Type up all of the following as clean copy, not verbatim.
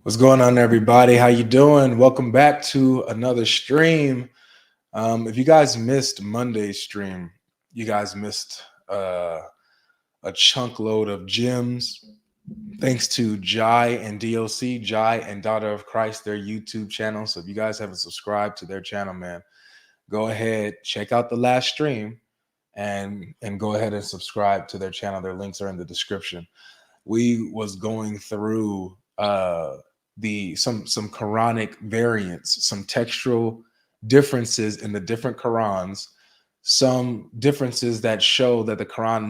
What's going on, everybody? How you doing? Welcome back to another stream. If you guys missed Monday's stream, you guys missed a chunk load of gems. Thanks to Jai and DOC, Jai and Daughter of Christ, their YouTube channel. So if you guys haven't subscribed to their channel, man, go ahead, check out the last stream and go ahead and subscribe to their channel. Their links are in the description. We was going through some Quranic variants, some textual differences in the different Qurans, some differences that show that the Quran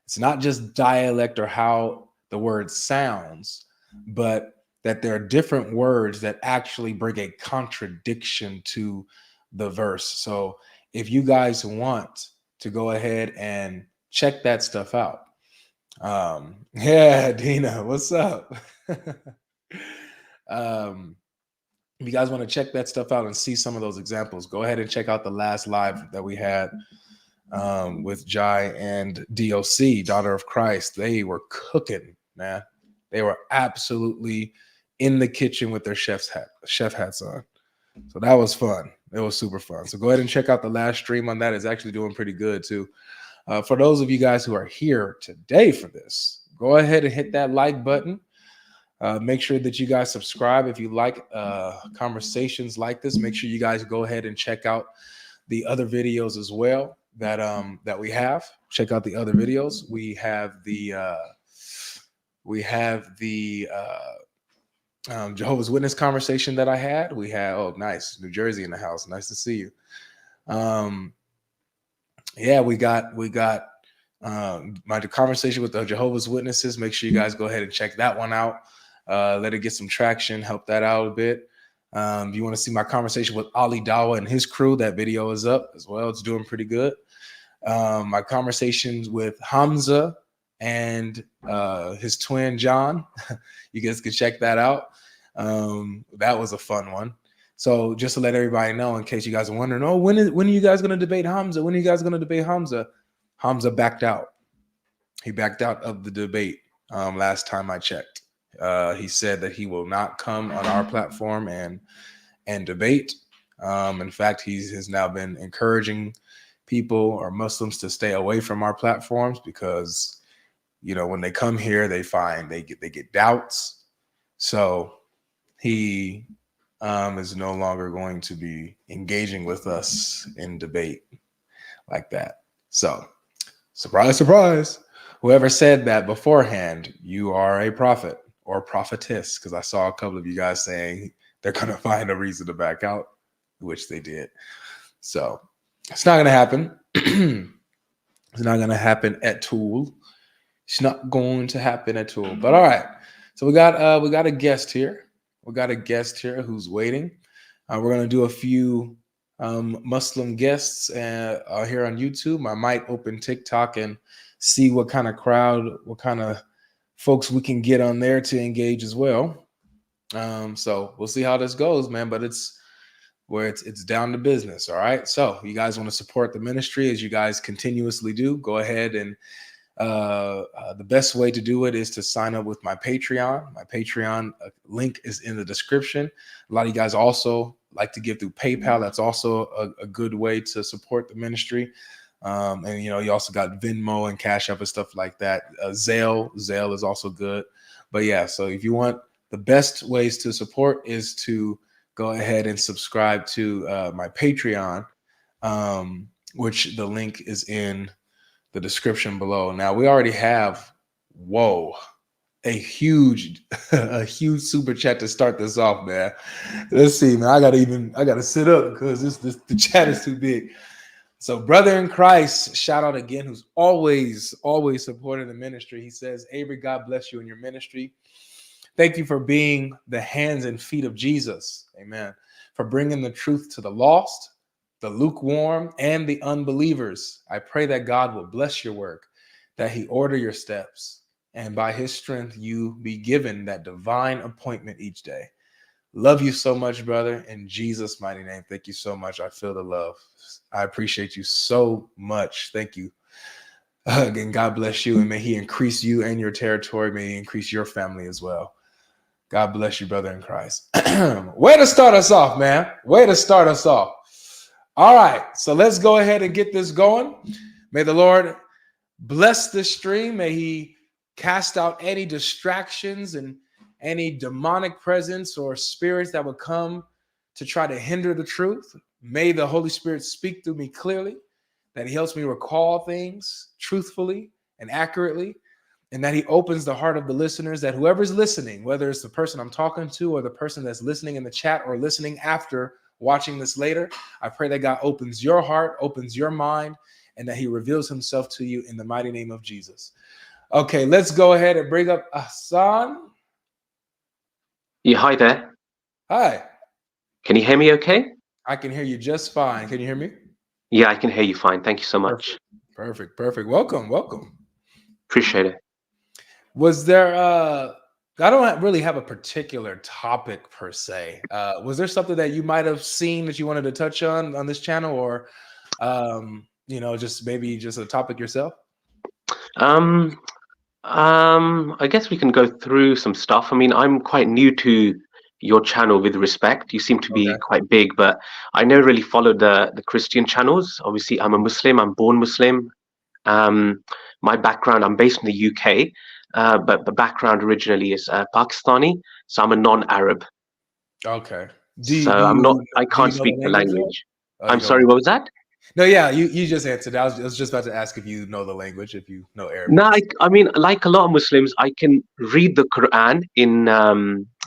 it's not just dialect or how the word sounds, but that there are different words that actually bring a contradiction to the verse. So if you guys want to go ahead and check that stuff out. Yeah, Dina, what's up? If you guys want to check that stuff out and see some of those examples, go ahead and check out the last live that we had with Jai and DOC, Daughter of Christ. They were cooking, man. They were absolutely in the kitchen with their chef hats on. So that was fun. It was super fun. So go ahead and check out the last stream on that. It's actually doing pretty good too. For those of you guys who are here today for this, go ahead and hit that like button. Make sure that you guys subscribe if you like conversations like this. Make sure you guys go ahead and check out the other videos as well that we have. Check out the other videos. We have the Jehovah's Witness conversation that I had. We had, oh, nice, New Jersey in the house. Nice to see you. Yeah, we got my conversation with the Jehovah's Witnesses. Make sure you guys go ahead and check that one out. Let it get some traction, help that out a bit. If you want to see my conversation with Ali Dawa and his crew, that video is up as well. It's doing pretty good. My conversations with Hamza and his twin John, you guys can check that out. That was a fun one. So just to let everybody know, in case you guys are wondering, oh, when are you guys going to debate Hamza? When are you guys going to debate Hamza? Hamza backed out. He backed out of the debate last time I checked. He said that he will not come on our platform and debate. In fact, he has now been encouraging people or Muslims to stay away from our platforms because, you know, when they come here, they get doubts. So he is no longer going to be engaging with us in debate like that. So, surprise, surprise. Whoever said that beforehand, you are a prophet or prophetess, because I saw a couple of you guys saying they're going to find a reason to back out, which they did. So, it's not going to happen. It's not going to happen at all. It's not going to happen at all. But all right. So we got a guest here. We got a guest here who's waiting. We're going to do a few Muslim guests here on YouTube. I might open TikTok and see what kind of crowd, what kind of folks we can get on there to engage as well. So we'll see how this goes, man. But it's down to business. All right. So you guys want to support the ministry as you guys continuously do, go ahead and the best way to do it is to sign up with my Patreon. My Patreon link is in the description. A lot of you guys also like to give through PayPal. That's also a good way to support the ministry. And you know, you also got Venmo and CashApp and stuff like that. Zelle is also good. But yeah, so if you want, the best ways to support is to go ahead and subscribe to my Patreon, which the link is in the description below. Now we already have, a huge super chat to start this off, man. Let's see, man. I gotta sit up because the chat is too big. So, brother in Christ, shout out again, who's always supporting the ministry. He says, Avery, God bless you in your ministry. Thank you for being the hands and feet of Jesus. Amen. For bringing the truth to the lost, the lukewarm, and the unbelievers. I pray that God will bless your work, that he order your steps, and by his strength, you be given that divine appointment each day. Love you so much, brother. In Jesus' mighty name, thank you so much. I feel the love. I appreciate you so much. Thank you. Again, God bless you, and may he increase you and your territory. May he increase your family as well. God bless you, brother in Christ. Way to start us off, man. Way to start us off. All right, so let's go ahead and get this going. May the Lord bless this stream. May he cast out any distractions and any demonic presence or spirits that would come to try to hinder the truth. May the Holy Spirit speak through me clearly, that he helps me recall things truthfully and accurately, and that he opens the heart of the listeners, that whoever's listening, whether it's the person I'm talking to or the person that's listening in the chat or listening after watching this later, I pray that God opens your heart, opens your mind, and that he reveals himself to you in the mighty name of Jesus. Okay, let's go ahead and bring up Hassan. Yeah, hi there. Hi. Can you hear me okay? I can hear you just fine. Can you hear me? Yeah, I can hear you fine. Thank you so much. Perfect. Welcome. Appreciate it. Was there I don't really have a particular topic per se. Was there something that you might have seen that you wanted to touch on this channel, or just maybe just a topic yourself? I guess we can go through some stuff. I mean, I'm quite new to your channel with respect. You seem to be quite big, but I never really followed the Christian channels. Obviously, I'm a Muslim. I'm born Muslim. My background, I'm based in the UK, but the background originally is Pakistani, so I'm a non-Arab. Okay. I can't speak the language. I'm sorry, what was that? No, yeah, you just answered. I was just about to ask if you know the language, if you know Arabic. No, I mean, like a lot of Muslims, I can read the Quran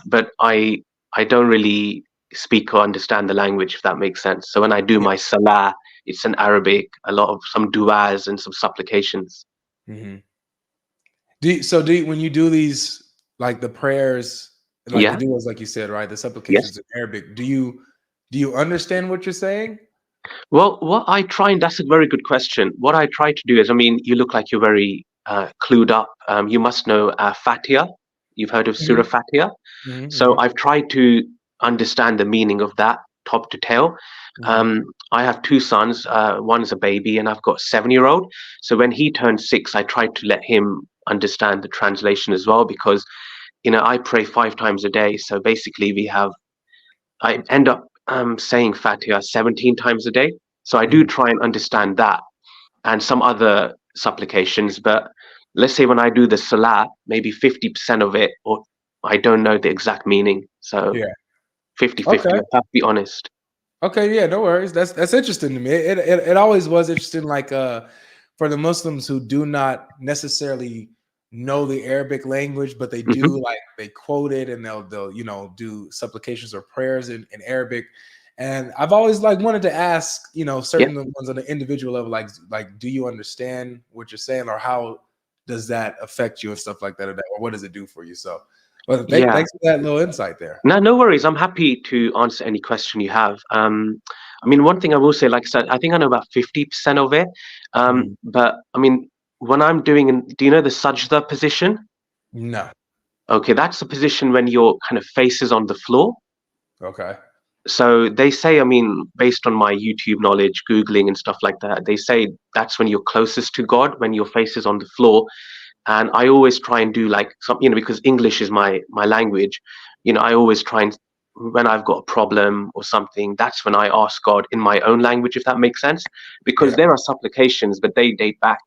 but I don't really speak or understand the language, if that makes sense. So when I do my salah, it's in Arabic, a lot of some du'as and some supplications. Mm-hmm. When you do these, like the prayers, like the du'as, like you said, right, the supplications in Arabic, do you understand what you're saying? Well, that's a very good question. What I try to do is, I mean, you look like you're very clued up. You must know Fatiha. You've heard of Surah Fatiha. So I've tried to understand the meaning of that top to tail. I have two sons. One's a baby, and I've got a 7-year-old. So when he turned 6, I tried to let him understand the translation as well, because, I pray 5 times a day. So basically, I end up saying Fatiha 17 times a day. So I do try and understand that and some other supplications. But let's say when I do the salah, maybe 50% of it, or I don't know the exact meaning. So 50-50, I have to be honest. Okay, yeah, no worries. That's interesting to me. It always was interesting, like for the Muslims who do not necessarily know the Arabic language, but they do like they quote it and they'll do supplications or prayers in Arabic. And I've always like wanted to ask, certain ones on the individual level, like do you understand what you're saying, or how does that affect you and stuff like that, or what does it do for you? So well, thanks for that little insight there. No worries. I'm happy to answer any question you have. I mean, one thing I will say, like I said, I think I know about 50% of it. But I mean, when I'm do you know the sajda position? No. Okay, that's the position when your kind of face is on the floor. Okay. So they say, I mean, based on my YouTube knowledge, Googling and stuff like that, they say that's when you're closest to God, when your face is on the floor. And I always try and do like some, because English is my language, I always try and, when I've got a problem or something, that's when I ask God in my own language, if that makes sense. Because there are supplications, but they date back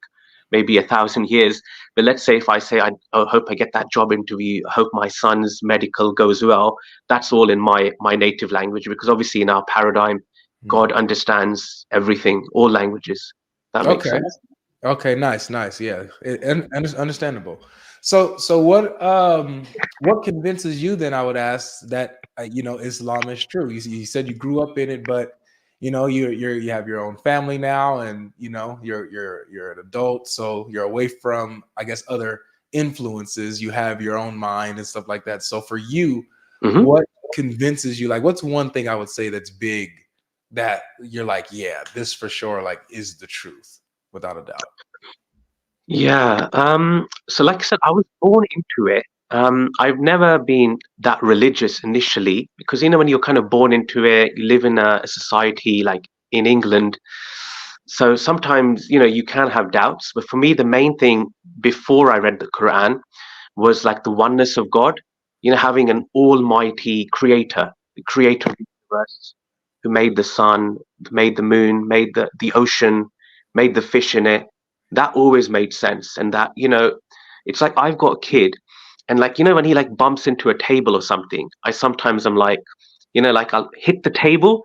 maybe 1,000 years. But let's say if I say, I hope I get that job interview, I hope my son's medical goes well, that's all in my native language, because obviously in our paradigm, God understands everything, all languages. That makes sense. Okay, nice, yeah, understandable. So what convinces you then? I would ask that Islam is true. You said you grew up in it, but you have your own family now, and you're an adult, so you're away from, I guess, other influences. You have your own mind and stuff like that. So for you, what convinces you? Like, what's one thing I would say that's big that you're like, yeah, this for sure, like, is the truth without a doubt? Yeah. So like I said, I was born into it. I've never been that religious initially, because when you're kind of born into it, you live in a society like in England. So sometimes, you can have doubts. But for me, the main thing before I read the Quran was like the oneness of God. having an almighty creator, the creator of the universe, who made the sun, made the moon, made the ocean, made the fish in it. That always made sense. And that, it's like I've got a kid, and like, when he like bumps into a table or something, I'm like, like I'll hit the table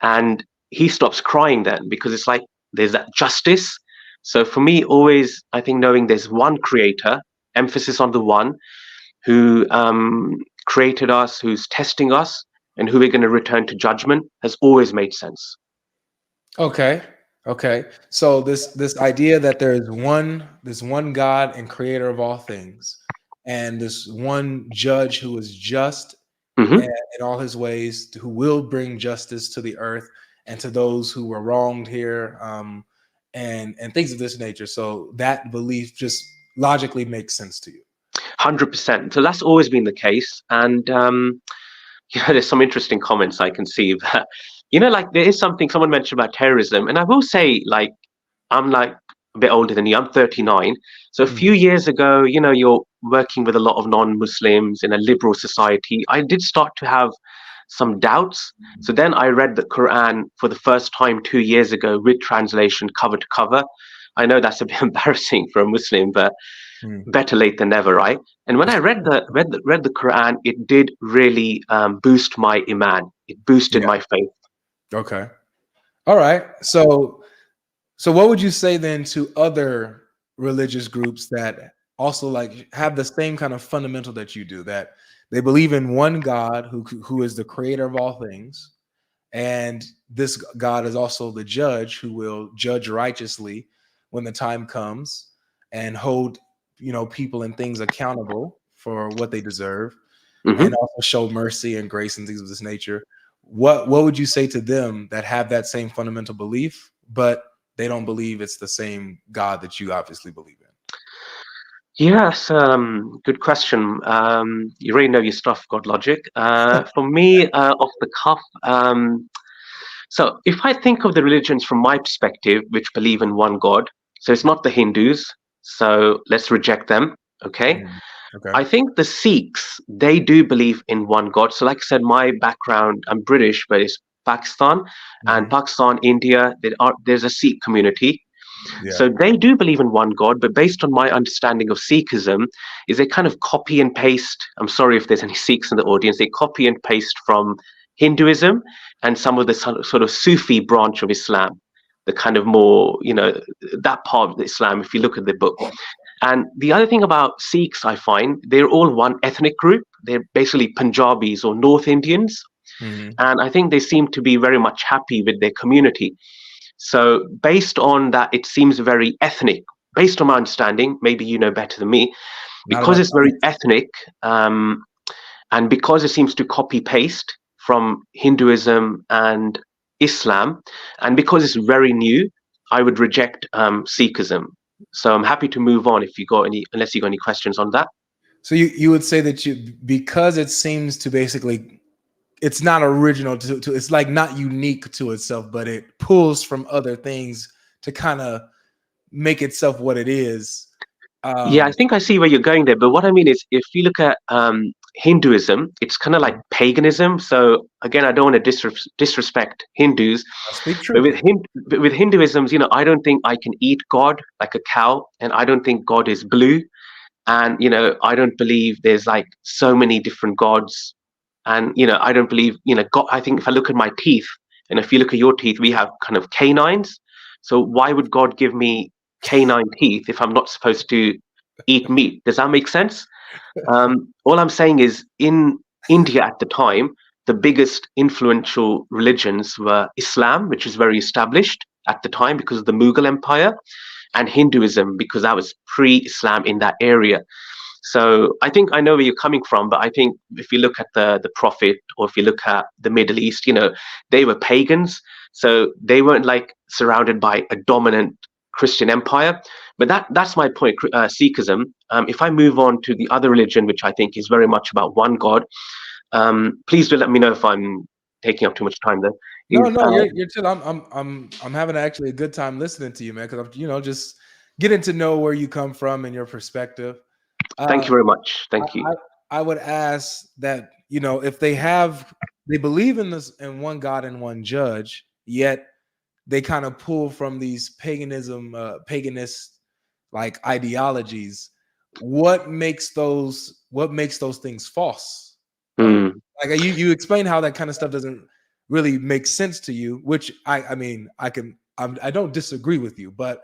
and he stops crying then, because it's like there's that justice. So for me, always, I think knowing there's one creator, emphasis on the one, who created us, who's testing us, and who we're going to return to judgment, has always made sense. Okay. So this idea that there is one God and creator of all things, and this one judge who is just in all his ways, who will bring justice to the earth and to those who were wronged here, and things of this nature. So that belief just logically makes sense to you. 100%. So that's always been the case. And there's some interesting comments I can see that, like there is something someone mentioned about terrorism, and I will say, like, I'm like a bit older than you. I'm 39. So a few years ago, you're working with a lot of non-Muslims in a liberal society. I did start to have some doubts. So then I read the Quran for the first time 2 years ago with translation, cover to cover. I know that's a bit embarrassing for a Muslim, but better late than never, right? And when I read the Quran, it did really boost my iman. It boosted my faith. Okay. All right. So what would you say then to other religious groups that also like have the same kind of fundamental that you do, that they believe in one God who is the creator of all things, and this God is also the judge who will judge righteously when the time comes and hold people and things accountable for what they deserve, and also show mercy and grace and things of this nature? What would you say to them that have that same fundamental belief, but they don't believe it's the same God that you obviously believe in? Yes, good question. You really know your stuff, God Logic. For me, off the cuff, so if I think of the religions from my perspective, which believe in one God, so it's not the Hindus, so let's reject them, okay? Okay. I think the Sikhs, they do believe in one God. So like I said, my background, I'm British, but it's Pakistan, and Pakistan, India, there's a Sikh community. So they do believe in one God, but based on my understanding of Sikhism, is they kind of copy and paste. I'm sorry if there's any Sikhs in the audience. They copy and paste from Hinduism and some of the sort of Sufi branch of Islam, the kind of more, that part of Islam, if you look at the book. And the other thing about Sikhs, I find, they're all one ethnic group. They're basically Punjabis or North Indians. And I think they seem to be very much happy with their community. So based on that, it seems very ethnic. Based on my understanding, maybe you know better than me, because it's very ethnic, and because it seems to copy paste from Hinduism and Islam, and because it's very new, I would reject Sikhism. So I'm happy to move on unless you got any questions on that. So you would say that because it seems to basically, it's not original to it's like not unique to itself, but it pulls from other things to kind of make itself what it is. Yeah, I think I see where you're going there. But what I mean is, if you look at Hinduism, it's kind of like paganism. So again, I don't want to disrespect Hindus. But with Hinduism, I don't think I can eat God like a cow, and I don't think God is blue, and I don't believe there's like so many different gods, and I don't believe God. I think if I look at my teeth, and if you look at your teeth, we have kind of canines. So why would God give me canine teeth if I'm not supposed to eat meat? Does that make sense? All I'm saying is, in India at the time, the biggest influential religions were Islam, which was very established at the time because of the Mughal Empire, and Hinduism, because that was pre-Islam in that area. So I think I know where you're coming from, but I think if you look at the Prophet, or if you look at the Middle East, they were pagans. So they weren't like surrounded by a dominant Christian empire. But that's my point, Sikhism. If I move on to the other religion, which I think is very much about one God, please do let me know if I'm taking up too much time there. No, you're chill. I'm having actually a good time listening to you, man, because I'm just getting to know where you come from and your perspective. Thank you very much. Thank you. I would ask that, if they believe in this, in one God and one judge, yet they kind of pull from these paganist like ideologies. What makes those things false? Mm. Like you explain how that kind of stuff doesn't really make sense to you, which I mean, I don't disagree with you, but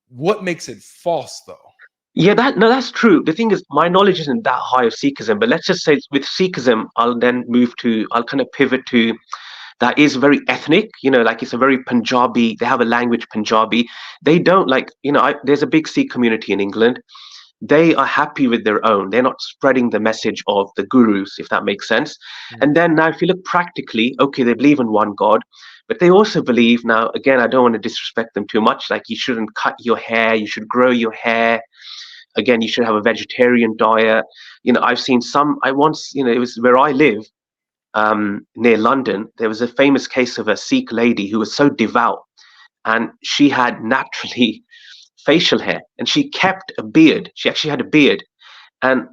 what makes it false though? Yeah, that's true. The thing is, my knowledge isn't that high of Sikhism, but let's just say with Sikhism, I'll kind of pivot to that is very ethnic, like it's a very Punjabi, they have a language Punjabi. They don't like, there's a big Sikh community in England. They are happy with their own. They're not spreading the message of the gurus, if that makes sense. And then now, if you look practically, okay, they believe in one God, but they also believe now, again, I don't want to disrespect them too much, like you shouldn't cut your hair, you should grow your hair. Again, you should have a vegetarian diet. I've seen I once, it was where I live, near London, there was a famous case of a Sikh lady who was so devout, and she had naturally facial hair, and she kept a beard. She actually had a beard, and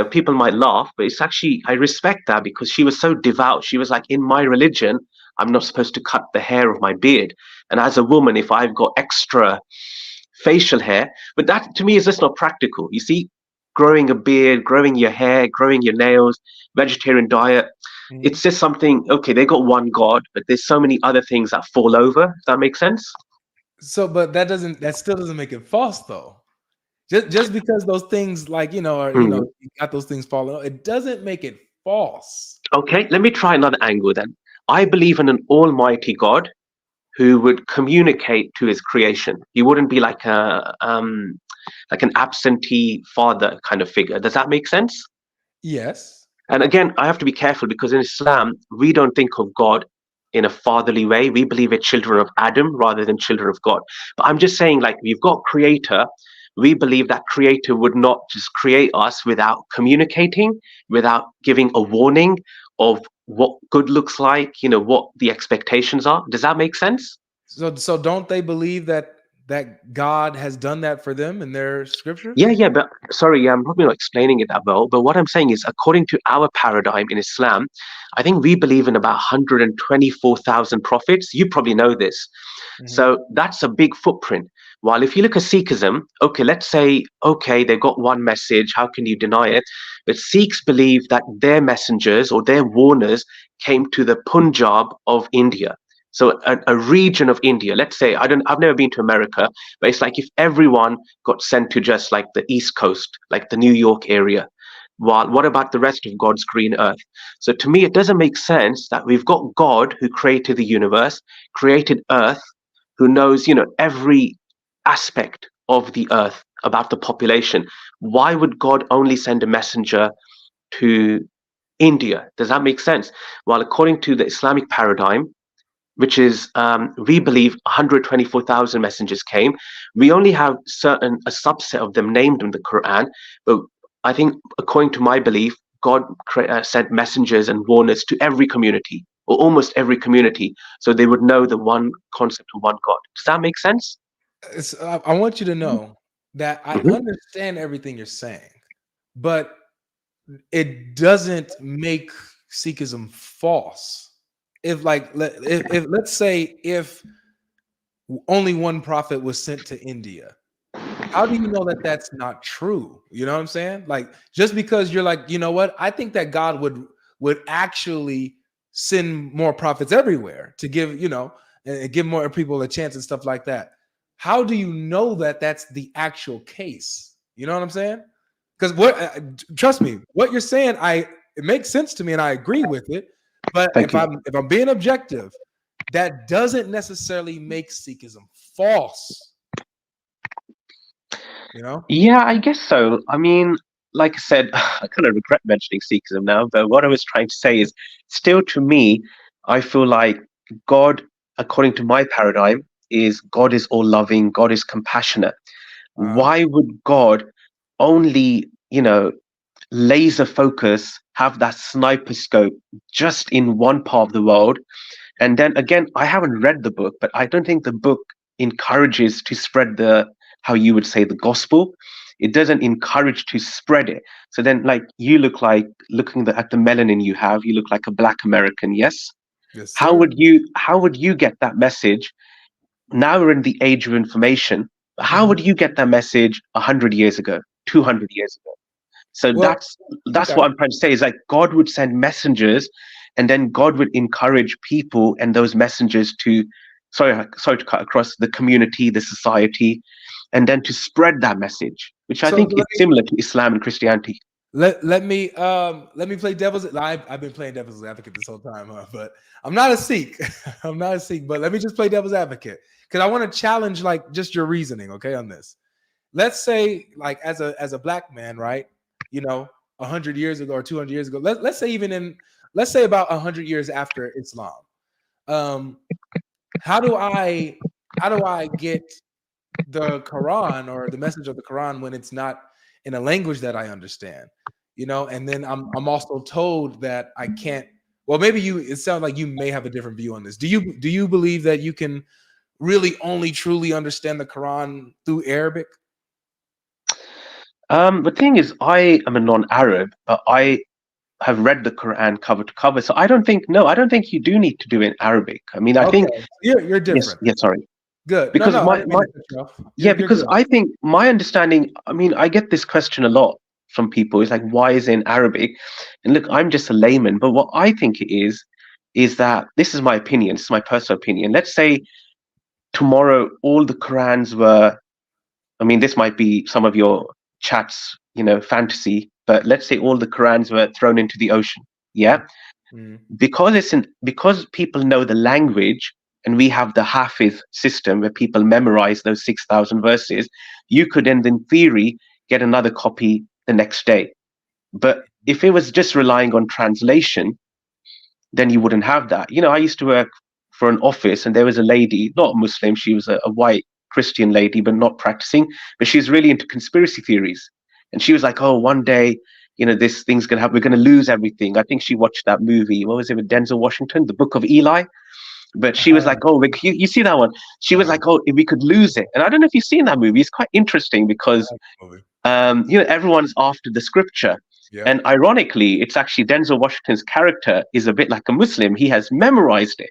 people might laugh, but it's actually, I respect that, because she was so devout. She was like, in my religion, I'm not supposed to cut the hair of my beard, and as a woman, if I've got extra facial hair, but that to me is just not practical. You see, growing a beard, growing your hair, growing your nails, vegetarian diet, it's just something, okay, they got one God, but there's so many other things that fall over, if that makes sense. So, but that still doesn't make it false though. Just because those things, like, you got those things falling, it doesn't make it false. Okay, let me try another angle then. I believe in an almighty God who would communicate to his creation. He wouldn't be like an absentee father kind of figure. Does that make sense? Yes. And again, I have to be careful, because in Islam, we don't think of God in a fatherly way. We believe we're children of Adam rather than children of God. But I'm just saying, like, we've got creator. We believe that creator would not just create us without communicating, without giving a warning of what good looks like, what the expectations are. Does that make sense? So don't they believe that God has done that for them in their scriptures? Yeah, but sorry, I'm probably not explaining it that well. But what I'm saying is, according to our paradigm in Islam, I think we believe in about 124,000 prophets. You probably know this. So that's a big footprint. While if you look at Sikhism, okay, let's say, okay, they got one message. How can you deny it? But Sikhs believe that their messengers or their warners came to the Punjab of India. So a region of India. Let's say, I've never been to America, but it's like if everyone got sent to just like the East Coast, like the New York area. While what about the rest of God's green earth? So to me, it doesn't make sense that we've got God who created the universe, created earth, who knows, every aspect of the earth about the population. Why would God only send a messenger to India? Does that make sense? Well, according to the Islamic paradigm, which is, we believe 124,000 messengers came. We only have a subset of them named in the Quran, but I think, according to my belief, God sent messengers and warners to every community, or almost every community, so they would know the one concept of one God. Does that make sense? I want you to know that I understand everything you're saying, but it doesn't make Sikhism false. If let's say if only one prophet was sent to India, how do you know that that's not true? You know what I'm saying? Like, just because you're like, you know what, I think that God would actually send more prophets everywhere to give, and give more people a chance and stuff like that. How do you know that that's the actual case? You know what I'm saying? Because trust me, what you're saying, it makes sense to me and I agree with it. But if I'm being objective, that doesn't necessarily make Sikhism false. Yeah, I guess so. I mean, like I said, I kind of regret mentioning Sikhism now, but what I was trying to say is, still to me, I feel like God, according to my paradigm, is God is all loving, God is compassionate. Why would God only, laser focus, have that sniper scope just in one part of the world? And then again, I haven't read the book, but I don't think the book encourages to spread how you would say, the gospel. It doesn't encourage to spread it. So then, like, you look like, at the melanin you have, you look like a Black American. Yes. Yes, How sir. would you get that message? Now we're in the age of information. How would you get that message 100 years ago, 200 years ago? So Well, that's okay. what I'm trying to say, is like God would send messengers, and then God would encourage people and those messengers to, sorry to cut across, the community, the society, and then to spread that message, which I So think is similar to Islam and Christianity. let me play devil's. I've been playing devil's advocate this whole time, but I'm not a Sikh. I'm not a Sikh, but let me just play devil's advocate because I want to challenge like just your reasoning, okay, on this. Let's say like as a Black man, right? 100 years ago or 200 years ago. Let's say about 100 years after Islam. How do I get the Quran or the message of the Quran when it's not in a language that I understand? And then I'm also told that I can't. Well, maybe it sounds like you may have a different view on this. Do you believe that you can really only truly understand the Quran through Arabic? The thing is, I am a non-Arab, but I have read the Quran cover to cover. So I don't think you do need to do it in Arabic. I mean, I Okay, think, you're yes, different. sorry. Good. Because No, I didn't mean to cut you off. You're because good. I think my understanding, I mean, I get this question a lot from people. It's like, why is it in Arabic? And look, I'm just a layman, but what I think it is that, this is my opinion, this is my personal opinion. Let's say tomorrow all the Qurans were, I mean, this might be some of your chats, fantasy, but let's say all the Qurans were thrown into the ocean. Yeah. Because people know the language, and we have the Hafiz system where people memorize those 6,000 verses, you could, in theory, get another copy the next day. But if it was just relying on translation, then you wouldn't have that. I used to work for an office, and there was a lady, not Muslim, she was a white Christian lady, but not practicing, but she's really into conspiracy theories. And she was like, oh, one day, this thing's going to happen, we're going to lose everything. I think she watched that movie, what was it, with Denzel Washington, The Book of Eli? But she was like, oh, you see that one? She was like, oh, if we could lose it. And I don't know if you've seen that movie. It's quite interesting because, everyone's after the scripture. Yeah. And ironically, it's actually Denzel Washington's character is a bit like a Muslim. He has memorized it.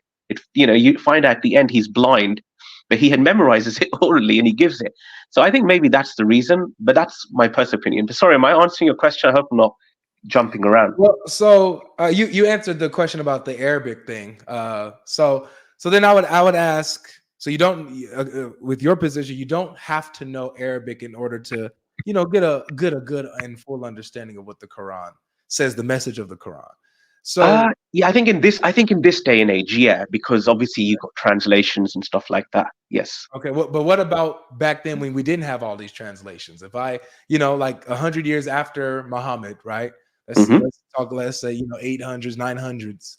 You find out at the end he's blind, but he had memorizes it orally and he gives it. So I think maybe that's the reason, but that's my personal opinion. But sorry, am I answering your question? I hope I'm not jumping around. Well, so you answered the question about the Arabic thing. So then I would ask. So you don't, with your position, you don't have to know Arabic in order to, get a good and full understanding of what the Quran says, the message of the Quran. So yeah, I think in this day and age, yeah, because obviously you've got translations and stuff like that. Yes. Okay, but what about back then when we didn't have all these translations? If I, like 100 years after Muhammad, right? Let's say 800s, 900s.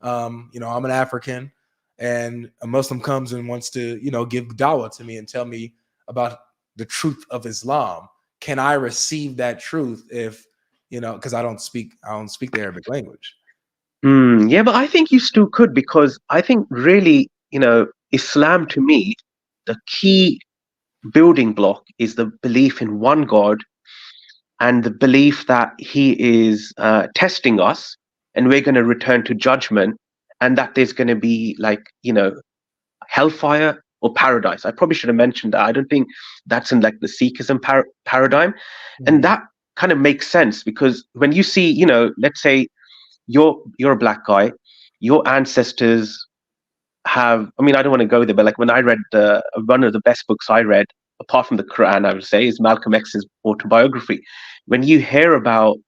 I'm an African, and a Muslim comes and wants to, give dawah to me and tell me about the truth of Islam. Can I receive that truth if, because I don't speak the Arabic language? Yeah, but I think you still could, because I think really, Islam, to me, the key building block is the belief in one God, and the belief that he is testing us, and we're going to return to judgment, and that there's going to be hellfire or paradise. I probably should have mentioned that. I don't think that's in like the Sikhism paradigm. And that kind of makes sense, because when you see, let's say you're a Black guy, your ancestors have, I mean, I don't want to go there, but like when I read one of the best books I read, apart from the Quran, I would say, is Malcolm X's autobiography. When you hear about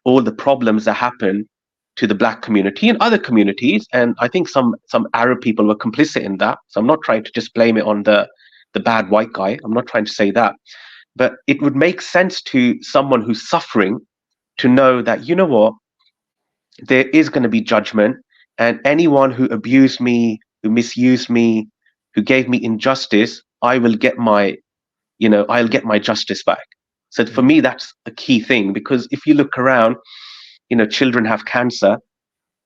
all the problems that happen to the Black community and other communities, and I think some Arab people were complicit in that. So I'm not trying to just blame it on the bad white guy. I'm not trying to say that, but it would make sense to someone who's suffering to know that, you know what, there is going to be judgment, and anyone who abused me, who misused me, who gave me injustice, I will get my, I'll get my justice back. So for me, that's a key thing, because if you look around, children have cancer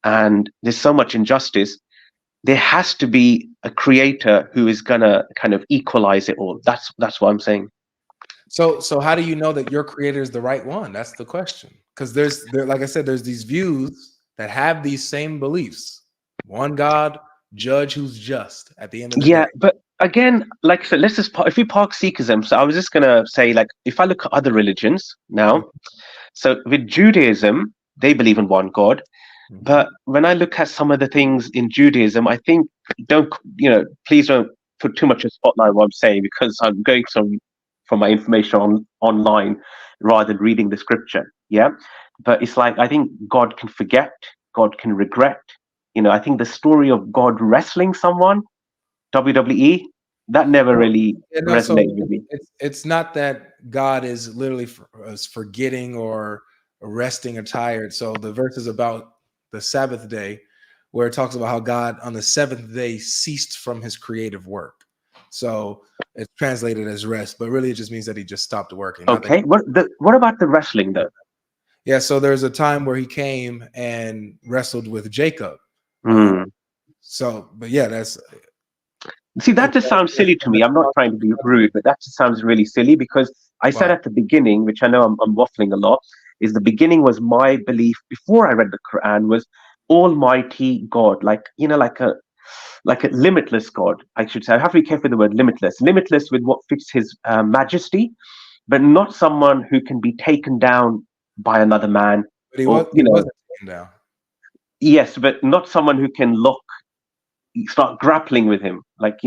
and there's so much injustice. There has to be a creator who is gonna kind of equalize it all. That's what I'm saying. So how do you know that your creator is the right one? That's the question. Because like I said, there's these views that have these same beliefs. One God, judge who's just at the end of the Yeah, day. but again, like I said, let's just if we park Sikhism. So I was just gonna say, like, if I look at other religions now, so with Judaism, they believe in one God. But when I look at some of the things in Judaism, I think don't please don't put too much of a spotlight on what I'm saying, because I'm going from my information online rather than reading the scripture. Yeah, but it's like I think God can forget, God can regret. I think the story of God wrestling someone, WWE, that never really Yeah, no, so resonated with me. it's not that God is literally forgetting or resting or tired. So the verse is about the Sabbath day, where it talks about how God on the seventh day ceased from his creative work. So it's translated as rest, but really it just means that he just stopped working. Not that Okay, what about the wrestling though? yeah, so there's a time where he came and wrestled with Jacob. Mm. But yeah, that's See, that just sounds silly to me. I'm not trying to be rude, but that just sounds really silly, because I said wow. at the beginning, which I know I'm waffling a lot, is the beginning was my belief before I read the Quran was Almighty God, like a limitless God, I should say. I have to be careful with the word limitless. Limitless with what fits His majesty, but not someone who can be taken down by another man, But he or wasn't taken down. yes, but not someone who can start grappling with him, like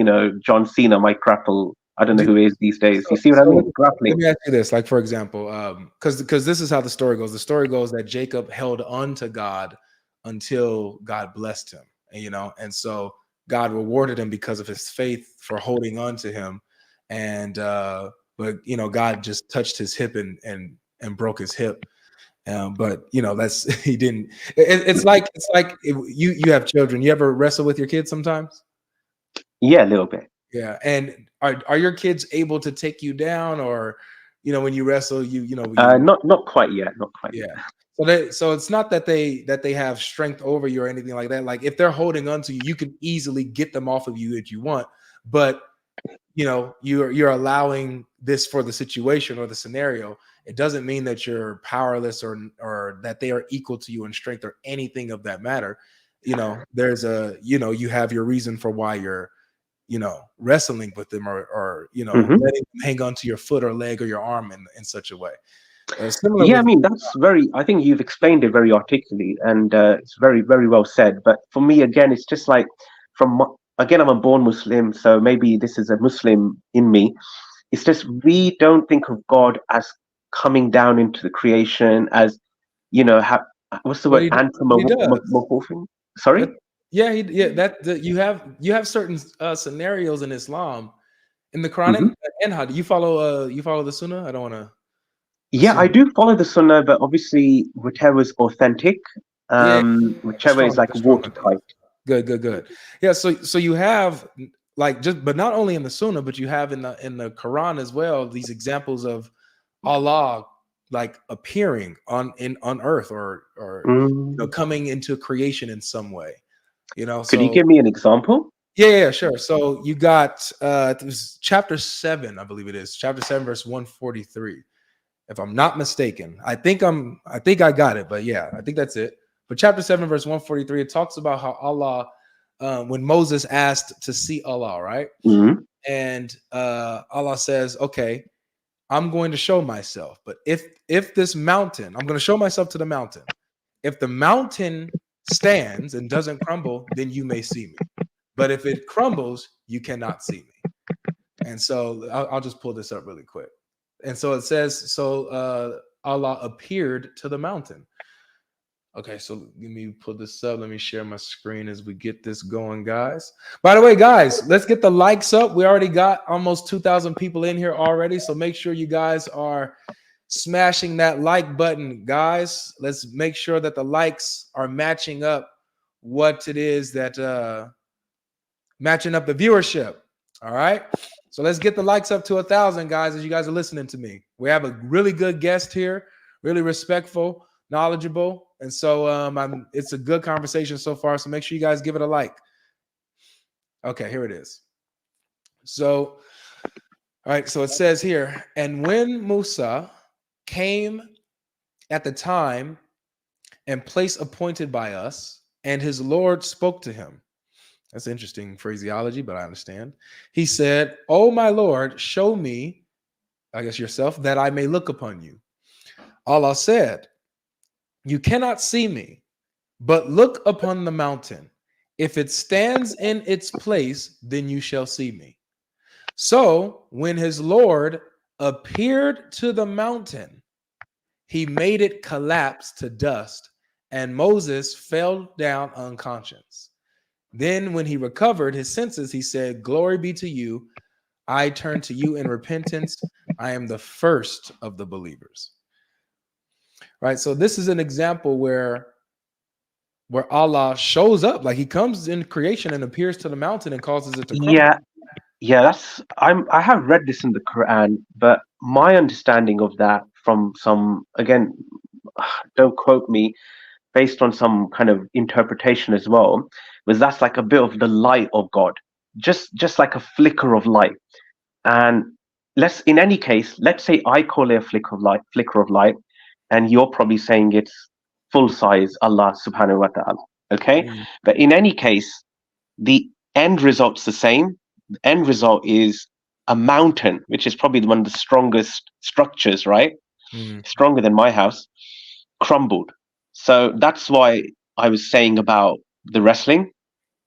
John Cena might grapple. I don't know who he is these days. You see what I So mean? let Grappling. me ask you this, like for example, because this is how the story goes. The story goes that Jacob held on to God until God blessed him, and so God rewarded him because of his faith for holding on to him, and but God just touched his hip and broke his hip. But that's he didn't. It's like if you have children. You ever wrestle with your kids sometimes? Yeah, a little bit. Yeah, and are your kids able to take you down, or when you wrestle, Not quite yet. Not quite yet. yeah. So it's not that they have strength over you or anything like that. Like if they're holding on to you, you can easily get them off of you if you want, but you're allowing this for the situation or the scenario. It doesn't mean that you're powerless or that they are equal to you in strength or anything of that matter. There's you have your reason for why you're wrestling with them or Hmm. letting them hang onto your foot or leg or your arm in such a way. Similar Yeah, I with mean that's very. I think you've explained it very articulately, and it's very, very well said. But for me, again, it's just like again, I'm a born Muslim, so maybe this is a Muslim in me. It's just we don't think of God as coming down into the creation as what's the but word, he does. anthropomorphing? Sorry. Yeah, you have certain scenarios in Islam, in the Quran Hmm. and Hadith. You follow the Sunnah. I don't want to Yeah, I assume. do follow the Sunnah, but obviously whichever is authentic, Yeah, the whichever is strong, like the strong. watertight. Good. Yeah, so you have like but not only in the Sunnah, but you have in the Quran as well these examples of Allah like appearing on earth or Mm. coming into creation in some way. Could you So give me an example? yeah, sure. So you got it was chapter 7, I believe it is. Chapter 7 verse 143. If I'm not mistaken. I think I got it, but yeah, I think that's it. But chapter 7 verse 143, it talks about how Allah when Moses asked to see Allah, right? Mm. And Allah says, "Okay, I'm going to show myself. But if this mountain, I'm going to show myself to the mountain. If the mountain stands and doesn't crumble, then you may see me. But if it crumbles, you cannot see me." And so I'll just pull this up really quick. And so it says, Allah appeared to the mountain. Okay, so let me pull this up. Let me share my screen as we get this going, guys. By the way, guys, let's get the likes up. We already got almost 2,000 people in here already. So make sure you guys are smashing that like button, guys. Let's make sure that the likes are matching up what it is that matching up the viewership. All right. So let's get the likes up to 1,000, guys, as you guys are listening to me. We have a really good guest here, really respectful, knowledgeable. And so it's a good conversation so far. So make sure you guys give it a like. Okay, here it is. So, All right, so it says here, and when Musa came at the time and place appointed by us, and his Lord spoke to him. That's interesting phraseology, but I understand. He said, "Oh, my Lord, show me, I guess yourself, that I may look upon you." Allah said, "You cannot see me, but look upon the mountain. If it stands in its place, then you shall see me." So when his Lord appeared to the mountain, he made it collapse to dust, and Moses fell down unconscious. Then, when he recovered his senses, he said, "Glory be to you. I turn to you in repentance. I am the first of the believers." Right. So this is an example where Allah shows up, like he comes in creation and appears to the mountain and causes it to crumble. Yeah, I have read this in the Quran, but my understanding of that from some, again, don't quote me, based on some kind of interpretation as well, was that's like a bit of the light of God, just like a flicker of light. And in any case, let's say I call it a flicker of light, and you're probably saying it's full size Allah subhanahu wa ta'ala. Okay? Mm, But in any case, the end result's the same. The end result is a mountain, which is probably one of the strongest structures, right? mm, Stronger than my house, crumbled. So that's why I was saying about the wrestling.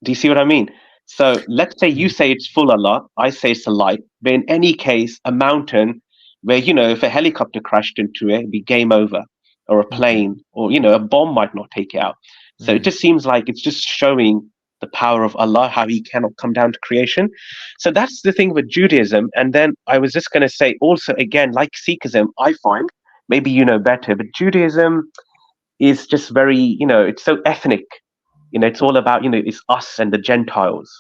Do you see what I mean? So let's say you mm, say it's full Allah, I say it's a light, but in any case, a mountain where, if a helicopter crashed into it, it'd be game over, or a mm, plane, or, a bomb might not take it out. So it mm, just seems like it's just showing the power of Allah, how he cannot come down to creation. So that's the thing with Judaism. And then I was just going to say also, again, like Sikhism, I find, maybe you know better, but Judaism is just very, it's so ethnic. It's all about, it's us and the Gentiles.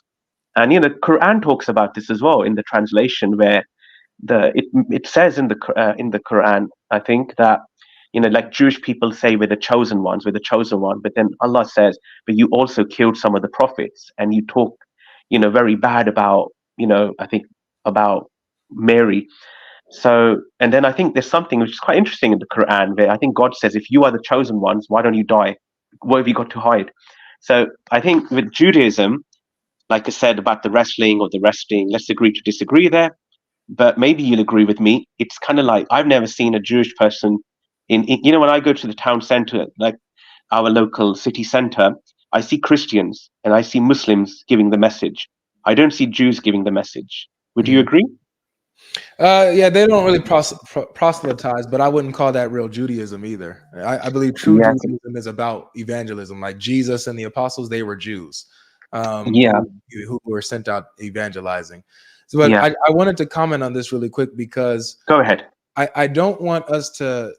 And Quran talks about this as well in the translation, where it says in the Quran, I think, that like Jewish people say we're the chosen ones, we're the chosen one, but then Allah says, but you also killed some of the prophets, and you talk, very bad about, I think, about Mary. So, and then I think there's something which is quite interesting in the Quran, where I think God says, if you are the chosen ones, why don't you die? What have you got to hide? So I think with Judaism, like I said about the wrestling or the resting, let's agree to disagree there. But maybe you'll agree with me. It's kind of like I've never seen a Jewish person in when I go to the town center, like our local city center, I see Christians and I see Muslims giving the message. I don't see Jews giving the message. Would you mm. agree? Yeah, they don't really proselytize, but I wouldn't call that real Judaism either. I believe true Yeah. Judaism is about evangelism. Like Jesus and the apostles, they were Jews Yeah. who were sent out evangelizing. So, but Yeah. I wanted to comment on this really quick because Go ahead. I don't want us to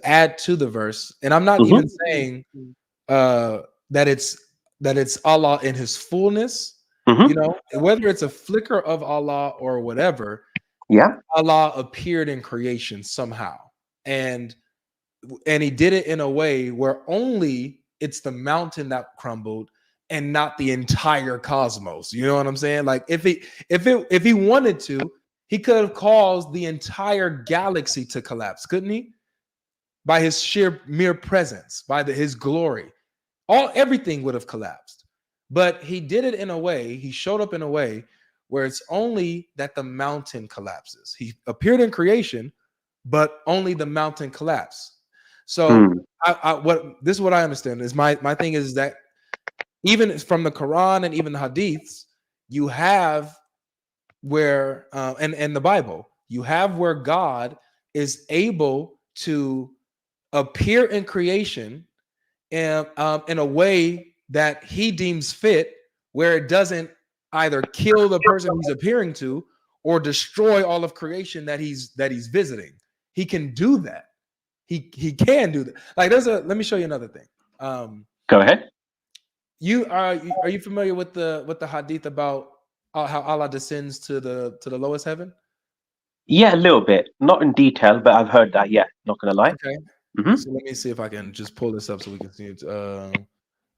add to the verse, and I'm not even Mm-hmm. saying uh, that it's Allah in His fullness. You Mm-hmm. know, whether it's a flicker of Allah or whatever, Yeah. Allah appeared in creation somehow, and He did it in a way where only it's the mountain that crumbled and not the entire cosmos. You know what I'm saying? Like if he wanted to, he could have caused the entire galaxy to collapse, couldn't he? By his sheer mere presence, by his glory, everything would have collapsed. But he did it in a way, he showed up in a way where it's only that the mountain collapses. He appeared in creation, but only the mountain collapsed. So Mm. this is what I understand is my thing is that even from the Quran and even the Hadiths, you have where and the Bible, you have where God is able to appear in creation in a way that He deems fit, where it doesn't either kill the person He's appearing to or destroy all of creation that he's visiting. He can do that. He can do that. Like let me show you another thing. Go ahead. Are you familiar with the hadith about how Allah descends to the lowest heaven? Yeah, a little bit. Not in detail, but I've heard that. Yeah, not gonna lie. Okay. Mm-hmm. So let me see if I can just pull this up so we can see it.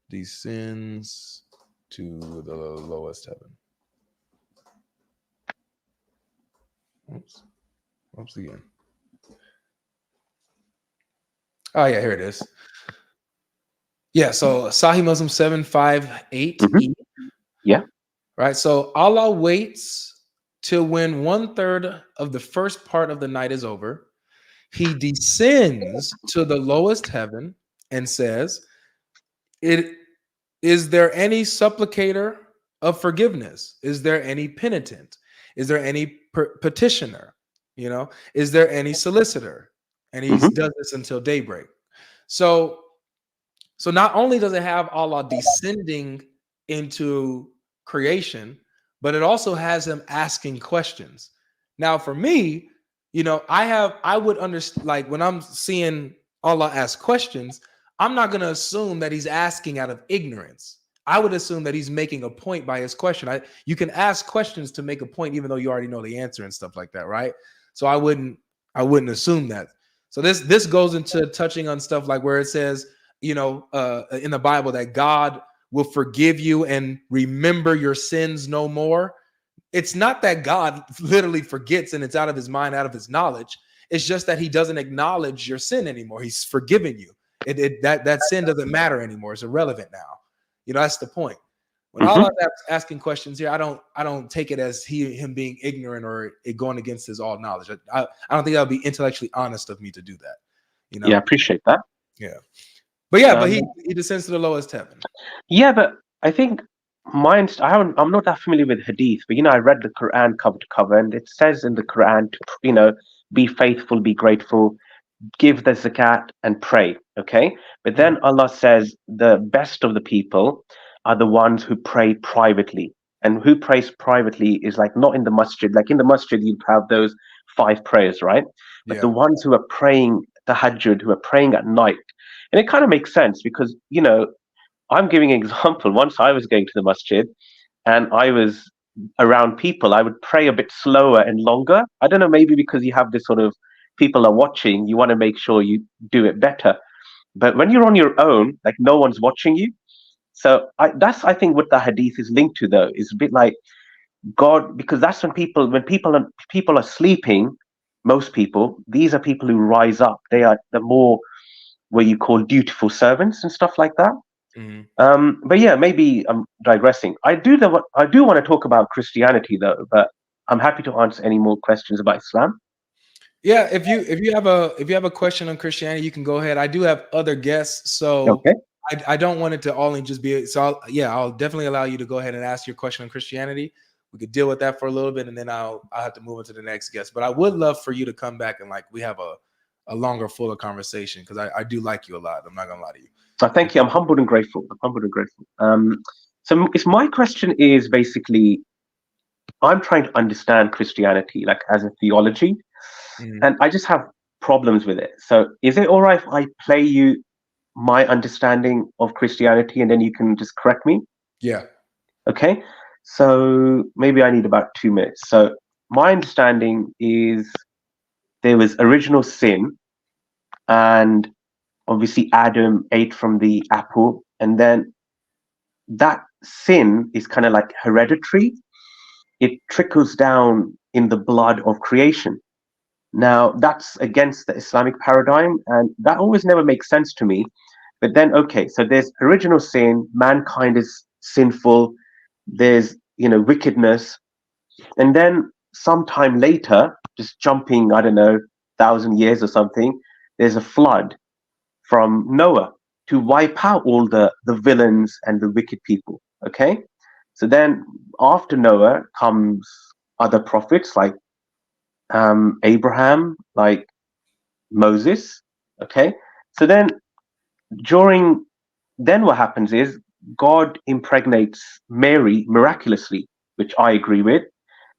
Descends to the lowest heaven. Oops again. Oh yeah, here it is. Yeah, so Sahih Muslim 758E. Yeah. Right. So Allah waits till when 1/3 of the first part of the night is over. He descends to the lowest heaven and says, "It is there any supplicator of forgiveness? Is there any penitent? Is there any petitioner? Is there any solicitor?" And he does this until daybreak. So not only does it have Allah descending into creation, but it also has him asking questions. Now, for me, I would understand, like when I'm seeing Allah ask questions, I'm not going to assume that he's asking out of ignorance. I would assume that he's making a point by his question. You can ask questions to make a point, even though you already know the answer and stuff like that, right? So I wouldn't assume that. So this goes into touching on stuff like where it says, in the Bible, that God will forgive you and remember your sins no more. It's not that God literally forgets and it's out of his mind, out of his knowledge. It's just that he doesn't acknowledge your sin anymore. He's forgiven you. That sin doesn't matter anymore. It's irrelevant now. That's the point. When Allah is asking questions here, I don't take it as him being ignorant or it going against his all knowledge. I don't think that would be intellectually honest of me to do that. Yeah, I appreciate that. Yeah. But yeah, but he descends to the lowest heaven. Yeah, but I think I'm not that familiar with Hadith, but I read the Quran cover to cover, and it says in the Quran to be faithful, be grateful, give the zakat, and pray. Okay, but then Allah says the best of the people are the ones who pray privately, and who prays privately is like not in the masjid. Like in the masjid, you have those 5 prayers, right? But the ones who are praying tahajjud, who are praying at night. And it kind of makes sense because, I'm giving an example. Once I was going to the masjid and I was around people, I would pray a bit slower and longer. I don't know, maybe because you have this sort of people are watching, you want to make sure you do it better. But when you're on your own, like no one's watching you. So that's, I think, what the hadith is linked to, though, is a bit like God, because that's when people are sleeping, most people, these are people who rise up. They are the more what you call dutiful servants and stuff like that. But yeah, maybe I'm digressing. I do want to talk about Christianity though, but I'm happy to answer any more questions about Islam. Yeah, if you have a question on Christianity, you can go ahead. I do have other guests, so okay. I don't want it to only just be so. I'll definitely allow you to go ahead and ask your question on Christianity. We could deal with that for a little bit, and then I'll have to move into the next guest. But I would love for you to come back and we have a longer, fuller conversation because I do like you a lot. I'm not gonna lie to you. Thank you. I'm humbled and grateful. So my question is basically, I'm trying to understand Christianity like as a theology, and I just have problems with it. So is it all right if I play you my understanding of Christianity and then you can just correct me? Yeah. Okay. So maybe I need about 2 minutes. So my understanding is there was original sin, and obviously Adam ate from the apple, and then that sin is kind of like hereditary. It trickles down in the blood of creation. Now that's against the Islamic paradigm, and that always never makes sense to me. But then, okay, so there's original sin, mankind is sinful, there's wickedness, and then sometime later, just jumping, I don't know, 1,000 years or something, there's a flood from Noah to wipe out all the villains and the wicked people. Okay, so then after Noah comes other prophets like Abraham, like Moses. Okay, so then what happens is God impregnates Mary miraculously, which I agree with,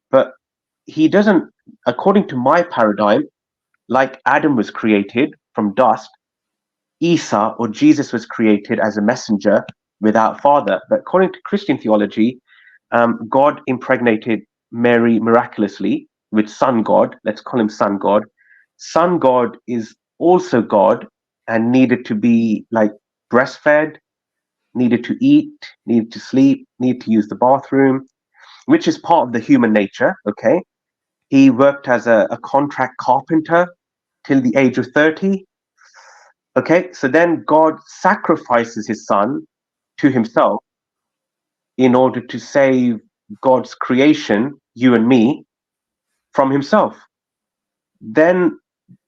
but he doesn't, according to my paradigm, like Adam was created from dust, Isa or Jesus was created as a messenger without father. But according to Christian theology, God impregnated Mary miraculously with Son God. Let's call him Son God. Son God is also God and needed to be like breastfed, needed to eat, needed to sleep, needed to use the bathroom, which is part of the human nature. Okay. He worked as a contract carpenter till the age of 30. Okay, so then God sacrifices his son to himself in order to save God's creation, you and me, from himself. Then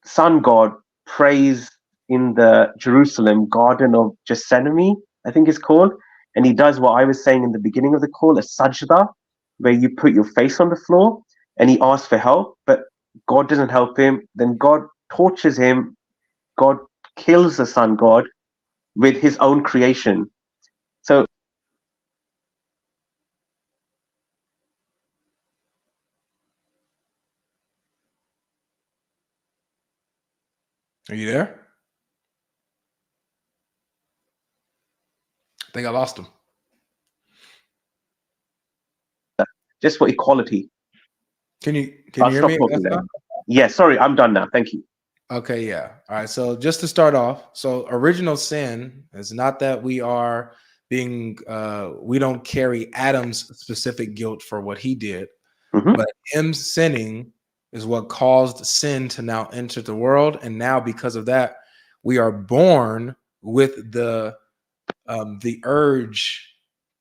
Son God prays in the Jerusalem Garden of Gethsemane, I think it's called, and he does what I was saying in the beginning of the call, a sajda, where you put your face on the floor, and he asks for help, but God doesn't help him. Then God tortures him. God kills the Son God with his own creation. So Are you there? I think I lost him. just for equality. Can you I'll hear stop me? talking now. Yeah, sorry, I'm done now. Thank you. Okay, yeah. All right. So just to start off, so original sin is not that we are being we don't carry Adam's specific guilt for what he did, Mhm. but him sinning is what caused sin to now enter the world. And now because of that, we are born with the urge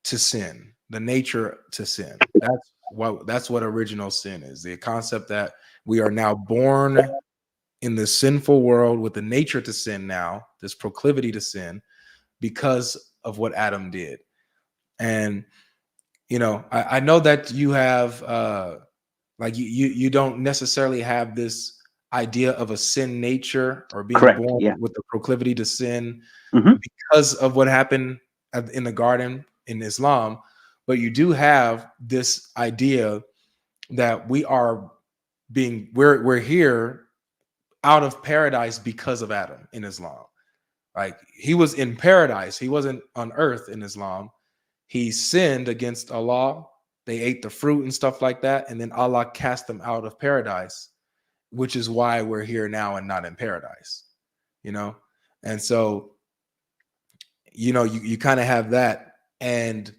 to sin, the nature to sin. That's what original sin is. The concept that we are now born in the sinful world with the nature to sin now, this proclivity to sin, because of what Adam did. And you know, I know that you have like you don't necessarily have this idea of a sin nature or being Correct. born Yeah. with the proclivity to sin Mhm. because of what happened in the garden in Islam, but you do have this idea that we're here out of paradise because of Adam in Islam. Like he was in paradise, he wasn't on earth in Islam. He sinned against Allah. They ate the fruit and stuff like that, and then Allah cast them out of paradise, which is why we're here now and not in paradise. You know, and so you know you kind of have that. And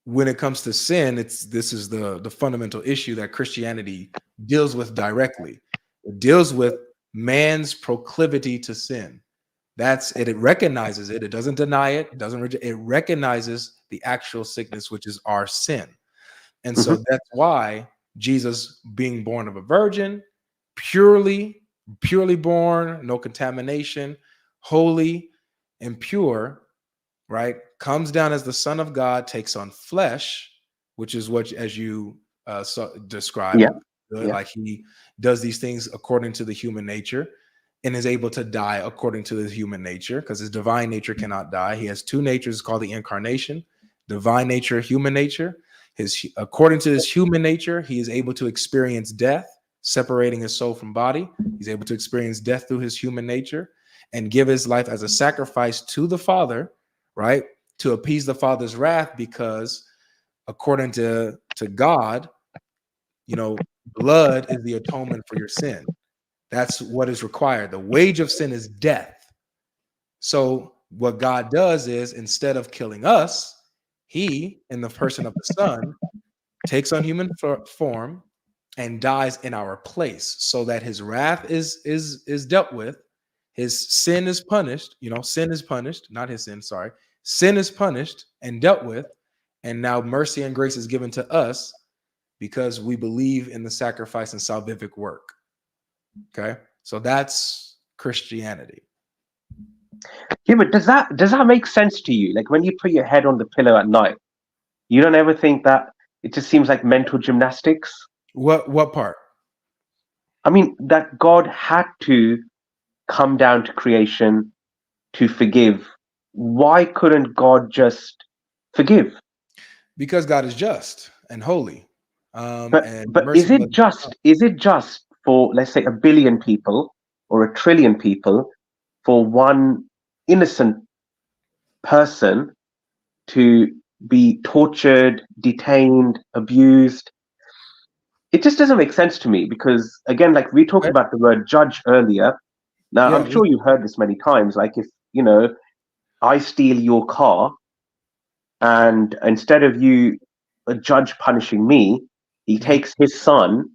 when it comes to sin, this is the fundamental issue that Christianity deals with directly. It deals with man's proclivity to sin. That's it. It recognizes it. It doesn't deny it. It doesn't. It recognizes the actual sickness, which is our sin. And Mhm. so that's why Jesus, being born of a virgin, purely born, no contamination, holy and pure, right, comes down as the Son of God, takes on flesh, which is what, as you described, Yeah. Yeah. like he does these things according to the human nature and is able to die according to his human nature, because his divine nature cannot die. He has two natures called the incarnation, divine nature, human nature. According to his human nature, he is able to experience death, separating his soul from body. He's able to experience death through his human nature and give his life as a sacrifice to the Father, right, to appease the Father's wrath, because according to God, you know, blood is the atonement for your sin. That's what is required. The wage of sin is death. So what God does is, instead of killing us, he, in the person of the Son, takes on human form and dies in our place, so that his wrath is dealt with. His sin is punished. You know, sin is punished, not his sin. Sorry, sin is punished and dealt with, and now mercy and grace is given to us because we believe in the sacrifice and salvific work. Okay, so that's Christianity. Yeah, but does that make sense to you? Like when you put your head on the pillow at night, you don't ever think that it just seems like mental gymnastics? What part? I mean, that God had to come down to creation to forgive. Why couldn't God just forgive? Because God is just and holy, But and but mercy. is it just for, let's say, 1 billion people or 1 trillion people, for one innocent person to be tortured, detained, abused? It just doesn't make sense to me, because again, like we talked Okay. about the word judge earlier. Now Yeah, I'm sure you've heard this many times. Like if I steal your car, and instead of a judge punishing me, he takes his son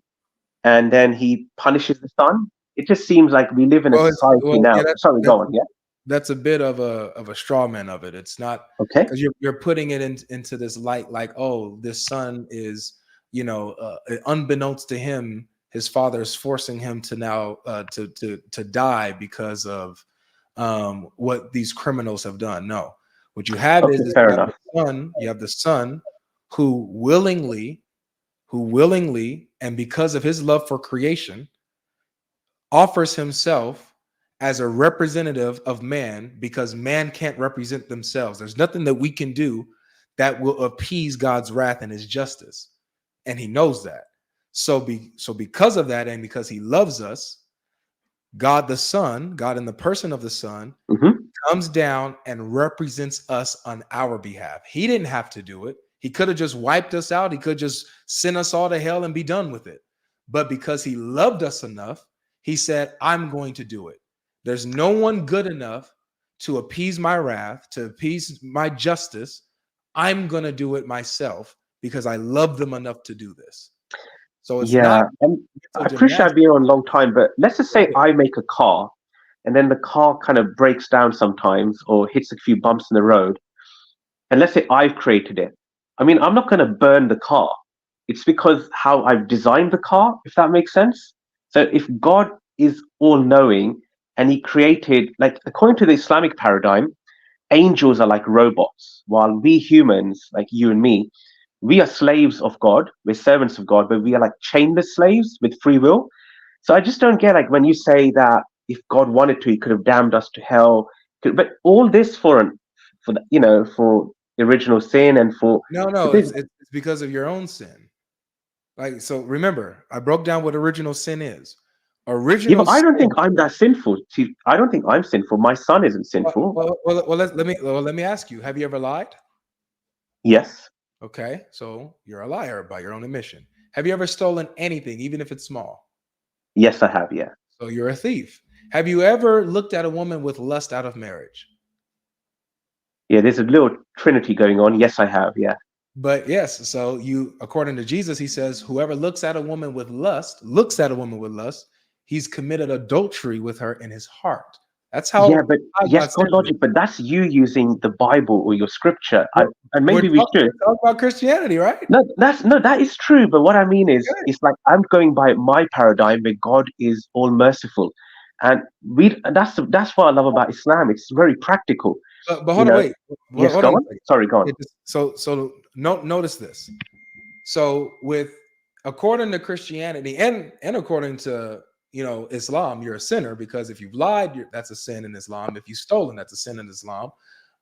and then he punishes the son. It just seems like we live in a society now. Sorry, go on. Yeah. That's a bit of a straw man of it. It's not, Okay. because you're putting it into this light, like, oh, this son is, unbeknownst to him, his father is forcing him to now to die because of what these criminals have done. No, what you have is fair you have enough. you have the son who willingly, and because of his love for creation, offers himself as a representative of man, because man can't represent themselves. There's nothing that we can do that will appease God's wrath and his justice. And he knows that. So because of that, and because he loves us, God the Son, God in the person of the Son, comes down and represents us on our behalf. He didn't have to do it. He could have just wiped us out. He could just send us all to hell and be done with it. But because he loved us enough, he said, I'm going to do it. There's no one good enough to appease my wrath, to appease my justice. I'm going to do it myself because I love them enough to do this. So it's not. And I appreciate I've been on a long time, but let's just say I make a car and then the car kind of breaks down sometimes or hits a few bumps in the road. And let's say I've created it. I mean, I'm not going to burn the car. It's because how I've designed the car, if that makes sense. So if God is all knowing and he created, like, according to the Islamic paradigm, angels are like robots, while we humans, like you and me, we are slaves of God, we're servants of God, but we are like chainless slaves with free will. So I just don't get, like, when you say that if God wanted to, he could have damned us to hell. But all this for the original sin and for it's because of your own sin. Like, so remember, I broke down what original sin is. But I don't think I'm that sinful. See, I don't think I'm sinful. My son isn't sinful. Well, let me ask you: have you ever lied? Yes. Okay, so you're a liar by your own admission. Have you ever stolen anything, even if it's small? Yes, I have. Yeah. So you're a thief. Have you ever looked at a woman with lust out of marriage? Yeah, there's a little trinity going on. Yes, I have. Yeah. But yes, so according to Jesus, he says, whoever looks at a woman with lust, he's committed adultery with her in his heart. That's how. Yeah, but yes, God logic, but that's you using the Bible or your scripture. And maybe we should talk about Christianity, right? No, that is true. But what I mean is, it's like I'm going by my paradigm where God is all merciful, and that's what I love about Islam. It's very practical. But hold on, wait. Yes, go on. Sorry, go on. So notice this. So according to Christianity and according to Islam, you're a sinner, because if you've lied, that's a sin in Islam. If you've stolen, that's a sin in Islam.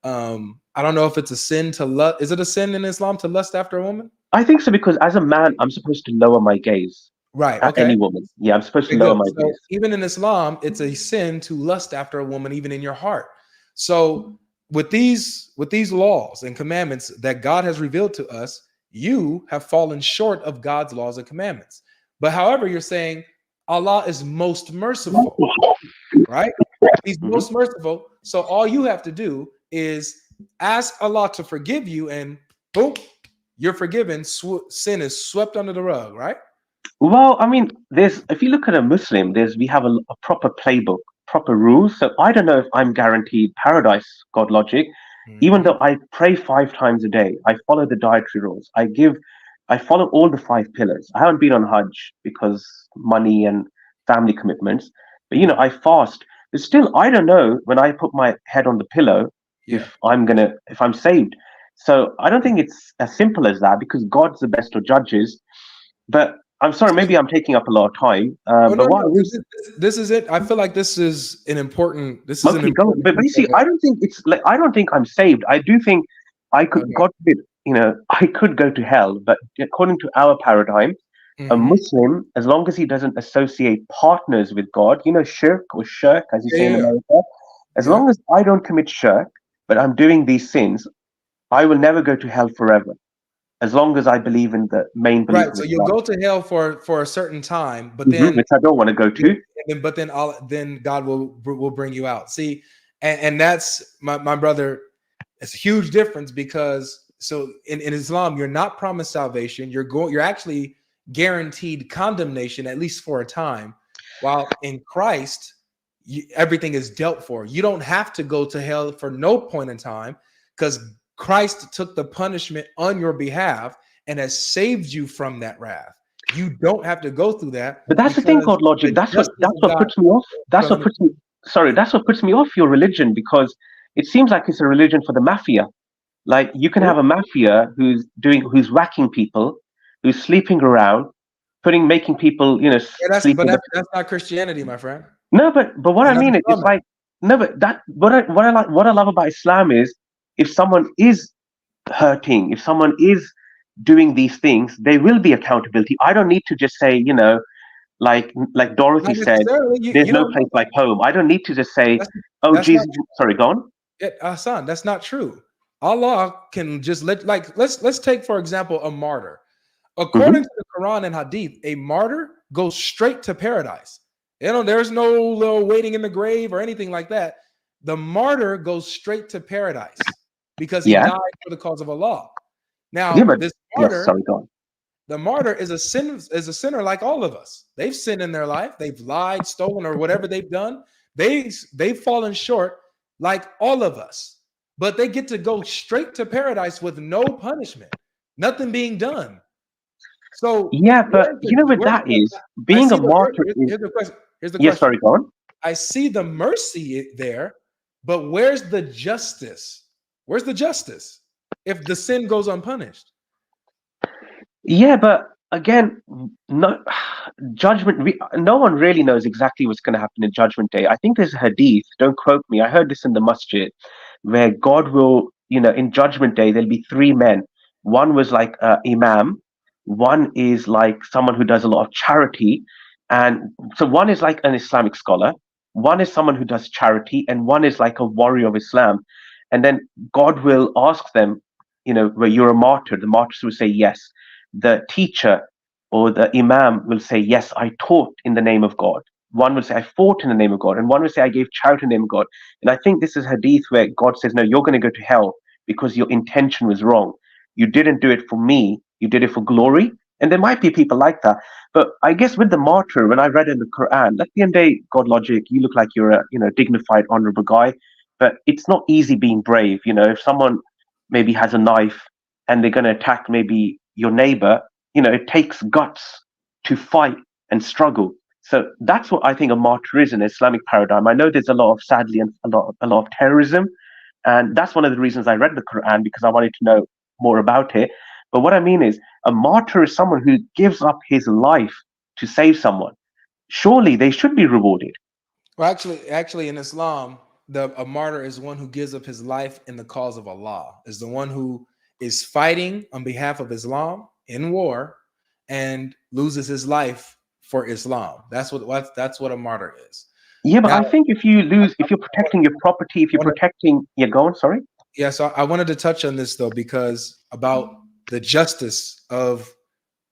I don't know if it's a sin to lust. Is it a sin in Islam to lust after a woman? I think so, because as a man, I'm supposed to lower my gaze. Right. At any woman. Yeah, I'm supposed to lower my gaze. Even in Islam, it's a sin to lust after a woman, even in your heart. So with these laws and commandments that God has revealed to us, you have fallen short of God's laws and commandments. But however, you're saying Allah is most merciful, right? He's most merciful. So all you have to do is ask Allah to forgive you, and boom, you're forgiven. Sin is swept under the rug, right? Well, I mean, if you look at a Muslim, we have a proper playbook, proper rules. So I don't know if I'm guaranteed paradise, God logic, even though I pray 5 times a day. I follow the dietary rules. I follow all the 5 pillars. I haven't been on Hajj because money and family commitments, but I fast. But still, I don't know when I put my head on the pillow if I'm saved. So I don't think it's as simple as that, because God's the best of judges. But I'm sorry, maybe I'm taking up a lot of time. This is it. I feel like this is an important. But you see, I don't think I'm saved. I do think I could, God forbid, I could go to hell. But according to our paradigm, a Muslim, as long as he doesn't associate partners with God, shirk, as you say in America, as long as I don't commit shirk, but I'm doing these sins, I will never go to hell forever. As long as I believe in the main belief. Right. So you'll go to hell for a certain time, but then which I don't want to go to. But then God will bring you out. See, and that's my brother. It's a huge difference, because so in Islam, you're not promised salvation. You're actually guaranteed condemnation, at least for a time, while in Christ, everything is dealt for. You don't have to go to hell for no point in time, because Christ took the punishment on your behalf and has saved you from that wrath. You don't have to go through that. But that's the thing, God Logic. That's what puts me off. That's what puts me. Sorry, that's what puts me off your religion, because it seems like it's a religion for the mafia. Like you can have a mafia who's whacking people, who's sleeping around, making people, sleep. But that's not Christianity, my friend. No, but what I mean is, it's like no, but what I love about Islam is, if someone is hurting, if someone is doing these things, there will be accountability. I don't need to just say, like Dorothy said, there's no place like home. I don't need to just say, oh, Jesus. Sorry, go on. Hassan, that's not true. Allah can just let's take, for example, a martyr. According to the Quran and Hadith, a martyr goes straight to paradise. There's no little waiting in the grave or anything like that. The martyr goes straight to paradise because he died for the cause of Allah. Now, this martyr, the martyr is a sinner like all of us. They've sinned in their life. They've lied, stolen, or whatever they've done. They've fallen short like all of us. But they get to go straight to paradise with no punishment, nothing being done. So but you know what that is? Being a martyr. Here's the question. Yes, sorry, go on. I see the mercy there, but where's the justice? Where's the justice if the sin goes unpunished? Yeah, but again, no judgment. No one really knows exactly what's going to happen in Judgment Day. I think there's a hadith. Don't quote me. I heard this in the masjid, where God will, in Judgment Day, there'll be three men. One was like imam. One is like someone who does a lot of charity. And so one is like an Islamic scholar. One is someone who does charity. And one is like a warrior of Islam. And then God will ask them, where you're a martyr. The martyrs will say yes. The teacher or the imam will say, yes, I taught in the name of God. One will say, I fought in the name of God. And one will say, I gave charity in the name of God. And I think this is hadith where God says, no, you're going to go to hell because your intention was wrong. You didn't do it for me. You did it for glory. And there might be people like that. But I guess with the martyr, when I read in the Quran, at the end of the day, God Logic, you look like you're a dignified, honorable guy. But it's not easy being brave. If someone maybe has a knife and they're going to attack maybe your neighbor, it takes guts to fight and struggle. So that's what I think a martyr is in the Islamic paradigm. I know there's sadly, a lot of terrorism. And that's one of the reasons I read the Quran, because I wanted to know more about it. But what I mean is, a martyr is someone who gives up his life to save someone. Surely they should be rewarded. Well, actually, in Islam, a martyr is one who gives up his life in the cause of Allah. Is the one who is fighting on behalf of Islam in war and loses his life for Islam. That's what a martyr is. Yeah, but I think if you're protecting your property, if you're protecting, go on, sorry. Yeah, so I wanted to touch on this though, because about the justice of,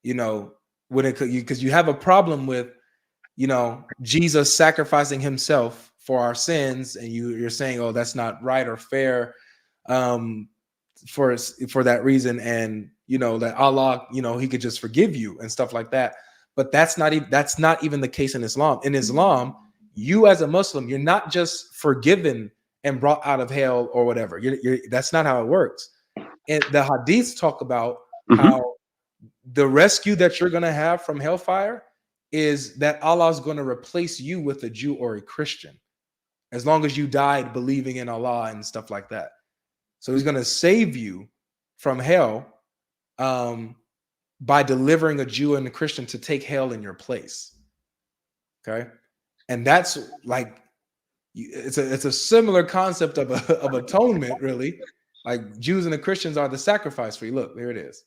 because you have a problem with, Jesus sacrificing himself for our sins, and you're saying, oh, that's not right or fair, for that reason, and that Allah, he could just forgive you and stuff like that. But that's not even the case in Islam. In Islam, you as a Muslim, you're not just forgiven and brought out of hell or whatever. That's not how it works. And the hadiths talk about how the rescue that you're going to have from hellfire is that Allah is going to replace you with a Jew or a Christian, as long as you died believing in Allah and stuff like that. So he's going to save you from hell by delivering a Jew and a Christian to take hell in your place. Okay. And that's like, it's a similar concept of atonement, really. Like Jews and the Christians are the sacrifice for you. Look, there it is.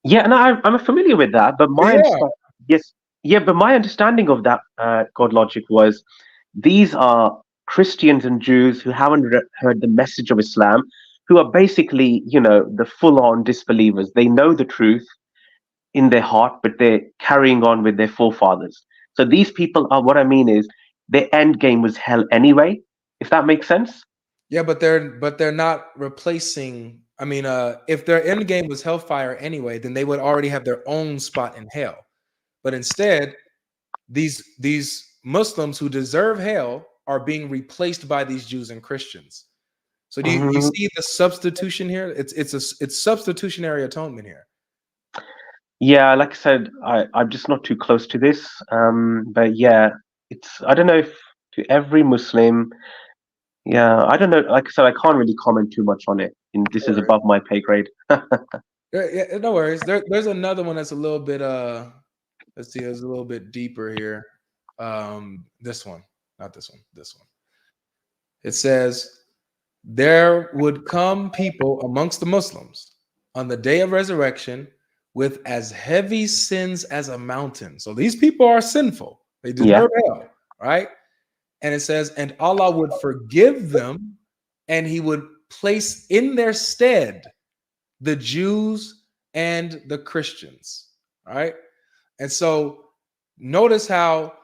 Yeah, and I'm familiar with that, but my understanding of that, God Logic, was these are Christians and Jews who haven't heard the message of Islam, who are basically, the full-on disbelievers. They know the truth in their heart, but they're carrying on with their forefathers. So these people are, what I mean is, their end game was hell anyway, if that makes sense. Yeah, but they're not replacing. I mean, if their end game was hellfire anyway, then they would already have their own spot in hell. but instead these Muslims who deserve hell are being replaced by these Jews and Christians. So do you see the substitution here? It's substitutionary atonement here. Yeah, like I said, I'm just not too close to this. But yeah, I don't know if to every Muslim, yeah, I don't know. Like I said, I can't really comment too much on it. And this is above my pay grade. Yeah, no worries. There's another one that's a little bit let's see, it's a little bit deeper here. This one, not this one, this one. It says, there would come people amongst the Muslims on the day of resurrection with as heavy sins as a mountain. So these people are sinful. They deserve hell, right? And it says, and Allah would forgive them, and he would place in their stead the Jews and the Christians, right? And so notice how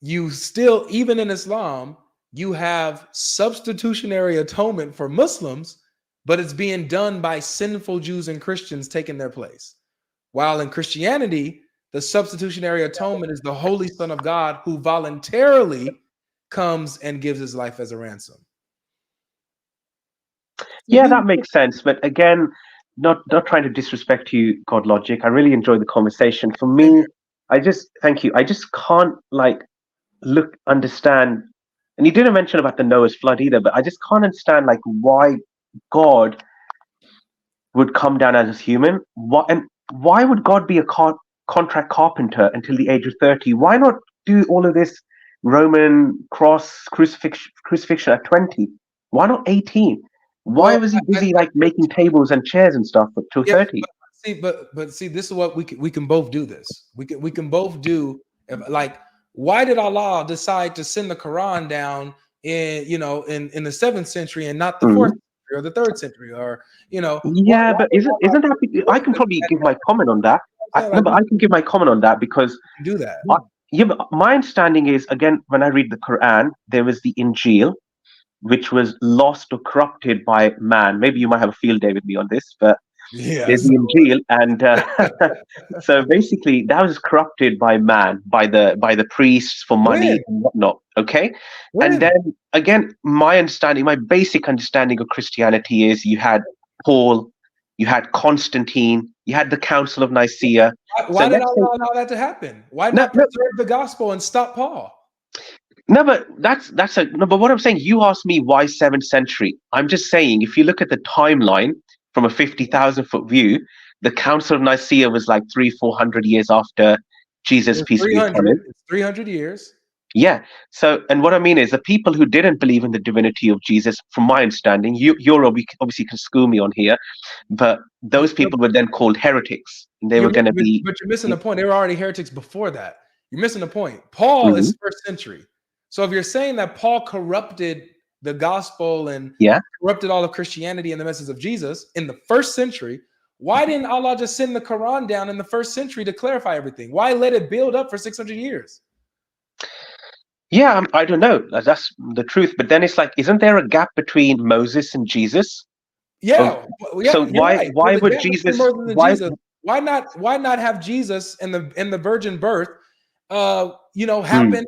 you still, even in Islam, you have substitutionary atonement for Muslims, but it's being done by sinful Jews and Christians taking their place. While in Christianity, the substitutionary atonement is the Holy Son of God who voluntarily comes and gives his life as a ransom. Yeah, that makes sense. But again, not trying to disrespect you, God Logic. I really enjoyed the conversation. For me, thank you. I just can't understand. And you didn't mention about the Noah's flood either, but I just can't understand why God would come down as a human. Why would God be a contract carpenter until the age of 30? Why not do all of this Roman cross crucifixion at 20? Why not 18? Why was he busy making tables and chairs and stuff till 30? But see, this is what we can both do this. We can both do why did Allah decide to send the Quran down in the 7th century and not the 4th century or the 3rd century or Yeah, but isn't that? I can probably give my comment on that. I can give my comment on that because do that. But my understanding is, again, when I read the Quran, there was the Injil, which was lost or corrupted by man. Maybe you might have a field day with me on this, but there's the Injil, and so basically that was corrupted by man, by the priests for money and whatnot. Okay, and then again, my basic understanding of Christianity is you had Paul, you had Constantine, you had the Council of Nicaea. Why did Allah allow that to happen? Why not preserve the gospel and stop Paul? No, but but what I'm saying, you asked me why 7th century. I'm just saying, if you look at the timeline from a 50,000-foot view, the Council of Nicaea was 300-400 years after Jesus, peace be upon him. It's 300 years. Yeah. So, and what I mean is, the people who didn't believe in the divinity of Jesus, from my understanding, you're obviously can school me on here, but those people were then called heretics. And they were going to be. But you're missing the point. They were already heretics before that. You're missing the point. Paul is 1st century. So if you're saying that Paul corrupted the gospel and corrupted all of Christianity and the message of Jesus in the 1st century, why didn't Allah just send the Quran down in the 1st century to clarify everything? Why let it build up for 600 years? Yeah, I don't know. That's the truth. But then it's isn't there a gap between Moses and Jesus? Yeah. So why would Jesus? Why not have Jesus and the virgin birth happen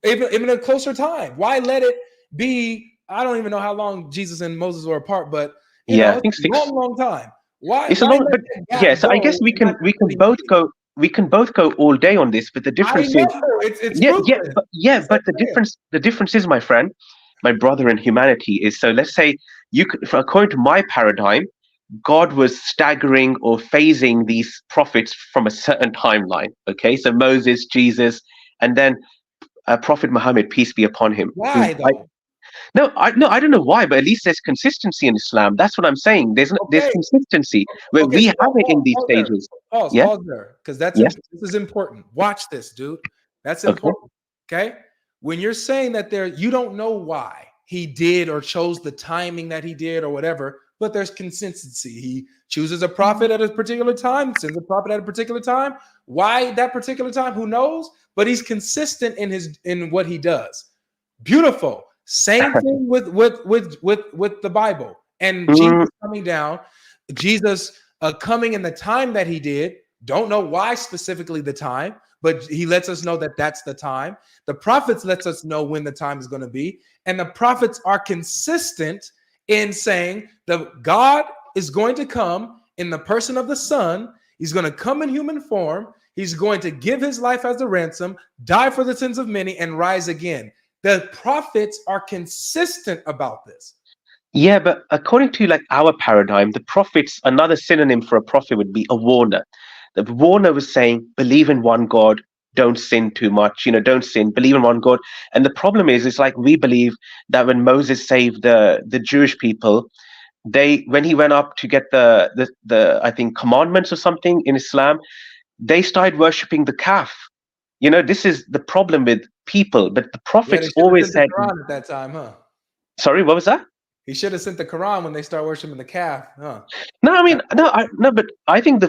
even a closer time? Why let it be? I don't even know how long Jesus and Moses were apart, but I think long time. Why? It's a long. But yes, I guess we can both go. We can both go all day on this, but the difference is, but the difference is, my friend, my brother in humanity is. So let's say according to my paradigm, God was staggering or phasing these prophets from a certain timeline. Okay, so Moses, Jesus, and then Prophet Muhammad, peace be upon him. Why though? I don't know why, but at least there's consistency in Islam. That's what I'm saying. There's consistency where we have it in these stages. Pause there, because this is important. Watch this, dude. That's important. Okay, when you're saying that you don't know why he did or chose the timing that he did or whatever, but there's consistency. He chooses a prophet at a particular time, sends a prophet at a particular time. Why that particular time? Who knows? But he's consistent in what he does. Beautiful. Same thing with the Bible and Jesus coming down, Jesus coming in the time that he did. Don't know why specifically the time, but he lets us know that that's the time. The prophets lets us know when the time is going to be. And the prophets are consistent in saying that God is going to come in the person of the Son. He's going to come in human form. He's going to give his life as a ransom, die for the sins of many, and rise again. The prophets are consistent about this. Yeah, but according to like our paradigm, the prophets, another synonym for a prophet would be a warner. The warner was saying, believe in one God, don't sin too much, don't sin, believe in one God. And the problem is, it's like we believe that when Moses saved the Jewish people, when he went up to get the I think commandments or something in Islam, they started worshipping the calf. This is the problem with people. But the Yeah, they prophets should have always sent said, the Quran at that time, huh? sorry, what was that? He should have sent the Quran when they start worshiping the calf, huh? No, I mean, no, but I think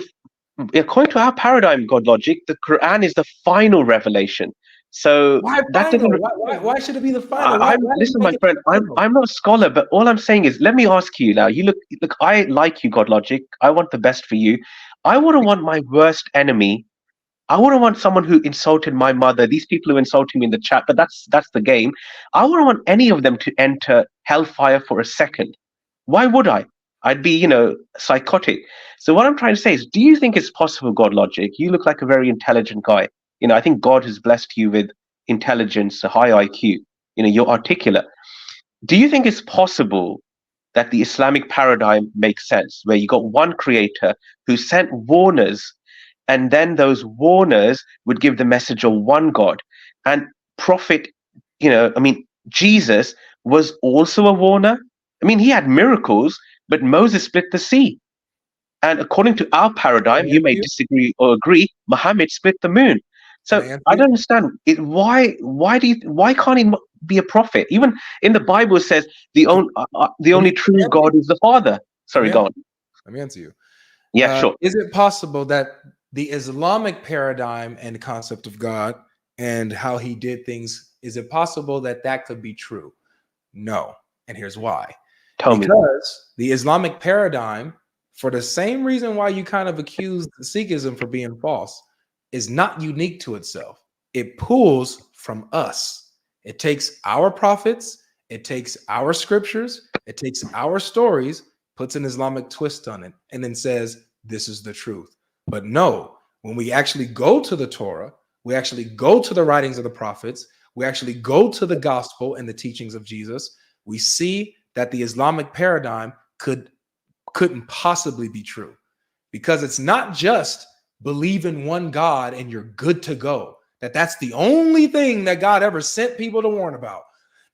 according to our paradigm, God logic, the Quran is the final revelation. So Why that final? doesn't. Why should it be the final? Why did Listen, you my make it friend. the final? I'm not a scholar, but all I'm saying is, let me ask you now. You look. I like you, God logic. I want the best for you. I wouldn't want my worst enemy. I wouldn't want someone who insulted my mother. These people who insulted me in the chat, but that's the game. I wouldn't want any of them to enter hellfire for a second. Why would I? I'd be, psychotic. So what I'm trying to say is, do you think it's possible, God logic? You look like a very intelligent guy. I think God has blessed you with intelligence, a high IQ. You're articulate. Do you think it's possible that the Islamic paradigm makes sense, where you got one creator who sent warners, and then those warners would give the message of one God? And prophet, Jesus was also a warner. I mean, he had miracles, but Moses split the sea. And according to our Can paradigm, I you answer may you? disagree or agree, Muhammad split the moon. Can So I answer I you? don't understand it. Why can't he be a prophet? Even in the Bible it says the Let only me true answer you. God is the Father. Let Sorry, me go answer on. you. Let me answer you. Yeah, sure. Is it possible that the Islamic paradigm and the concept of God and how he did things, is it possible that that could be true? No. And here's why. Tell me. Because the Islamic paradigm, for the same reason why you kind of accuse Sikhism for being false, is not unique to itself. It pulls from us. It takes our prophets, it takes our scriptures, it takes our stories, puts an Islamic twist on it, and then says, this is the truth. But no, when we actually go to the Torah, we actually go to the writings of the prophets, we actually go to the gospel and the teachings of Jesus, we see that the Islamic paradigm couldn't possibly be true, because it's not just believe in one God and you're good to go. That's the only thing that God ever sent people to warn about.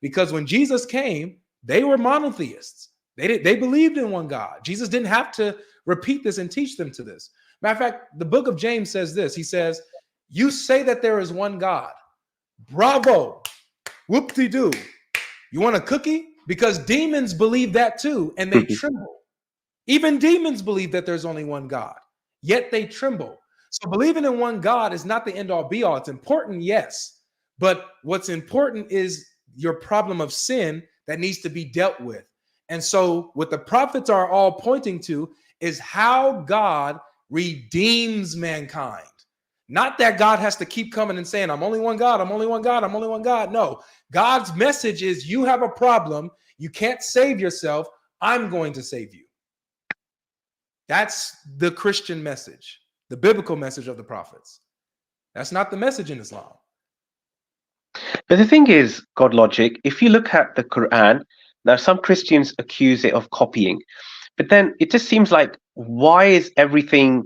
Because when Jesus came, they were monotheists. They believed in one God. Jesus didn't have to repeat this and teach them to this. Matter of fact, the book of James says this. He says, you say that there is one God. Bravo. Whoop-de-doo. You want a cookie? Because demons believe that too, and they tremble. Even demons believe that there's only one God, yet they tremble. So believing in one God is not the end all be all. It's important, yes. But what's important is your problem of sin that needs to be dealt with. And so what the prophets are all pointing to is how God redeems mankind. Not that God has to keep coming and saying, I'm only one God, I'm only one God, I'm only one God. No, God's message is you have a problem. You can't save yourself. I'm going to save you. That's the Christian message, the biblical message of the prophets. That's not the message in Islam. But the thing is, God logic, if you look at the Quran, now some Christians accuse it of copying, but then it just seems like, why is everything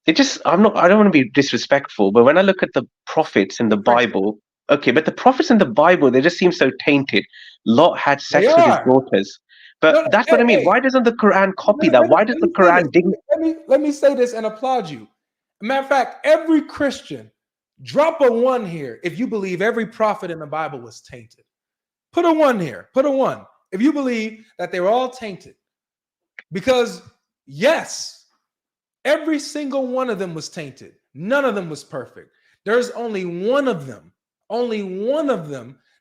I don't want to be disrespectful, but when I look at the prophets in the Bible, okay, but the prophets in the Bible, they just seem so tainted. Lot had They sex with his are. daughters. But No, that's what I mean. hey, Why doesn't the Quran copy that? Why does let the me say this. Quran dig? Let me say this and applaud you. Matter of fact, every Christian, drop a one here if you believe every prophet in the Bible was tainted. Put a one here. Put a one if you believe that they were all tainted. Because yes, every single one of them was tainted. None of them was perfect. There's only one of them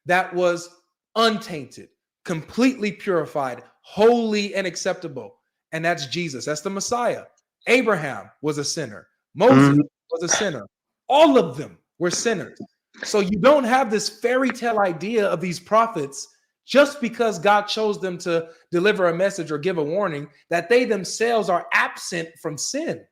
that was untainted, completely purified, holy and acceptable. And that's Jesus. That's the Messiah. Abraham was a sinner. Moses was a sinner. All of them were sinners. So you don't have this fairy tale idea of these prophets just because God chose them to deliver a message or give a warning that they themselves are absent from sin.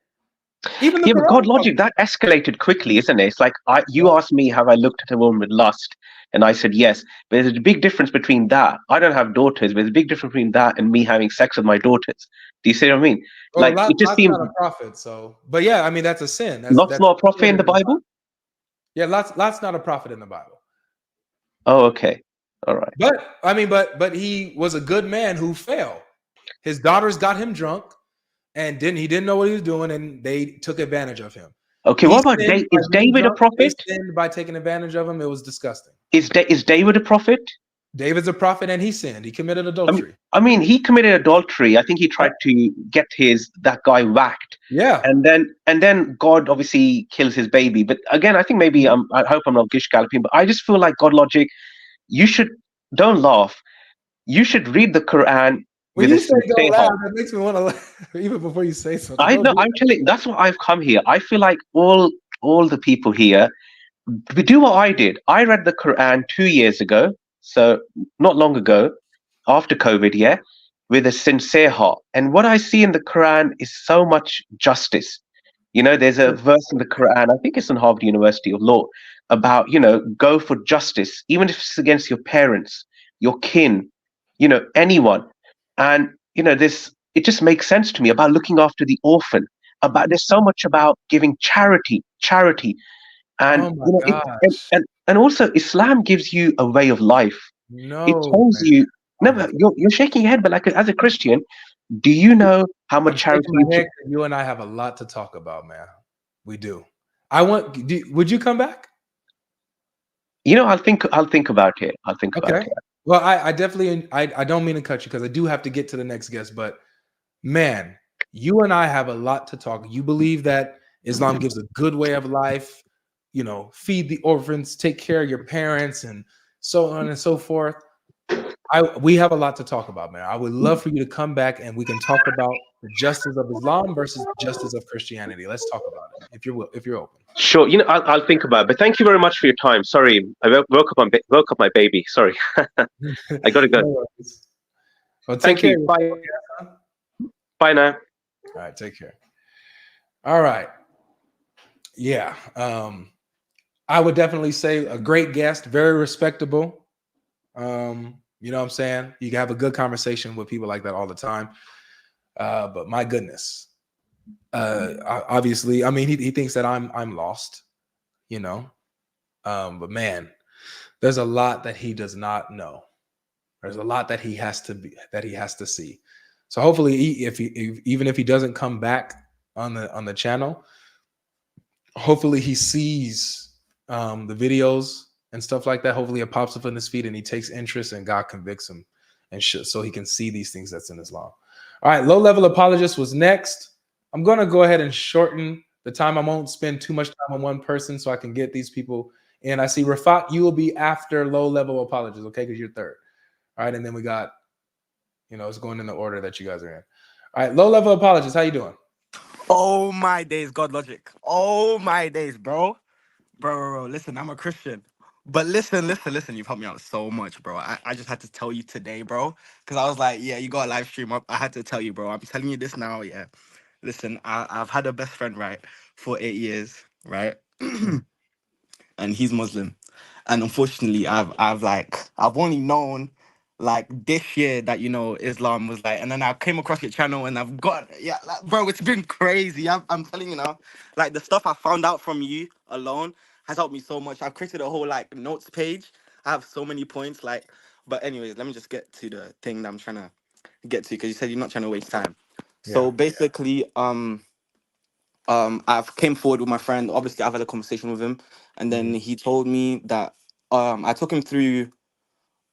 Even the Yeah, but God Quran logic, that escalated quickly, isn't it? It's like you asked me, have I looked at a woman with lust? And I said yes. But there's a big difference between that. I don't have daughters, but there's a big difference between that and me having sex with my daughters. Do you see what I mean? Well, Like, it just Lot's seems not a prophet, so but yeah, I mean that's a sin. Lot's That's not a prophet in committed the in the Bible. Bible. Yeah, Lot's not a prophet in the Bible. Oh, okay. All right. But I mean, but he was a good man who fell. His daughters got him drunk and he didn't know what he was doing, and they took advantage of him. Okay, He what about sinned by Is being David a drunk. They prophet? sinned by taking advantage of him. It was disgusting. Is David a prophet? David's a prophet, and he sinned. He committed I mean, adultery. I mean, he committed adultery. I think he Yeah. tried to get that guy whacked, Yeah. and then God obviously kills his baby. But again, I think maybe I hope I'm not gish galloping, but I just feel like God logic. You should don't laugh. You should read the Quran When with a you say don't sincere laugh, heart. that makes me want to laugh even before you say something. I Don't know. do I'm telling you, that's why I've come here. I feel like all the people here, we do what I did. I read the Quran 2 years ago, so not long ago, after COVID, yeah, with a sincere heart. And what I see in the Quran is so much justice. You know, there's a that. verse in the Quran, I think it's in Harvard University of Law, about, go for justice, even if it's against your parents, your kin, anyone. And, it just makes sense to me about looking after the orphan, there's so much about giving charity. And, Oh my gosh. and also Islam gives you a way of life. It No, tells man. you, Oh no, my but God. you're shaking your head, but like as a Christian, do you know how much I'm charity shaking you my should? head because you and I have a lot to talk about, man. We do. Would you come back? I'll think about it. I'll think about Okay. it. Well, I definitely, I don't mean to cut you because I do have to get to the next guest, but man, you and I have a lot to talk. You believe that Islam gives a good way of life, feed the orphans, take care of your parents, and so on and so forth. We have a lot to talk about, man. I would love for you to come back and we can talk about the justice of Islam versus the justice of Christianity. Let's talk about it if you're open. Sure. I'll think about it. But thank you very much for your time. Sorry, I woke up my baby. Sorry, I gotta go. No worries. Well, take Thank care you. of yourself, Bye. okay, son? Bye now. All right, take care. All right. Yeah. I would definitely say a great guest, very respectable. You know what I'm saying? You can have a good conversation with people like that all the time. But my goodness. Obviously, I mean, he thinks that I'm lost, you know. But man, there's a lot that he does not know. There's a lot that he has to see. So hopefully, even if he doesn't come back on the channel, hopefully he sees the videos and stuff like that. Hopefully it pops up in his feed and he takes interest and God convicts him and so he can see these things that's in Islam. All right, low level apologist was next. I'm gonna go ahead and shorten the time. I won't spend too much time on one person so I can get these people in. I see Rafat, you will be after low level apologist, okay? Because you're third. All right, and then we got, it's going in the order that you guys are in. All right, low level apologist, how you doing? Oh my days, God logic. Oh my days, bro. Bro. Listen, I'm a Christian. But listen. You've helped me out so much, bro. I just had to tell you today, bro. Because I was like, yeah, you got a live stream up. I had to tell you, bro. I'm telling you this now, yeah. Listen, I've had a best friend, right, for 8 years, right? And he's Muslim. And unfortunately, I've only known like this year that Islam was like, and then I came across your channel and I've got like, bro, it's been crazy. I'm telling you now, like the stuff I found out from you alone has helped me so much. I've created a whole like notes page. I have so many points, like, but anyways, let me just get to the thing that I'm trying to get to because you said you're not trying to waste time. Yeah. So basically, I've came forward with my friend. Obviously, I've had a conversation with him, and then he told me that I took him through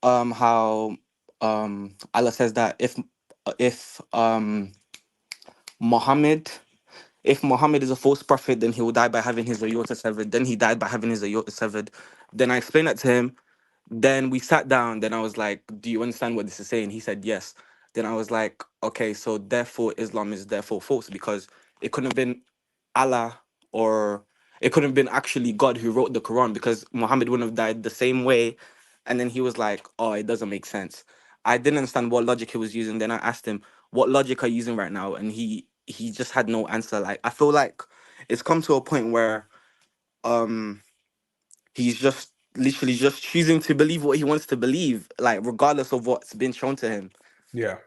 how Allah says that if Muhammad if Muhammad is a false prophet, then he will die by having his aorta severed. Then he died by having his aorta severed. Then I explained that to him. Then we sat down. Then I was like, "Do you understand what this is saying?" He said, "Yes." Then I was like, "Okay, so therefore Islam is therefore false because it couldn't have been Allah or it couldn't have been actually God who wrote the Quran, because Muhammad wouldn't have died the same way. And then he was like, oh, it doesn't make sense. I didn't understand what logic he was using. Then I asked him, what logic are you using right now? And he just had no answer. Like, I feel like it's come to a point where um he's just literally just choosing to believe what he wants to believe, like regardless of what's been shown to him. Yeah.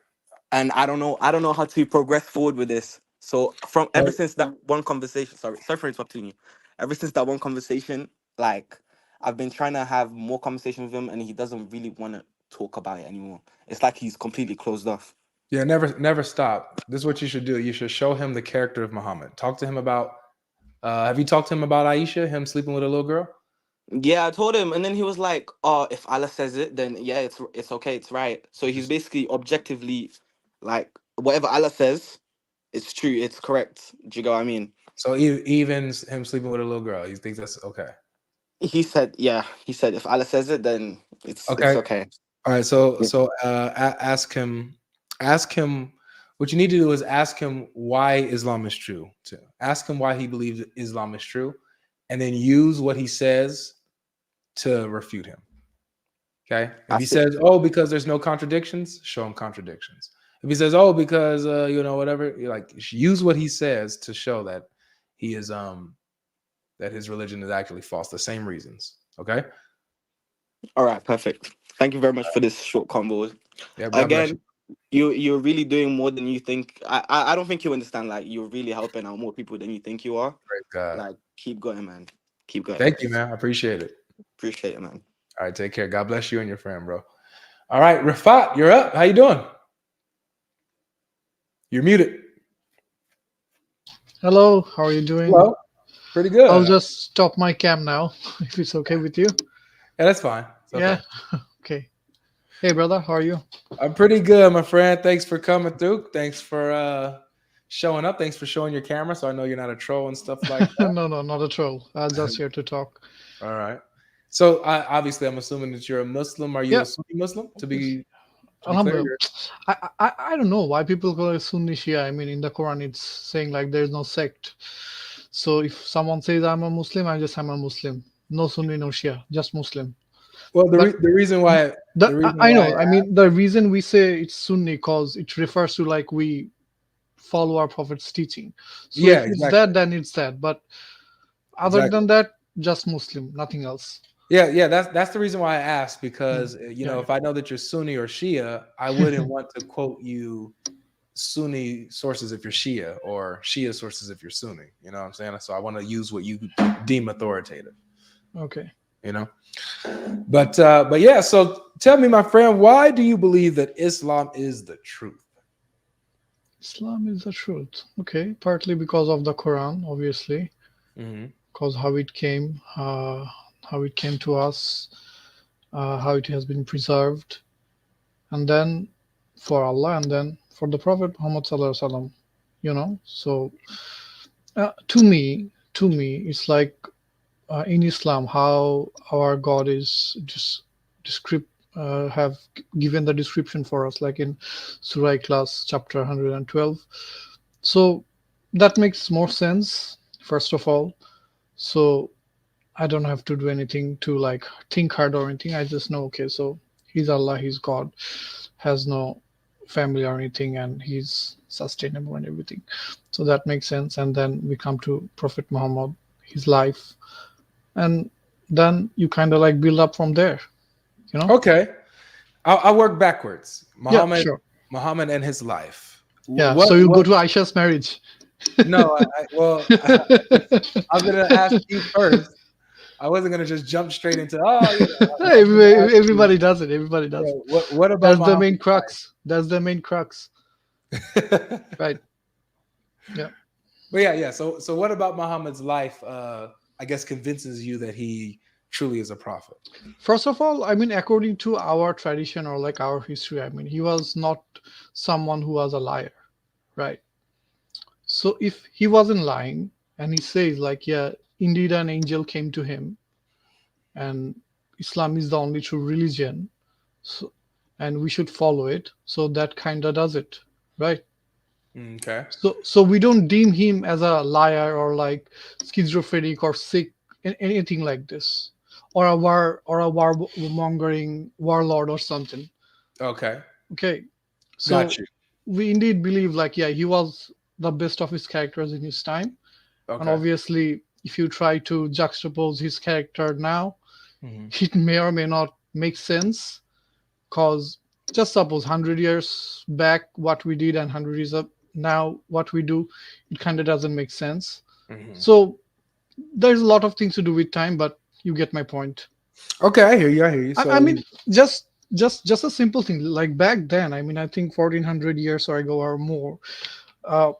And I don't know how to progress forward with this. So from ever Right. since that one conversation, sorry for interrupting you. Ever since that one conversation, like, I've been trying to have more conversation with him, and he doesn't really want to talk about it anymore. It's like he's completely closed off. Yeah, never stop. This is what you should do. You should show him the character of Muhammad. Talk to him about. Have you talked to him about Aisha, him sleeping with a little girl? Yeah, I told him, and then he was like, "Oh, if Allah says it, then yeah, it's okay, it's right." So he's Interesting. basically objectively, like, whatever Allah says, it's true, it's correct. Do you get what I mean? So even him sleeping with a little girl, you think that's okay? He said, yeah, he said if Allah says it, then it's Okay. okay. All right. Ask him. What you need to do is ask him why Islam is true. Ask him why he believes Islam is true, and then use what he says to refute him. Okay. If he says, "Oh, because there's no contradictions," show him contradictions. If he says, "Oh, because whatever," you like, use what he says to show that he is that his religion is actually false. The same reasons. Okay. All right, perfect. Thank you very much for this short convo. Yeah. God bless you. Again, you're really doing more than you think. I don't think you understand. Like, you're really helping out more people than you think you are. Praise God. Like, keep going, man. Keep going. Thank you, man. I appreciate it. Appreciate it, man. All right, take care. God bless you and your friend, bro. All right, Rafat, you're up. How you doing? You're muted. Hello, how are you doing? Hello. Pretty good. I'll just stop my cam now, if it's okay with you. Yeah, that's fine. It's okay. Yeah. Okay. Hey, brother, how are you? I'm pretty good, my friend. Thanks for coming through. Thanks for showing up. Thanks for showing your camera, so I know you're not a troll and stuff like that. No, not a troll. I'm just here to talk. All right. So obviously, I'm assuming that you're a Muslim. Are you a Sunni Muslim? To be clear, I don't know why people call it Sunni Shia. I mean, in the Quran, it's saying like there's no sect. So if someone says I'm a Muslim, I'm a Muslim. No Sunni, no Shia, just Muslim. Well, the reason why I know. I mean, the reason we say it's Sunni because it refers to like we follow our Prophet's teaching. So yeah, if it's exactly. that, then it's that. But other than that, just Muslim, nothing else. Yeah, that's the reason why I asked, because if I know that you're Sunni or Shia, I wouldn't want to quote you Sunni sources if you're Shia or Shia sources if you're Sunni. You know what I'm saying? So I want to use what you deem authoritative. Okay. But yeah. So tell me, my friend, why do you believe that Islam is the truth? Islam is the truth. Okay, partly because of the Quran, obviously, because how it came to us, how it has been preserved, and then for Allah, and then for the Prophet Muhammad Sallallahu Alaihi Wasallam. So to me, it's like in Islam, how our God is just have given the description for us, like in Surah Ikhlas, chapter 112. So that makes more sense, first of all. So I don't have to do anything to like think hard or anything. I just know, okay, so he's Allah, he's God, has no family or anything, and he's sustainable and everything. So that makes sense. And then we come to Prophet Muhammad, his life, and then you kind of like build up from there. Okay, I'll work backwards. Muhammad, Yeah, sure. Muhammad and his life. Yeah. So you go to Aisha's marriage. No, I was gonna ask you first. I wasn't gonna just jump straight into everybody does it. Everybody does it. What about that's the main crux? That's the main crux. Right. Yeah. But yeah. So what about Muhammad's life? I guess convinces you that he truly is a prophet. First of all, I mean, according to our tradition or like our history, I mean, he was not someone who was a liar, right? So if he wasn't lying, and he says like, yeah, indeed an angel came to him, and Islam is the only true religion, so, and we should follow it. So that kind of does it, right? Okay. So we don't deem him as a liar or like schizophrenic or sick, anything like this, or a warmongering warlord or something. Okay. Okay, Got so you. we indeed believe like, yeah, he was the best of his characters in his time, and Okay. obviously if you try to juxtapose his character now, Hmm. it may or may not make sense, because just suppose 100 years back what we did and 100 years up now what we do, it kind of doesn't make sense. Hmm. So there's a lot of things to do with time, but you get my point. Okay, I hear you. I hear you. I So, mean, just a simple thing like back then, I mean, I think 1400 years ago or more, uh,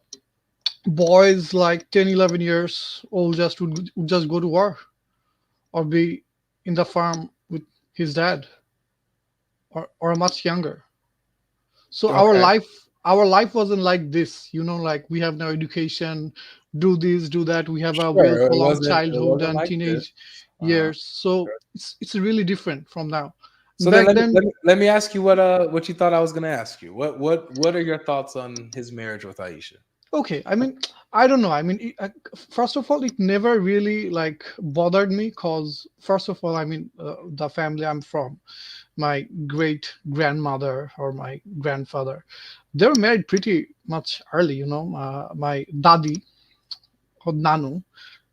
boys like 10, 11 years old would just go to war or be in the farm with his dad, or much younger. So okay. our life wasn't like this, like we have no education, do this, do that, we have a well Sure. It prolonged wasn't. It childhood wasn't and like this. teenage Uh, years. So it's really different from now. so then Back then, let me ask you what you thought I was gonna ask you. What are your thoughts on his marriage with Aisha? okay, I mean, I don't know, I mean, first of all, it never really like bothered me, because first of all, I mean, the family I'm from, my great grandmother or my grandfather, they were married pretty much early, my dadi or nanu,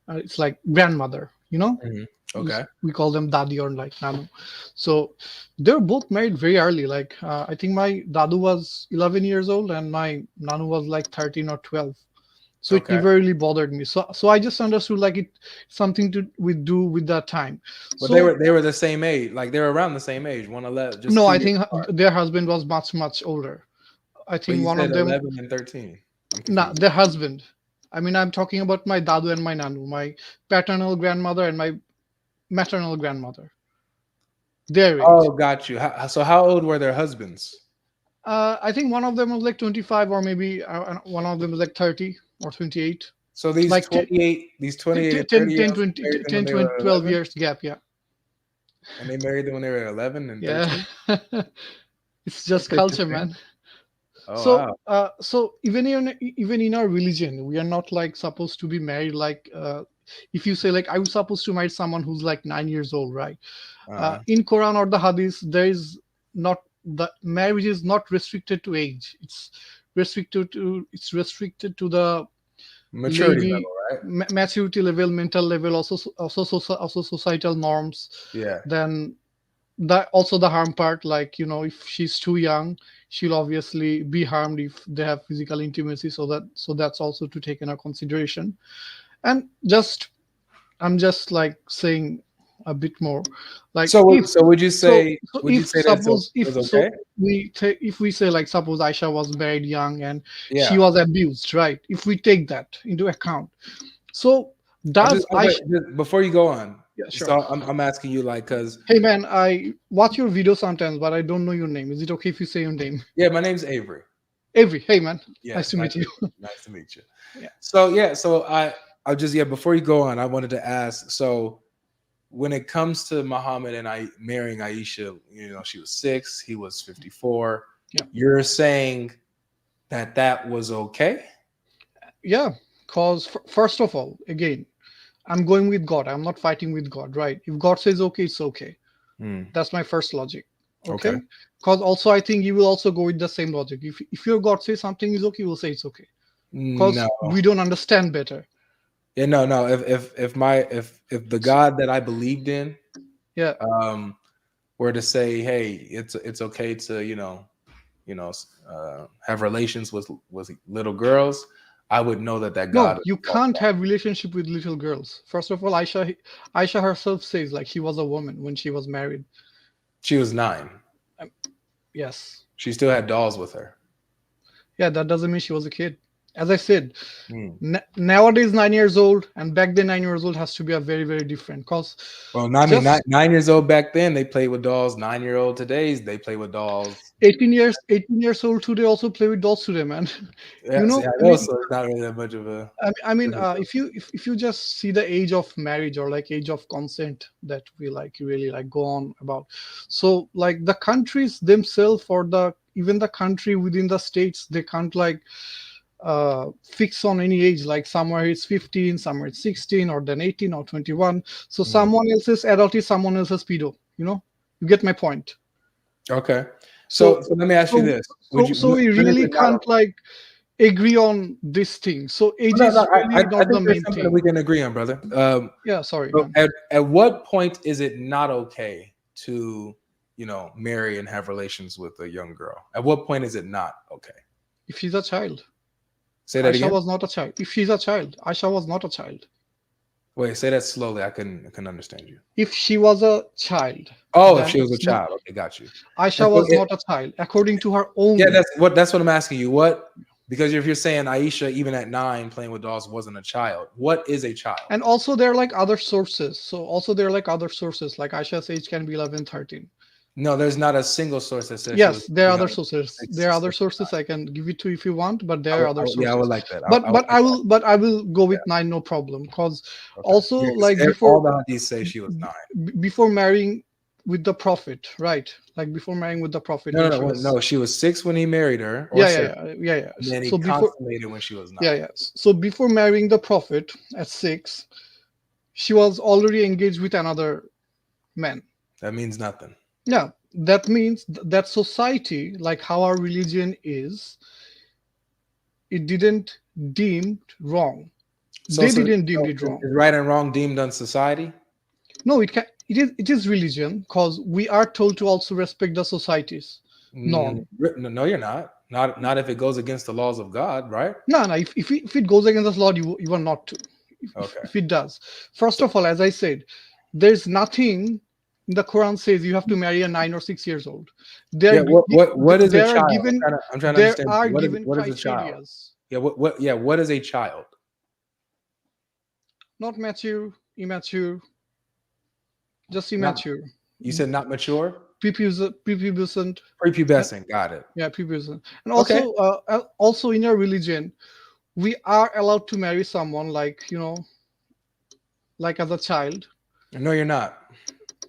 it's like grandmother, Hmm. we, Okay. we call them dadi or like nanu. So they were both married very early, like I think my dadu was 11 years old and my nanu was like 13 or 12. So it Okay. never really bothered me, so I just understood like it something to with do with that time. But So they were the same age. Like they were around the same age. 111, just no, I 2 years think apart. their husband was much older. I But think you one said of them. 11 and 13. I'm Nah, confused. their husband. I mean, I'm talking about my dadu and my nanu, my paternal grandmother and my maternal grandmother, their age. Oh, got you. So how old were their husbands? I think one of them was like 25, or maybe one of them was like 30 or 28. So Like 28 and 30 10, year 10, olds 20, married them when 10, they 20, were 12 11, years gap. Yeah. and they married them when they were 11 and Yeah. 13. It's just culture, man. Oh So, wow. even in our religion, we are not like supposed to be married. Like, if you say like I'm supposed to marry someone who's like 9 years old, right? Uh, In Quran or the Hadith, there is not the marriage is not restricted to age. It's restricted to the Maturity lady level, right? maturity level, mental level, also societal norms. Yeah. Then that also the harm part, like if she's too young, she'll obviously be harmed if they have physical intimacy, so that's also to take into consideration. And I'm just like saying a bit more, like So if so would you if say that's suppose if was so okay? if we say like suppose Aisha was married young and she Yeah. was abused, right? If we take that into account, so does Wait, Aisha. before you go on. Yeah, sure. So I'm asking you like because Hey man, I watch your video sometimes, but I don't know your name. Is it okay if you say your name? yeah, my name's Avery. Avery. Hey man, nice Yes, to nice meet to you. meet you. Nice to meet you. Yeah. So yeah, so I just before you go on, I wanted to ask. So when it comes to Muhammad and I marrying Aisha, she was 6, he was 54. Yeah. You're saying that was okay? Yeah, cause first of all, again, I'm going with God. I'm not fighting with God, right? If God says okay, it's okay. Hmm. That's my first logic. Okay. Okay. Because also I think you will also go with the same logic. If your God says something is okay, you will say it's okay. Because No. we don't understand better. Yeah, no. If the God that I believed in Yeah. were to say, hey, it's okay to have relations with little girls, I would know that God No, is you can't have relationship with little girls. First of all, Aisha herself says like she was a woman when she was married. She was 9. Yes. She still had dolls with her. Yeah, that doesn't mean she was a kid. As I said, Hmm. nowadays 9 years old and back then 9 years old has to be a very very different. Cause Well, I mean, just 9 years old back then, they played with dolls. 9-year-old today's, they play with dolls. 18 years old today also play with dolls today, man. Yeah, see, I I know, mean, so it's not really that much of a if you just see the age of marriage or like age of consent that we like really like go on about, so like the countries themselves or the even the country within the states, they can't like fix on any age, like somewhere it's 15, somewhere it's 16, or then 18 or 21. So someone else's adult is someone else's pedo. You get my point. Okay. So let me ask you this. So we really can't like agree on this thing. So age is really not the main thing. That we can agree on, brother. Yeah, sorry. At what point is it not okay to, marry and have relations with a young girl? At what point is it not okay? If she's a child. Say that again. Aisha was not a child. If she's a child, Aisha was not a child. Wait, say that slowly. I can understand you. If she was a child. Oh, if she was a child. Okay, got you. Aisha was not a child, according to her own. Yeah, that's what I'm asking you. What? Because if you're saying Aisha, even at 9, playing with dolls, wasn't a child. What is a child? And also there are like other sources. Like Aisha's age can be 11, 13. No, there's not a single source that says. Yes, there are other sources. There are other sources. I can give it to you if you want, but there are other sources. Yeah, I would like that. But I will go with 9, no problem. Because also like before all the hadiths say she was 9. Before marrying with the Prophet, right? Like before marrying with the Prophet. No, she was 6 when he married her. Yeah. And then he consummated when she was 9. Yeah. So before marrying the Prophet at 6, she was already engaged with another man. That means nothing. Yeah, that means that society, like how our religion is, it didn't deem wrong. They didn't deem it wrong. Is right and wrong deemed on society? No, it is religion, because we are told to also respect the society's norm. No, you're not. Not if it goes against the laws of God, right? No. If it goes against the law, you are not to. Okay. If it does, first of all, as I said, there's nothing. The Quran says you have to marry a 9 or 6 years old. What is a child? I'm trying to understand. There are given what is a child? What is a child? Not mature, immature, just immature. You said not mature? Prepubescent. Prepubescent, got it. Yeah, prepubescent. And also in our religion, we are allowed to marry someone like as a child. No, you're not.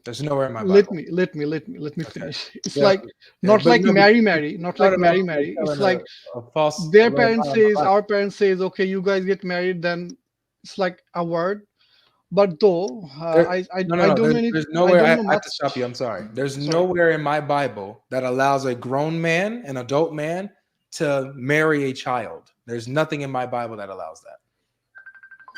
There's nowhere in my Bible. Let me finish. It's like not like marry, not like marry. It's like their parents says, our parents says, okay, you guys get married, then it's like a word. But though I don't know. There's nowhere. I have to stop you. I'm sorry. There's nowhere in my Bible that allows a grown man, an adult man, to marry a child. There's nothing in my Bible that allows that.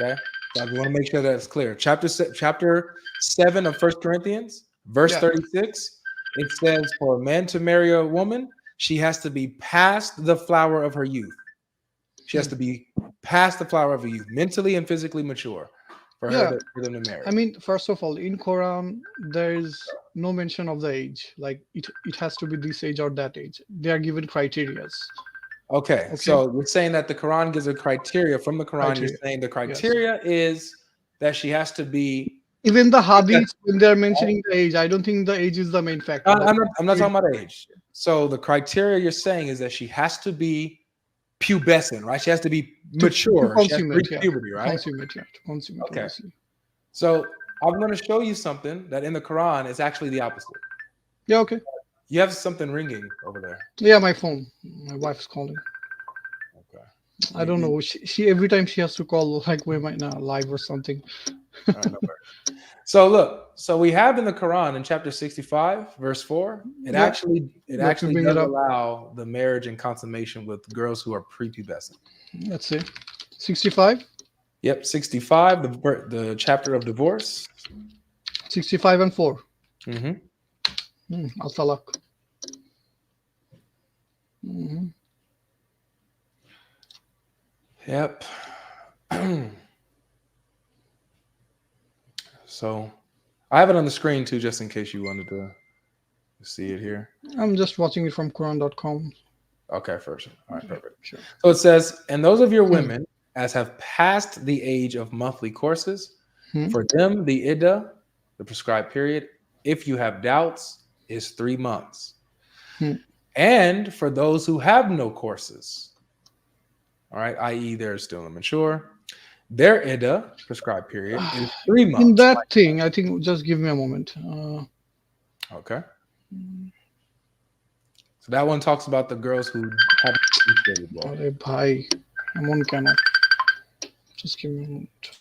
Okay. So I want to make sure that it's clear. Chapter 7 of 1 Corinthians, verse 36, it says, for a man to marry a woman, she has to be past the flower of her youth. She has to be past the flower of her youth, mentally and physically mature for them to marry. I mean, first of all, in Quran, there is no mention of the age. Like it has to be this age or that age. They are given criteria. Okay, so we're saying that the Quran gives a criteria. From the Quran, you're saying the criteria is that she has to be. Even the hadiths, when they're mentioning the age, I don't think the age is the main factor. I'm not talking about age. So the criteria you're saying is that she has to be pubescent, right? She has to be mature. Consummate, puberty, right? Consummate. Okay. So I'm going to show you something that in the Quran is actually the opposite. Yeah, okay. You have something ringing over there. Yeah, my phone. My wife's calling. Okay. I don't know. She every time she has to call, like we might not live or something. So look. So we have in the Quran in chapter 65, verse 4. It actually does allow the marriage and consummation with girls who are prepubescent. Let's see. 65. Yep, 65. The chapter of divorce. 65 and 4. Mm-hmm. Al-Talaq. Yep. So I have it on the screen too, just in case you wanted to see it here. I'm just watching it from Quran.com. Okay, first. All right, perfect. Sure. So it says, and those of your women as have passed the age of monthly courses, for them the iddah, the prescribed period, if you have doubts, is 3 months. And for those who have no courses, all right, i.e. they're still immature, their iddah, prescribed period, is 3 months. In that thing, I think, just give me a moment. Okay. So that one talks about the girls who haven't initiated well. I'm on camera. Just give me a moment.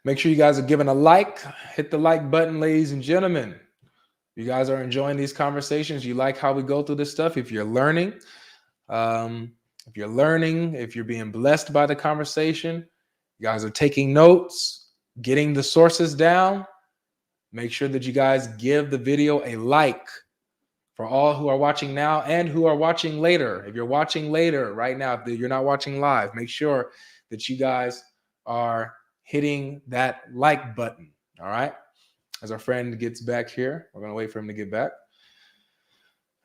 Make sure you guys are giving a like. Hit the like button, ladies and gentlemen. You guys are enjoying these conversations. You like how we go through this stuff. If you're learning, if you're being blessed by the conversation, you guys are taking notes, getting the sources down. Make sure that you guys give the video a like for all who are watching now and who are watching later. If you're watching later right now, if you're not watching live, make sure that you guys are hitting that like button. All right. As our friend gets back here, we're going to wait for him to get back.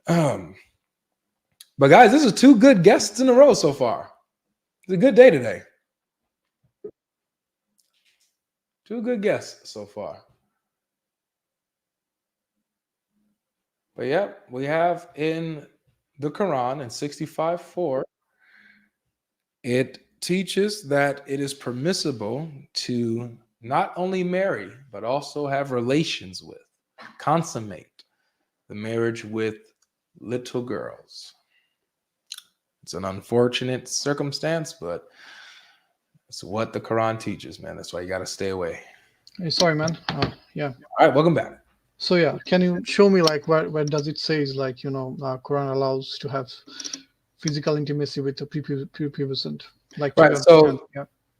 But guys, this is 2 good guests in a row so far. It's a good day today. 2 good guests so far. But yeah, we have in the Quran in 65:4, it teaches that it is permissible to not only marry, but also have relations with, consummate the marriage with little girls. It's an unfortunate circumstance, but it's what the Quran teaches, man. That's why you got to stay away. Hey, sorry, man. Yeah. All right, welcome back. So yeah, can you show me like where does it say is like, Quran allows to have physical intimacy with the prepubescent? Like right.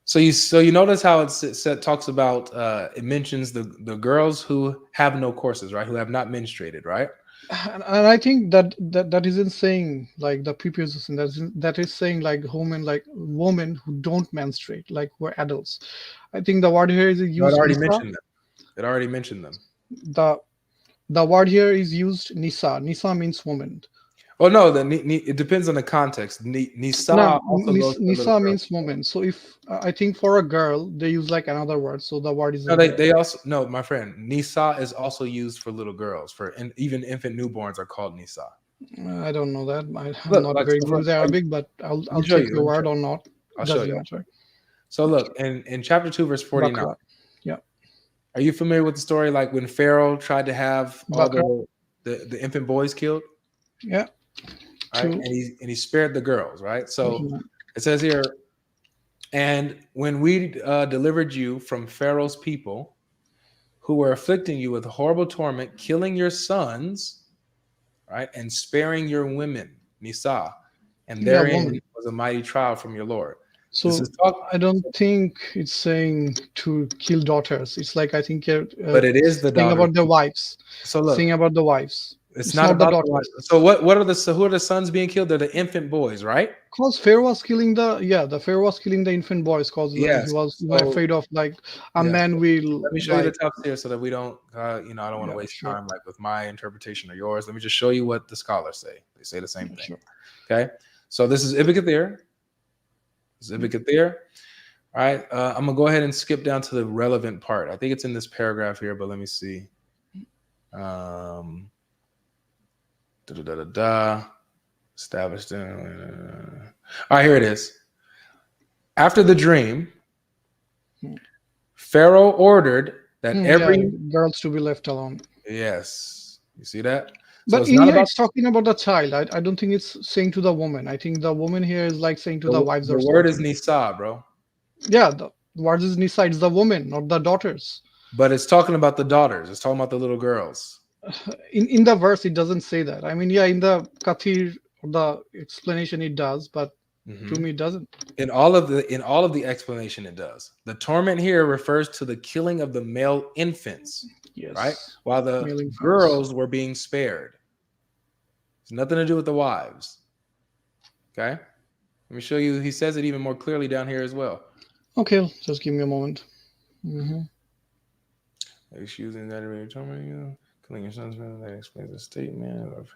So you notice how it talks about it mentions the girls who have no courses, right? Who have not menstruated, right? And I think that isn't saying like the prepubescent. That is saying like women who don't menstruate, like who are adults. I think the word here is used. No, it already mentioned them. It already mentioned them. The word here is used nisa. Nisa means woman. Oh no, it depends on the context. Nisa also goes to Nisa means woman. So if I think for a girl they use like another word. So the word is no. They also no, my friend. Nisa is also used for little girls. Even infant newborns are called Nisa. I don't know that. I'm not very good with Arabic, but I'll check your word or not. I'll show you. Matter. So look, in chapter 2, verse 49. Bakra. Yeah. Are you familiar with the story, like when Pharaoh tried to have all the infant boys killed? Yeah. Right? And he spared the girls, right? So it says here, and when we delivered you from Pharaoh's people, who were afflicting you with horrible torment, killing your sons, right, and sparing your women, Nisa, and therein was a mighty trial from your Lord. So I don't think it's saying to kill daughters. It's like I think, but it is the thing about the wives. So look, saying about the wives. It's not about the daughters. So who are the sons being killed? They're the infant boys, right? Because Pharaoh was killing the Pharaoh was killing the infant boys because he was afraid of like a man will. Let me show you the text here so that we don't, I don't want to waste time like with my interpretation or yours. Let me just show you what the scholars say. They say the same thing. Sure. Okay, so this is Ibn Kathir. All right, I'm gonna go ahead and skip down to the relevant part. I think it's in this paragraph here, but let me see. Established. All right, here it is. After the dream, Pharaoh ordered that every girls to be left alone. Yes, you see that. But so in here, it's talking about the child. I don't think it's saying to the woman. I think the woman here is like saying to the wives. The word is Nisa, bro. Yeah, the word is Nisa. It's the woman, not the daughters. But it's talking about the daughters. It's talking about the little girls. In the verse, it doesn't say that. I mean, yeah, in the Kathir, the explanation it does, but to me it doesn't. In all of the explanation, it does. The torment here refers to the killing of the male infants. Yes. Right? While the girls were being spared. It's nothing to do with the wives. Okay? Let me show you. He says it even more clearly down here as well. Okay, just give me a moment. Excusing that torment you. Killing your sons, that explains the statement.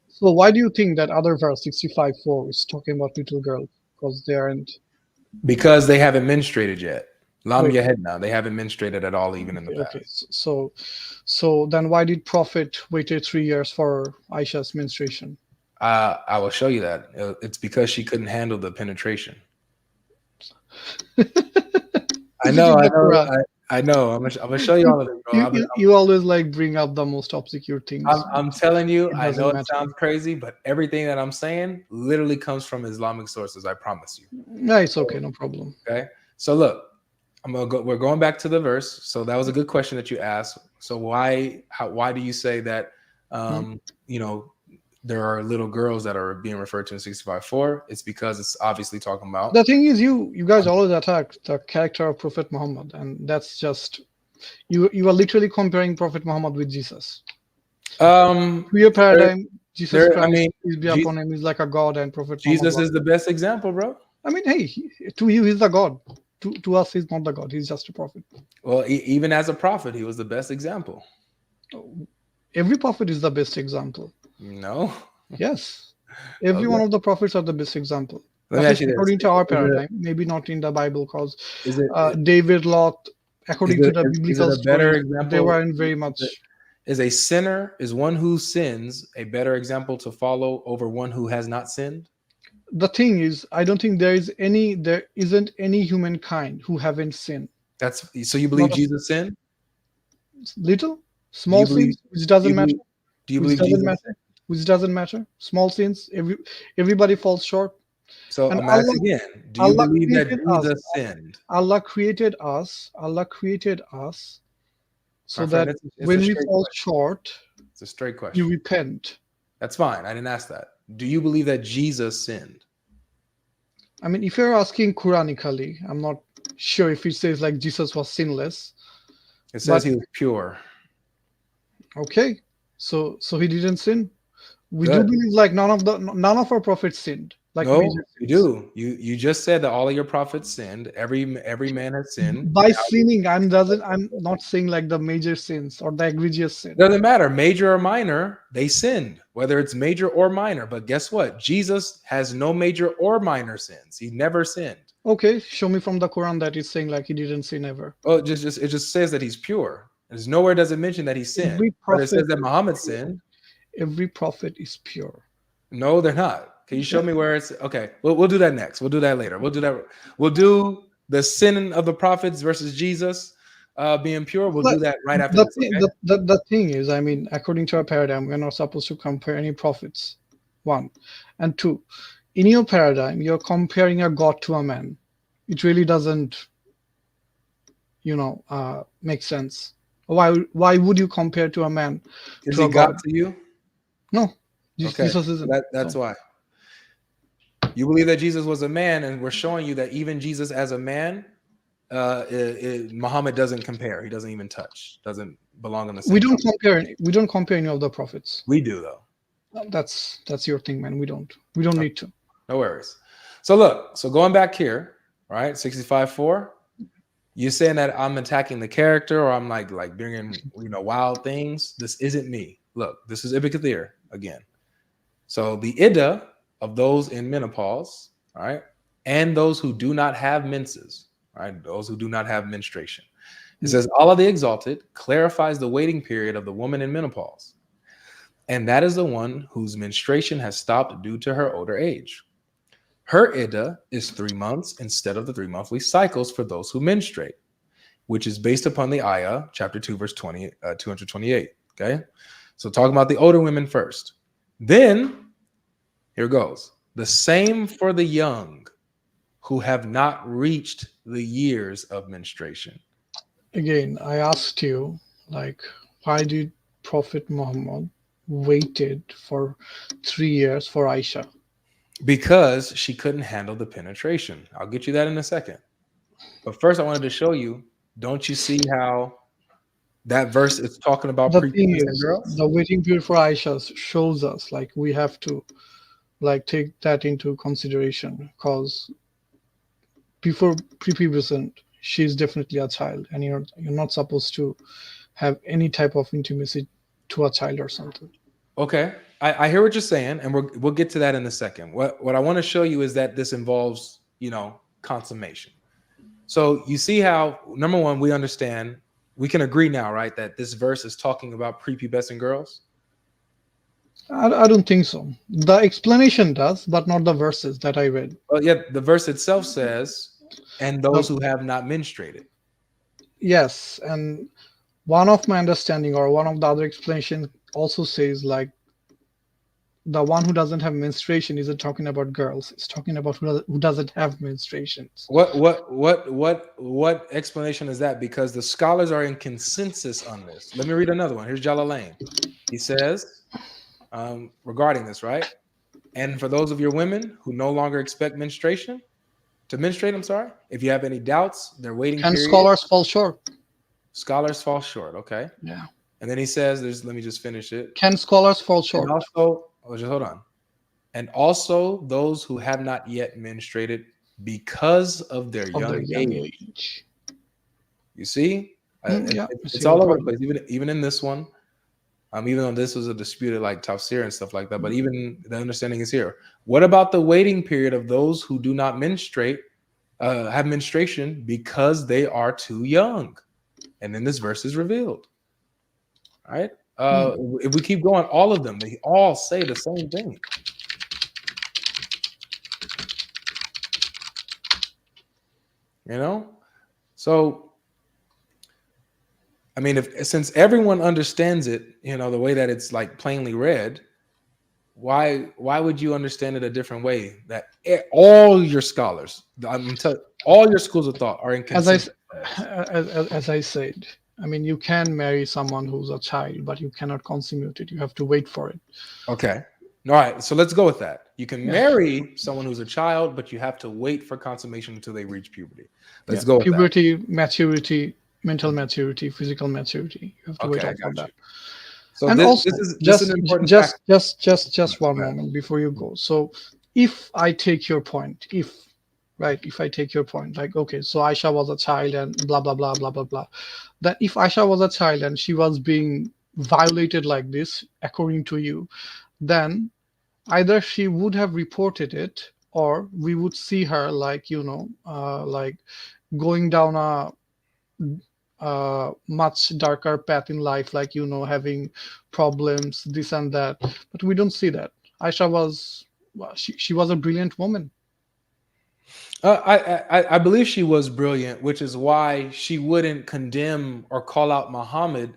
So why do you think that other verse 65:4 is talking about little girls? Because they aren't. Because they haven't menstruated yet. Lam Yahed now. They haven't menstruated at all, even in the past. Okay, so then why did Prophet waited 3 years for Aisha's menstruation? I will show you that. It's because she couldn't handle the penetration. I know. I know. I'm gonna show you all of it, bro. You always like bring up the most obscure things. I'm telling you, I know it matter. sounds crazy, but everything that I'm saying literally comes from Islamic sources. I promise you. No, it's okay, no problem. Okay. So look, we're going back to the verse. So that was a good question that you asked. So why do you say that you know, there are little girls that are being referred to in 65:4? It's because it's obviously talking about. The thing is, you guys always attack the character of Prophet Muhammad, and that's just you are literally comparing Prophet Muhammad with Jesus. To your paradigm, Jesus Christ, peace be upon him, is like a god, and Prophet Jesus Muhammad is the best example, bro. I mean, hey, to you, he's the god. To us, he's not the god. He's just a prophet. Well, even as a prophet, he was the best example. Every prophet is the best example. No. Yes. Every one of the prophets are the best example. Let me ask you this. According to our paradigm, maybe not in the Bible, because David, Lot, according to the biblical story, they weren't very much. Is one who sins a better example to follow over one who has not sinned? The thing is, I don't think there isn't any humankind who haven't sinned. So you believe Jesus sinned? Little, small sins, which doesn't matter. Do you believe Jesus? Which doesn't matter. Small sins, everybody falls short. So I'm asking again, do you believe that Jesus sinned? Allah created us. So that when we fall short, it's a straight question. You repent. That's fine. I didn't ask that. Do you believe that Jesus sinned? I mean, if you're asking Quranically, I'm not sure if it says like Jesus was sinless. It says he was pure. Okay, so he didn't sin. We do believe like none of our prophets sinned. Like no, you do. You just said that all of your prophets sinned. Every man has sinned. By sinning, I'm not saying like the major sins or the egregious sin. Doesn't matter, major or minor, they sinned, whether it's major or minor. But guess what? Jesus has no major or minor sins. He never sinned. Okay, show me from the Quran that it's saying like he didn't sin ever. Oh, it just says that he's pure. There's nowhere does it mention that he sinned. But it says that Muhammad sinned. Every prophet is pure. No, they're not. Can you show me where it's okay? We'll do that next. We'll do that later. We'll do the sin of the prophets versus Jesus being pure. We'll do that right after this. Okay? The thing is, I mean, according to our paradigm, we're not supposed to compare any prophets. One. And two, in your paradigm, you're comparing a god to a man. It really doesn't, make sense. Why would you compare to a man? Is he God to you? No. Okay. Jesus isn't. That's why. You believe that Jesus was a man, and we're showing you that even Jesus as a man, Muhammad doesn't compare. He doesn't even touch. Doesn't belong in the same. We don't compare any of the prophets. We do though. That's your thing, man. We don't need to. No worries. So look. So going back here, right? 65:4. You're saying that I'm attacking the character, or I'm like bringing wild things. This isn't me. Look, this is Ibn Kathir again. So the iddah of those in menopause, right, and those who do not have menses, right, those who do not have menstruation. It says Allah the Exalted clarifies the waiting period of the woman in menopause, and that is the one whose menstruation has stopped due to her older age. Her iddah is 3 months instead of the 3 monthly cycles for those who menstruate, which is based upon the ayah, chapter 2, verse 228. Okay, so talking about the older women first. Then here goes. The same for the young who have not reached the years of menstruation. Again, I asked you, like, why did Prophet Muhammad waited for 3 years for Aisha? Because she couldn't handle the penetration. I'll get you that in a second. But first, I wanted to show you, don't you see how that verse is talking about the thing is, the waiting period for Aisha shows us like we have to take that into consideration, because before prepubescent, she's definitely a child, and you're not supposed to have any type of intimacy to a child or something. Okay, I hear what you're saying, and we'll get to that in a second. What I want to show you is that this involves consummation. So you see how, number one, we understand, we can agree now, right, that this verse is talking about prepubescent girls? I don't think so. The explanation does, but not the verses that I read. Well, yeah, the verse itself says, and those who have not menstruated. Yes, and one of my understanding or one of the other explanation also says like the one who doesn't have menstruation isn't talking about girls. It's talking about who doesn't have menstruations. What explanation is that? Because the scholars are in consensus on this. Let me read another one. Here's Jalalain. He says regarding this, right? And for those of your women who no longer expect to menstruate, I'm sorry, if you have any doubts, their waiting Can period. scholars fall short? Scholars fall short. Okay. Yeah. And then he says, let me just finish it. Can scholars fall short? And also, just hold on. And also those who have not yet menstruated because of their young age. You see? It's all over the place. Even in this one, even though this was a disputed like tafsir and stuff like that, but even the understanding is here. What about the waiting period of those who do not menstruate, have menstruation because they are too young? And then this verse is revealed. All right. If we keep going, all of them, they all say the same thing. You know? So, I mean, since everyone understands it, you know, the way that it's like plainly read, why would you understand it a different way? That all your scholars, all your schools of thought are in consensus. As I said, I mean, you can marry someone who's a child, but you cannot consummate it. You have to wait for it. Okay. All right. So let's go with that. You can marry someone who's a child, but you have to wait for consummation until they reach puberty. Let's go with puberty, maturity, mental maturity, physical maturity. You have to wait for that. So and this also, is an important fact. just one moment before you go. So if I take your point, if I take your point, like, okay, so Aisha was a child and blah, blah, blah, blah, blah, blah. That if Aisha was a child and she was being violated like this, according to you, then either she would have reported it or we would see her like, like going down a much darker path in life, like, having problems, this and that. But we don't see that. Aisha was, she was a brilliant woman. I believe she was brilliant, which is why she wouldn't condemn or call out Muhammad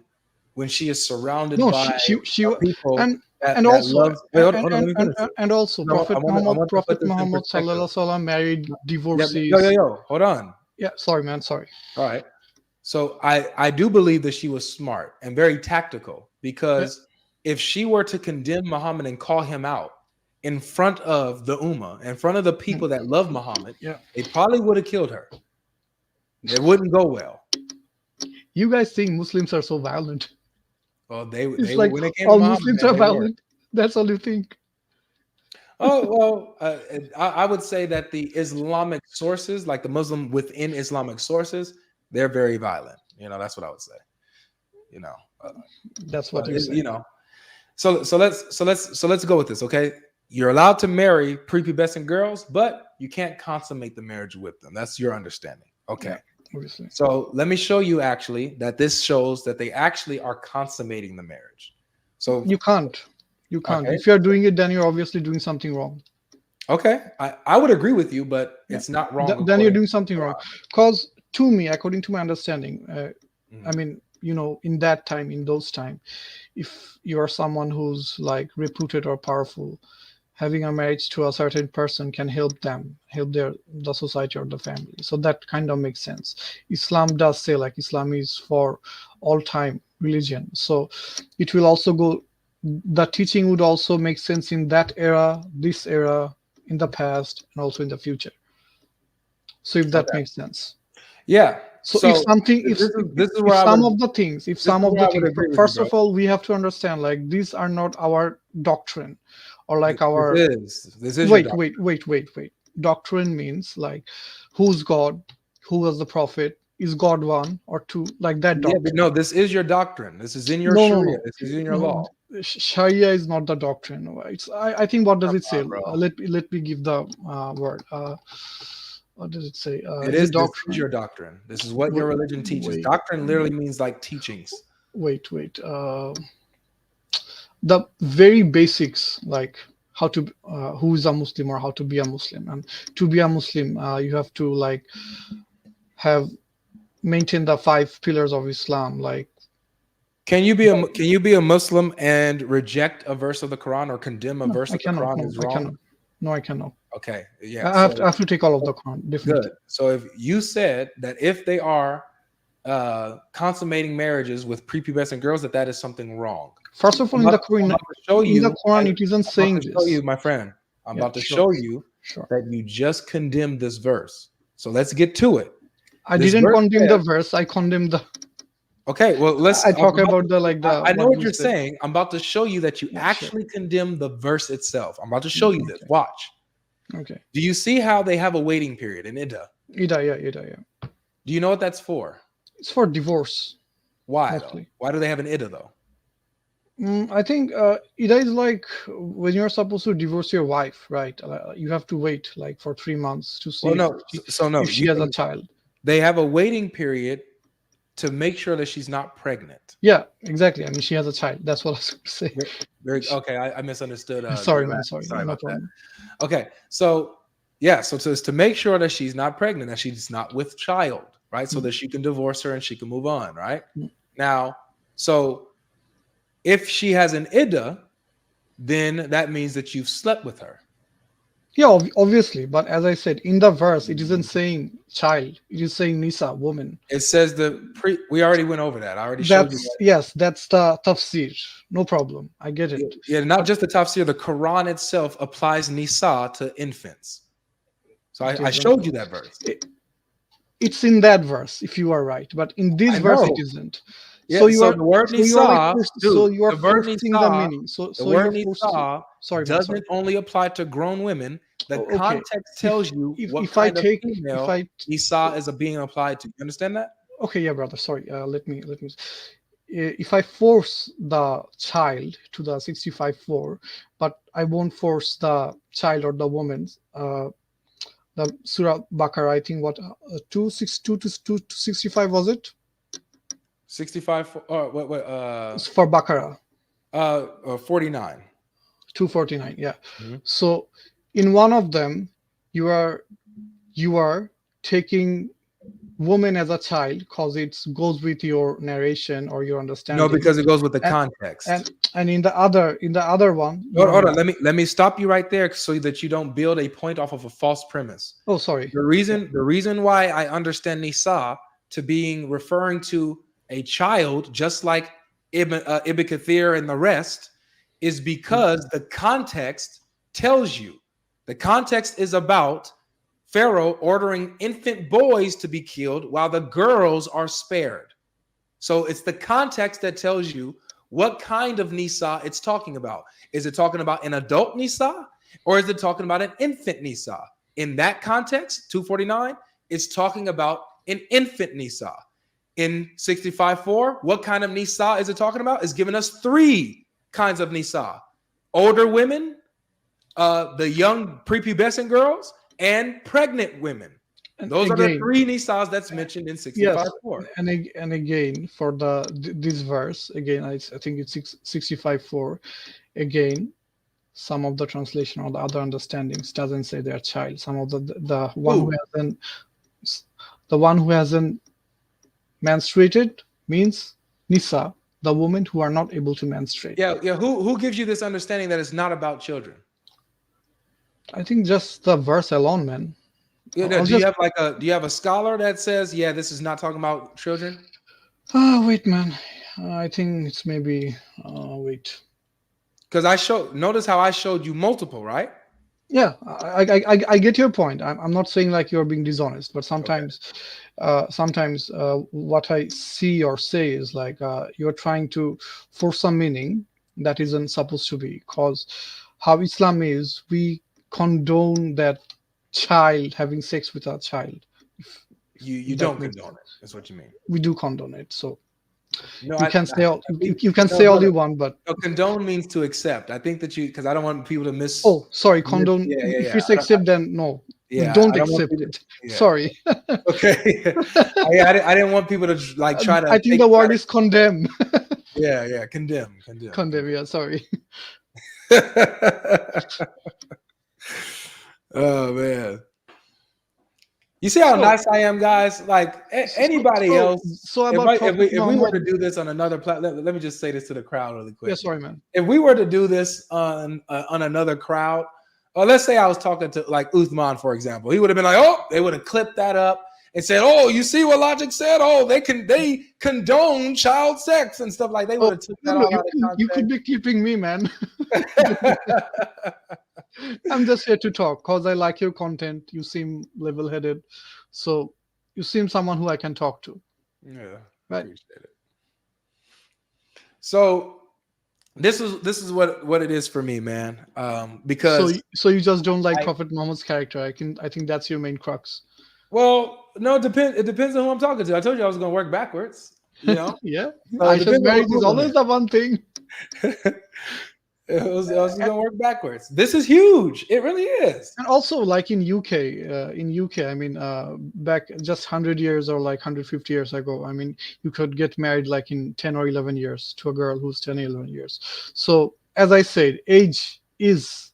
when she is surrounded by people and also Prophet Muhammad sallallahu alaihi wasallam married divorcees. Yo, hold on. Yeah, sorry, man. Sorry. All right. So I do believe that she was smart and very tactical, because if she were to condemn Muhammad and call him out in front of the Ummah, in front of the people that love Muhammad, they probably would have killed her. It wouldn't go well. You guys think Muslims are so violent? Well, they like when it came all to Muhammad, Muslims are violent. That's all you think. Oh, well, I would say that the Islamic sources, like the Muslim within Islamic sources, they're very violent. You know, that's what I would say. You know, that's what you say. You know, so let's go with this. Okay, you're allowed to marry prepubescent girls, but you can't consummate the marriage with them. That's your understanding. Okay. Obviously. So let me show you actually that this shows that they actually are consummating the marriage. So you can't. Okay. If you're doing it, then you're obviously doing something wrong. Okay, I would agree with you, but it's not wrong. Then you're doing something wrong. Because to me, according to my understanding, I mean, in that time, in those time, if you are someone who's like reputed or powerful, having a marriage to a certain person can help the society or the family. So that kind of makes sense. Islam does say like Islam is for all time religion. So it will also go, the teaching would also make sense in that era, this era, in the past, and also in the future. So if that makes sense. Yeah. So if something, if some of the things, first of all, we have to understand like these are not our doctrine. Or like our this is wait. Doctrine means like who's God, who was the prophet, is God one or two, like that doctrine. Yeah, but no, this is your doctrine. This is in your Sharia. This is in your law. Sharia is not the doctrine. It's I think what does it say? Let me give the word. What does it say? It is doctrine. This is your doctrine. This is what your religion teaches. Doctrine literally means like teachings. Wait. The very basics, like how to who is a Muslim or how to be a Muslim. And to be a Muslim, you have to like have maintain the 5 pillars of Islam. Like, Can you be a Muslim and reject a verse of the Quran or condemn a no, verse I of the cannot. Quran No, as I wrong? cannot. No, I cannot. Okay, yeah. I have to take all of the Quran, definitely. Good. So if you said that if they are consummating marriages with prepubescent girls, that is something wrong. First of all, I'm about to show you, the Quran, it isn't saying I'm about to show this. you, my friend. I'm Yeah, about to sure, show you sure. that you just condemned this verse. So let's get to it. I This didn't verse condemn says- the verse. I condemned the. Okay, well, let's. I talk about the like the. I know what you're you said. saying. I'm about to show you that you Yeah, actually condemn the verse itself. I'm about to show you this. Watch. Okay. Do you see how they have a waiting period in Iddah? Ida, yeah. Do you know what that's for? It's for divorce. Why? Mostly. Though? Why do they have an Iddah though? I think Ida is like when you're supposed to divorce your wife, right? You have to wait like for 3 months to see if she has a child. They have a waiting period to make sure that she's not pregnant. Yeah, exactly. I mean, she has a child. That's what I was going to say. Okay, I misunderstood. Sorry, man. Sorry no about that. Okay, so yeah, so it's to make sure that she's not pregnant, that she's not with child, right? So that she can divorce her and she can move on, right? Now, so if she has an iddah, then that means that you've slept with her. Yeah, obviously. But as I said, in the verse, it isn't saying child. It is saying Nisa, woman. It says we already went over that. I already showed you that. Yes, that's the tafsir. No problem. I get it. Yeah, not just the tafsir. The Quran itself applies Nisa to infants. So I showed you that verse. It's in that verse, if you are right. But in this verse, it isn't. Yeah, so the word Nisa, you are forcing the meaning. The word Nisa doesn't only apply to grown women. The context tells you what kind of female Nisa is being applied to. You understand that? Okay, yeah, brother. Sorry. Let me. If I force the child to the 65:4, but I won't force the child or the woman. The Surah Baqarah, I think, what 262 to 265 was it? 65 for for Baqarah. 49. 249, yeah. So in one of them, you are taking woman as a child because it goes with your narration or your understanding. No, because it goes with the context. And in the other one. Hold on. Let me stop you right there so that you don't build a point off of a false premise. Oh, sorry. The reason why I understand Nisa to being referring to a child, just like Ibn Kathir and the rest, is because the context tells you. The context is about Pharaoh ordering infant boys to be killed while the girls are spared. So it's the context that tells you what kind of Nisa it's talking about. Is it talking about an adult Nisa or is it talking about an infant Nisa? In that context, 249, it's talking about an infant Nisa. In 65:4, what kind of Nisa is it talking about? It's giving us 3 kinds of Nisa. Older women, the young prepubescent girls, and pregnant women. Those are the 3 Nisas that's mentioned in 65:4. Yes, and again, for this verse, again, I think it's 65:4. Again, some of the translation or the other understandings doesn't say they're child. Some of the one who hasn't menstruated means Nisa, the women who are not able to menstruate. Yeah. Who gives you this understanding that it's not about children? I think just the verse alone, man. Yeah, do you have a scholar that says, yeah, this is not talking about children? Oh, wait, man. I think it's maybe wait. Because notice how I showed you multiple, right? Yeah, I get your point. I'm not saying like you're being dishonest, but sometimes what I see or say is like you're trying to force some meaning that isn't supposed to be. Because how Islam is, we condone that child having sex with a child. You don't condone it. That's what you mean. We do condone it. So no, you can say all you want, but condone means to accept. I think that because I don't want people to miss. Oh, sorry, condone. If it's accept, then no. Yeah, don't accept it. Yeah. Sorry. Okay. I didn't want people to like try to. I think the word is condemn. Yeah, condemn. Condemn. Yeah, sorry. Oh man. You see how So- nice I am, guys? Like anybody else. So about Prophet If we were Muhammad. to do this on another platform, let me just say this to the crowd really quick. Yeah, sorry, man. If we were to do this on another crowd, or let's say I was talking to like Uthman, for example, he would have been like, "Oh," they would have clipped that up and said, "Oh, you see what Logic said? Oh, they condone child sex and stuff like." They would have took that all out of context. You could be clipping me, man. I'm just here to talk because I like your content. You seem level-headed, so you seem someone who I can talk to. Yeah, Right. appreciate it. So this is what it is for me, man. Because so you just don't like Prophet Muhammad's character. I think that's your main crux. Well, no, it depends on who I'm talking to. I told you I was going to work backwards. You know. Yeah. So Aisha's marriage is always the one thing. I was going to work backwards. This is huge. It really is. And also, like in UK, I mean, back just 100 years or like 150 years ago, I mean, you could get married like in 10 or 11 years to a girl who's 10 or 11 years. So, as I said, age is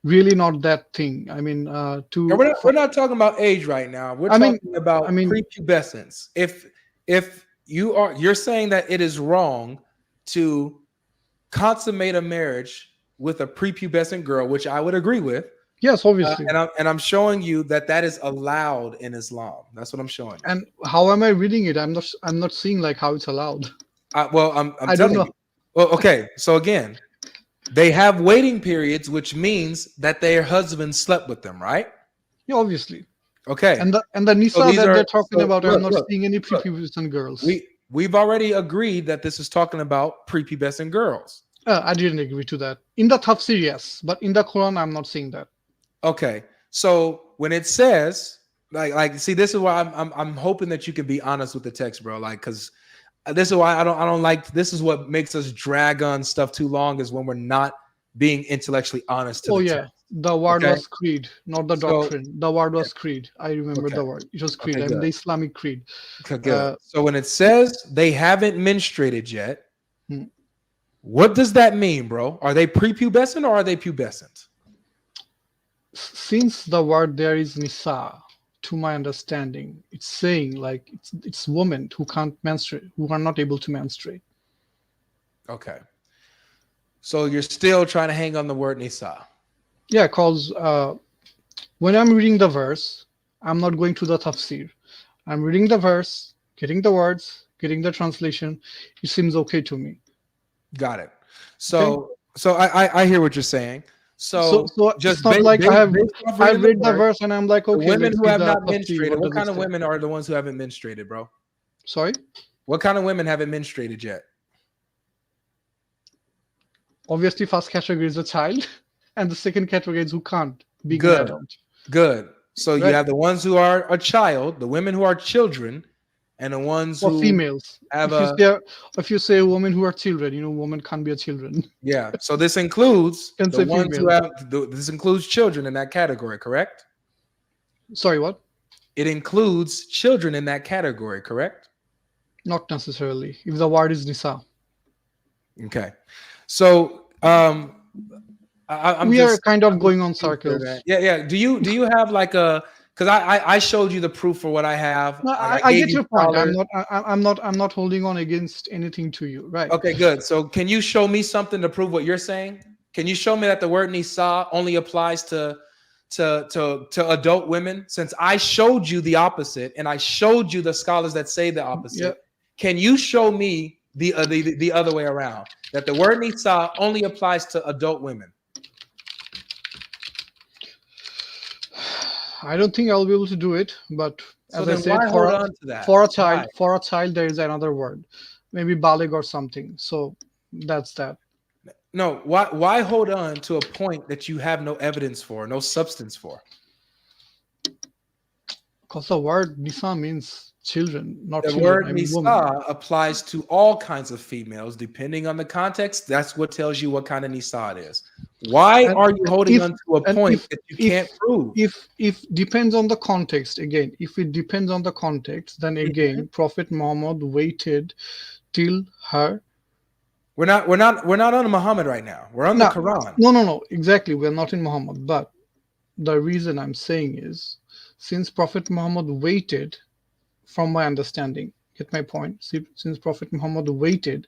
really not that thing. I mean, we're not talking about age right now. We're talking about prepubescence. If you're saying that it is wrong to consummate a marriage with a prepubescent girl, which I would agree with. Yes, obviously. And I'm showing you that is allowed in Islam. That's what I'm showing you. And how am I reading it? I'm not seeing like how it's allowed. I'm telling you. Well, okay. So again, they have waiting periods, which means that their husband slept with them, right? Yeah, obviously. Okay. And the Nisa that they're talking about, I'm not seeing any prepubescent girls. We've already agreed that this is talking about prepubescent girls. I didn't agree to that. In the tafsir, yes, but in the Quran, I'm not seeing that. Okay, so when it says like, see, this is why I'm hoping that you can be honest with the text, bro. Like, because this is why I don't like. This is what makes us drag on stuff too long, is when we're not being intellectually honest to the text. The word was creed, not the doctrine. The word was creed. I remember the word. It was creed. I mean, the Islamic creed. Okay, good. So when it says they haven't menstruated yet, what does that mean, bro? Are they prepubescent or are they pubescent? Since the word there is nisa, to my understanding, it's saying like it's women who can't menstruate, who are not able to menstruate. Okay. So you're still trying to hang on the word nisa. Yeah, because when I'm reading the verse, I'm not going to the tafsir. I'm reading the verse, getting the words, getting the translation. It seems okay to me. Got it. So I hear what you're saying. So just it's not like I read the verse and I'm like, okay. The women who have not menstruated. What kind of women are the ones who haven't menstruated, bro? Sorry? What kind of women haven't menstruated yet? Obviously, first category is a child, and the second category is who can't be an adult. Good. So you have the ones who are a child, the women who are children, and the ones who females. If you say women who are children, women can't be a children. Yeah. So this includes the ones female. who have. This includes children in that category, correct? Sorry, what? It includes children in that category, correct? Not necessarily. If the word is nisa. Okay. So we are kind of going on circles. Yeah. Do you have like a? Because I showed you the proof for what I have. No, I get your point. I'm not holding on against anything to you, right? Okay, good. So can you show me something to prove what you're saying? Can you show me that the word nisa only applies to adult women? Since I showed you the opposite, and I showed you the scholars that say the opposite. Can you show me the other way around, that the word nisa only applies to adult women? I don't think I'll be able to do it, but as I said, for a child, there is another word, maybe balig or something. So that's that. No, why hold on to a point that you have no evidence for, no substance for? Because the word nisa means children, not the children. word nisa applies to all kinds of females, depending on the context. That's what tells you what kind of nisa it is. Why are you holding on to a point that you can't prove? If depends on the context, again, if it depends on the context, then again, Prophet Muhammad waited till her. We're not on Muhammad right now. We're on the Quran. No, exactly. We're not in Muhammad. But the reason I'm saying is since Prophet Muhammad waited, from my understanding, get my point? Since Prophet Muhammad waited,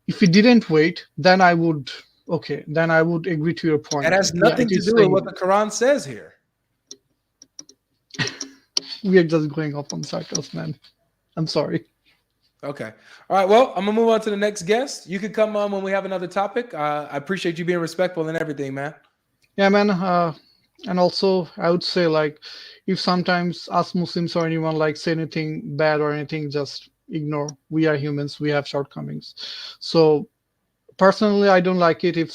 if he didn't wait, then I would agree to your point. That has Yeah, nothing it to is do with saying what the Quran says here. we are just going off on circles, man. I'm sorry. Okay. All right. Well, I'm gonna move on to the next guest. You can come on when we have another topic. I appreciate you being respectful and everything, man. Yeah, man. And also, I would say, like, if sometimes us Muslims or anyone like say anything bad or anything, just ignore. We are humans. We have shortcomings. So personally, I don't like it if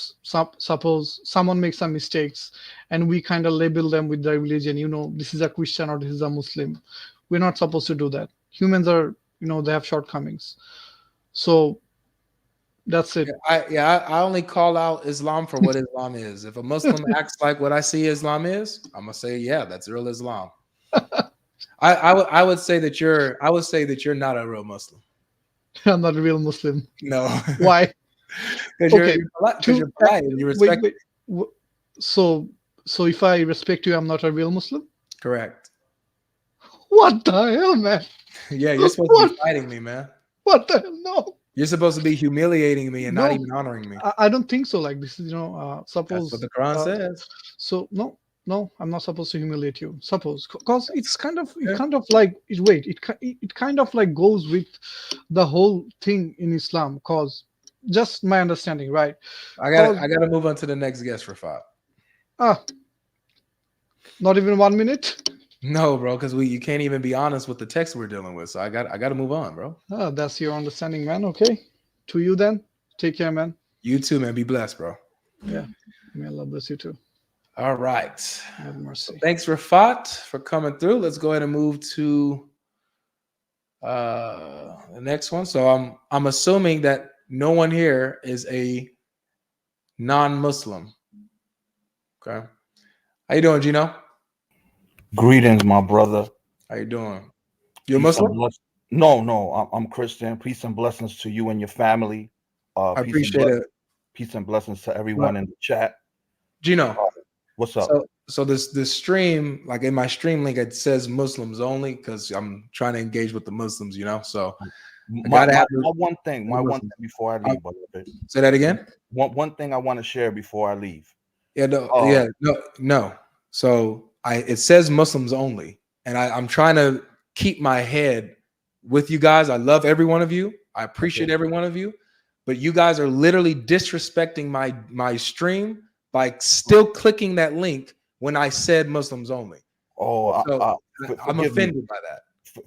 suppose someone makes some mistakes and we kind of label them with their religion. This is a Christian or this is a Muslim. We're not supposed to do that. Humans are, they have shortcomings. So that's it. I only call out Islam for what Islam is. If a Muslim acts like what I see Islam is, I'm gonna say, yeah, that's real Islam. I would say that you're not a real Muslim. I'm not a real Muslim. No. Why? Because you're polite and you respect. Wait. So if I respect you, I'm not a real Muslim? Correct. What the hell, man? Yeah, you're supposed to be fighting me, man. What the hell? No. You're supposed to be humiliating me and not even honoring me. I don't think so. Like, this is, suppose. That's what the Quran says. So no, I'm not supposed to humiliate you. Suppose, because it's kind of like it kind of like goes with the whole thing in Islam. Cause just my understanding, right? I gotta move on to the next guest, Rafat. Not even 1 minute. No, bro, because you can't even be honest with the text we're dealing with. So I got to move on, bro. That's your understanding, man. Okay, to you then. Take care, man. You too, man. Be blessed, bro. Yeah, may Allah bless you too. All right. Have mercy. So thanks, Rafat, for coming through. Let's go ahead and move to the next one. So I'm assuming that no one here is a non-Muslim. Okay. How you doing, Gino? Greetings, my brother. How you doing? You a Muslim? No, I'm Christian. Peace and blessings to you and your family. I appreciate it. Peace and blessings to everyone in the chat. Gino, what's up? So this stream, like in my stream link, it says Muslims only because I'm trying to engage with the Muslims, So my one thing before I leave, brother. Say that again. One thing I want to share before I leave. No. So it says Muslims only, and I'm trying to keep my head with you guys. I love every one of you. I appreciate every one of you, but you guys are literally disrespecting my stream by still clicking that link when I said Muslims only. I'm offended by that.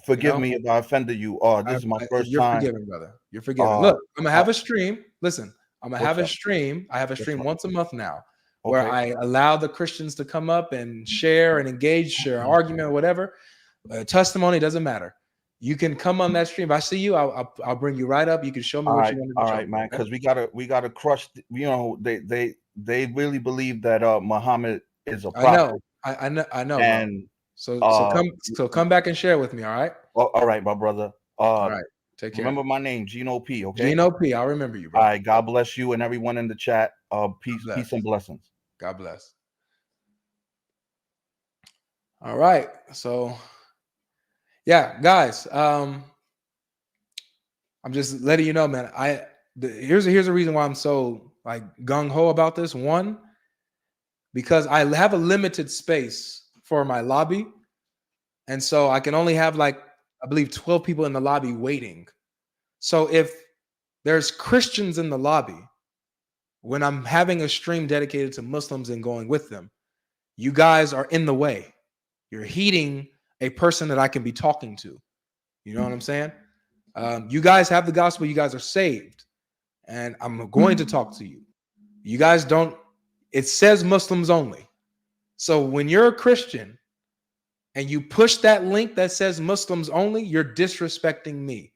Forgive me if I offended you. This is my first you're time. You're forgiven, brother. You're forgiven. Look, I'm gonna have a stream. Listen, I'm gonna have a stream. I have a stream once a month now, where I allow the Christians to come up and share and engage, share an argument or whatever. Testimony doesn't matter. You can come on that stream. If I see you, I'll bring you right up. You can show me what you want to do. All right, man. Because we gotta crush. They really believe that Muhammad is a prophet. I know. And so come back and share with me. All right. All right, my brother. All right. Take care. Remember my name, Gino P. Okay. Gino P. I'll remember you, bro. All right. God bless you and everyone in the chat. Peace and blessings. God bless. All right. So, yeah, guys. I'm just letting you know, man. Here's a reason why I'm so like gung ho about this. One, because I have a limited space for my lobby, and so I can only have I believe 12 people in the lobby waiting. So if there's Christians in the lobby, when I'm having a stream dedicated to Muslims and going with them, you guys are in the way. You're heeding a person that I can be talking to. You know what I'm saying? You guys have the gospel. You guys are saved. And I'm going to talk to you. You guys don't. It says Muslims only. So when you're a Christian and you push that link that says Muslims only, you're disrespecting me.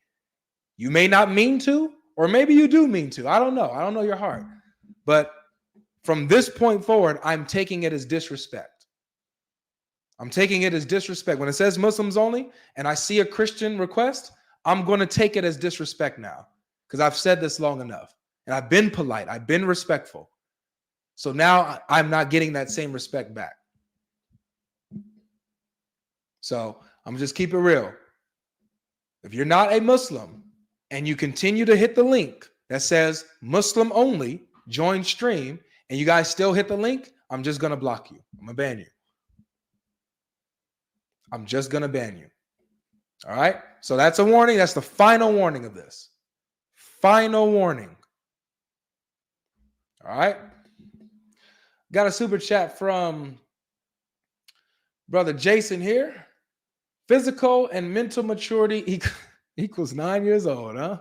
You may not mean to, or maybe you do mean to. I don't know. I don't know your heart. But from this point forward, I'm taking it as disrespect. I'm taking it as disrespect. When it says Muslims only and I see a Christian request, I'm going to take it as disrespect now because I've said this long enough and I've been polite. I've been respectful. So now I'm not getting that same respect back. So I'm just keep it real. If you're not a Muslim and you continue to hit the link that says Muslim only, join stream, and you guys still hit the link, I'm just going to block you. I'm going to ban you. I'm just going to ban you. All right? So that's a warning. That's the final warning of this. Final warning. All right? Got a super chat from brother Jason here. Physical and mental maturity equals 9 years old, huh?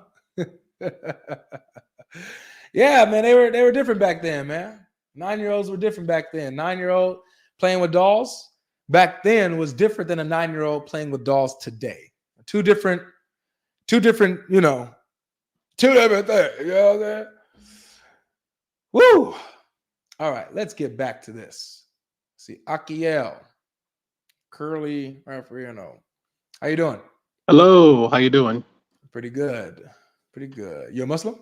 Yeah, man, they were different back then, man. 9-year-olds were different back then. 9-year-old playing with dolls back then was different than a 9-year-old playing with dolls today. Two different, two different things. You know what I'm saying? Woo! All right, let's get back to this. See, Akiel, Curly, Raffaello. How you doing? Hello, how you doing? Pretty good. Pretty good. You a Muslim?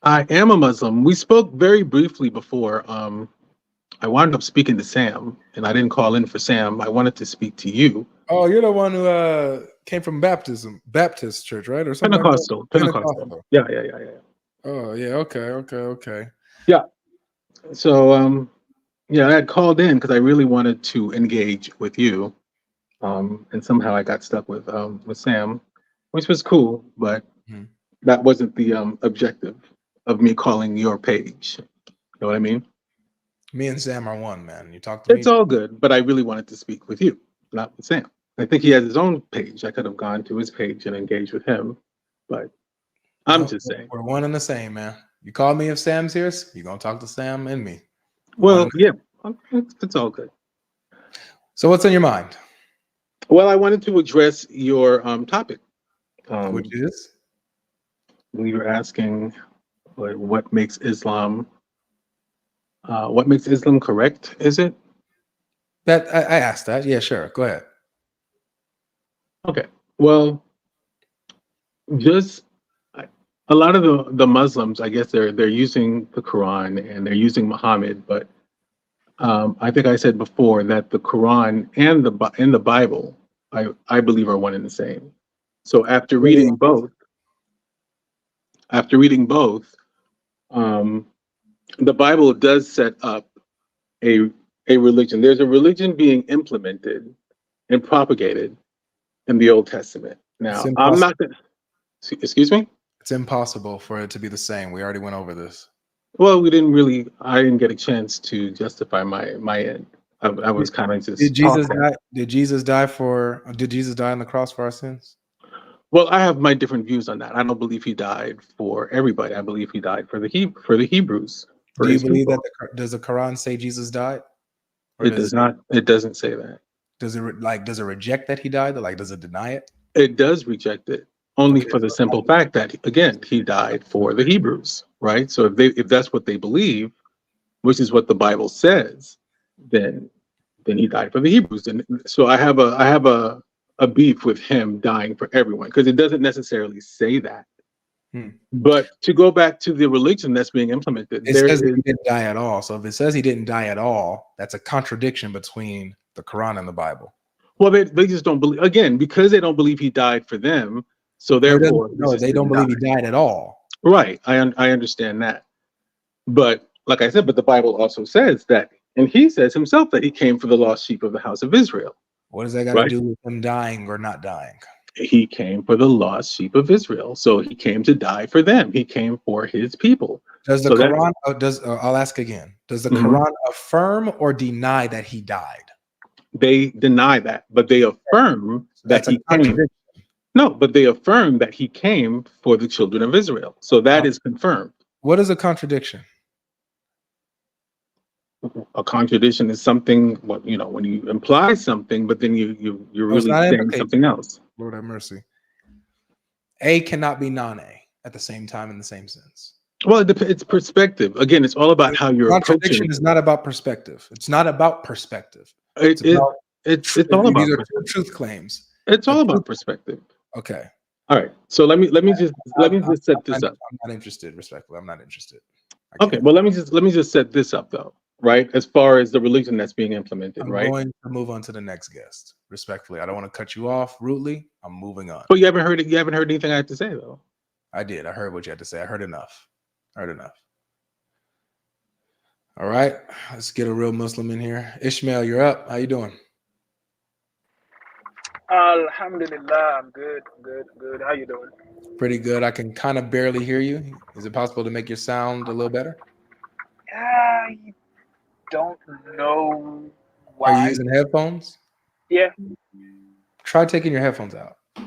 I am a Muslim. We spoke very briefly before. I wound up speaking to Sam, and I didn't call in for Sam. I wanted to speak to you. Oh, you're the one who came from Baptist church, right? Or something Pentecostal. like that? Pentecostal. Yeah. Oh, yeah. Okay. Yeah. So, yeah, I had called in because I really wanted to engage with you. And somehow I got stuck with Sam, which was cool, but that wasn't the objective of me calling your page. You know what I mean? Me and Sam are one, man. You talk to me. It's all good, but I really wanted to speak with you, not with Sam. I think he has his own page. I could have gone to his page and engaged with him, but I'm just saying. We're one and the same, man. You call me if Sam's here, you're going to talk to Sam and me. Well, yeah, it's all good. So what's on your mind? Well, I wanted to address your topic. Which is? We were asking what makes Islam correct, is it? That I asked that. Yeah, sure. Go ahead. Okay. Well, just a lot of the Muslims, I guess they're using the Quran and they're using Muhammad, but I think I said before that the Quran and the Bible, I believe, are one and the same. So after reading both, the Bible does set up a religion. There's a religion being implemented and propagated in the Old Testament. Now, I'm not going to, excuse me? It's impossible for it to be the same. We already went over this. Well, I didn't get a chance to justify my end. I was kind of just. Did Jesus die on the cross for our sins? Well, I have my different views on that. I don't believe he died for everybody. I believe he died for the Hebrews. Do you believe that does the Quran say Jesus died? It does not. It doesn't say that. Does it reject that he died? Like, does it deny it? It does reject it, only for the simple fact that, again, he died for the Hebrews, right? So if that's what they believe, which is what the Bible says, then he died for the Hebrews. And so I have a beef with him dying for everyone, because it doesn't necessarily say that. But to go back to the religion that's being implemented, it says he didn't die at all. So if it says he didn't die at all, that's a contradiction between the Quran and the Bible. Well, they just don't believe, again, because they don't believe he died for them. So therefore, they don't believe he died at all. Right. I understand that. But like I said, but the Bible also says that, and he says himself that he came for the lost sheep of the house of Israel. What does that got to do with him dying or not dying? He came for the lost sheep of Israel. So he came to die for them. He came for his people. Does the Quran, I'll ask again, does the Quran affirm or deny that he died? They deny that, but they affirm that he came. No, but they affirm that he came for the children of Israel. So that is confirmed. What is a contradiction? A contradiction is something, when you imply something, but then you're really saying something else. Lord have mercy. A cannot be non-A at the same time in the same sense. Well, it's perspective. Again, it's all about how you're approaching. Contradiction is not about perspective. It's not about perspective. It's all about. These are two truth claims. It's all about perspective. Okay. All right. So let me just set this up. I'm not interested. Respectfully, I'm not interested. Okay. Well, let me just set this up though. right? As far as the religion that's being implemented, I'm right? going to move on to the next guest. Respectfully, I don't want to cut you off rudely. I'm moving on. But you haven't heard it. You haven't heard anything I had to say, though. I did. I heard what you had to say. I heard enough. All right, let's get a real Muslim in here. Ishmael, you're up. How you doing? Alhamdulillah, I'm good. How you doing? Pretty good. I can kind of barely hear you. Is it possible to make your sound a little better? I don't know why. Are you using headphones? Yeah. Try taking your headphones out. All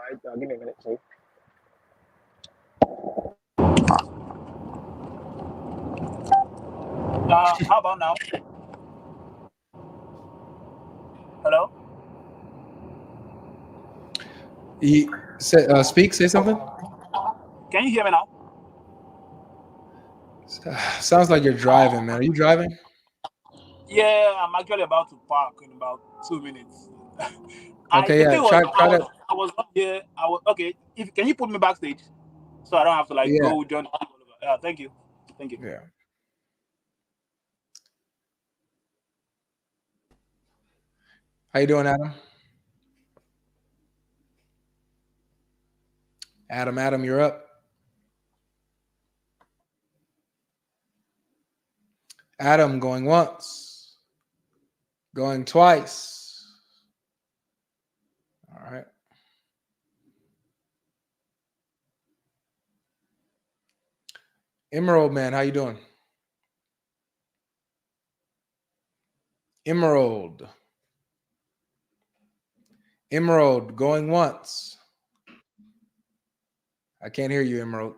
right, give me a minute, please. How about now? Hello? Say something. Can you hear me now? Sounds like you're driving, man. Are you driving? Yeah, I'm actually about to park in about 2 minutes. Okay, yeah. I was up here. Okay. Can you put me backstage so I don't have to go join? Thank you. Yeah. How you doing, Adam? Adam, you're up. Adam, going once, going twice. All right. Emerald man, how you doing? Emerald, going once. I can't hear you, Emerald.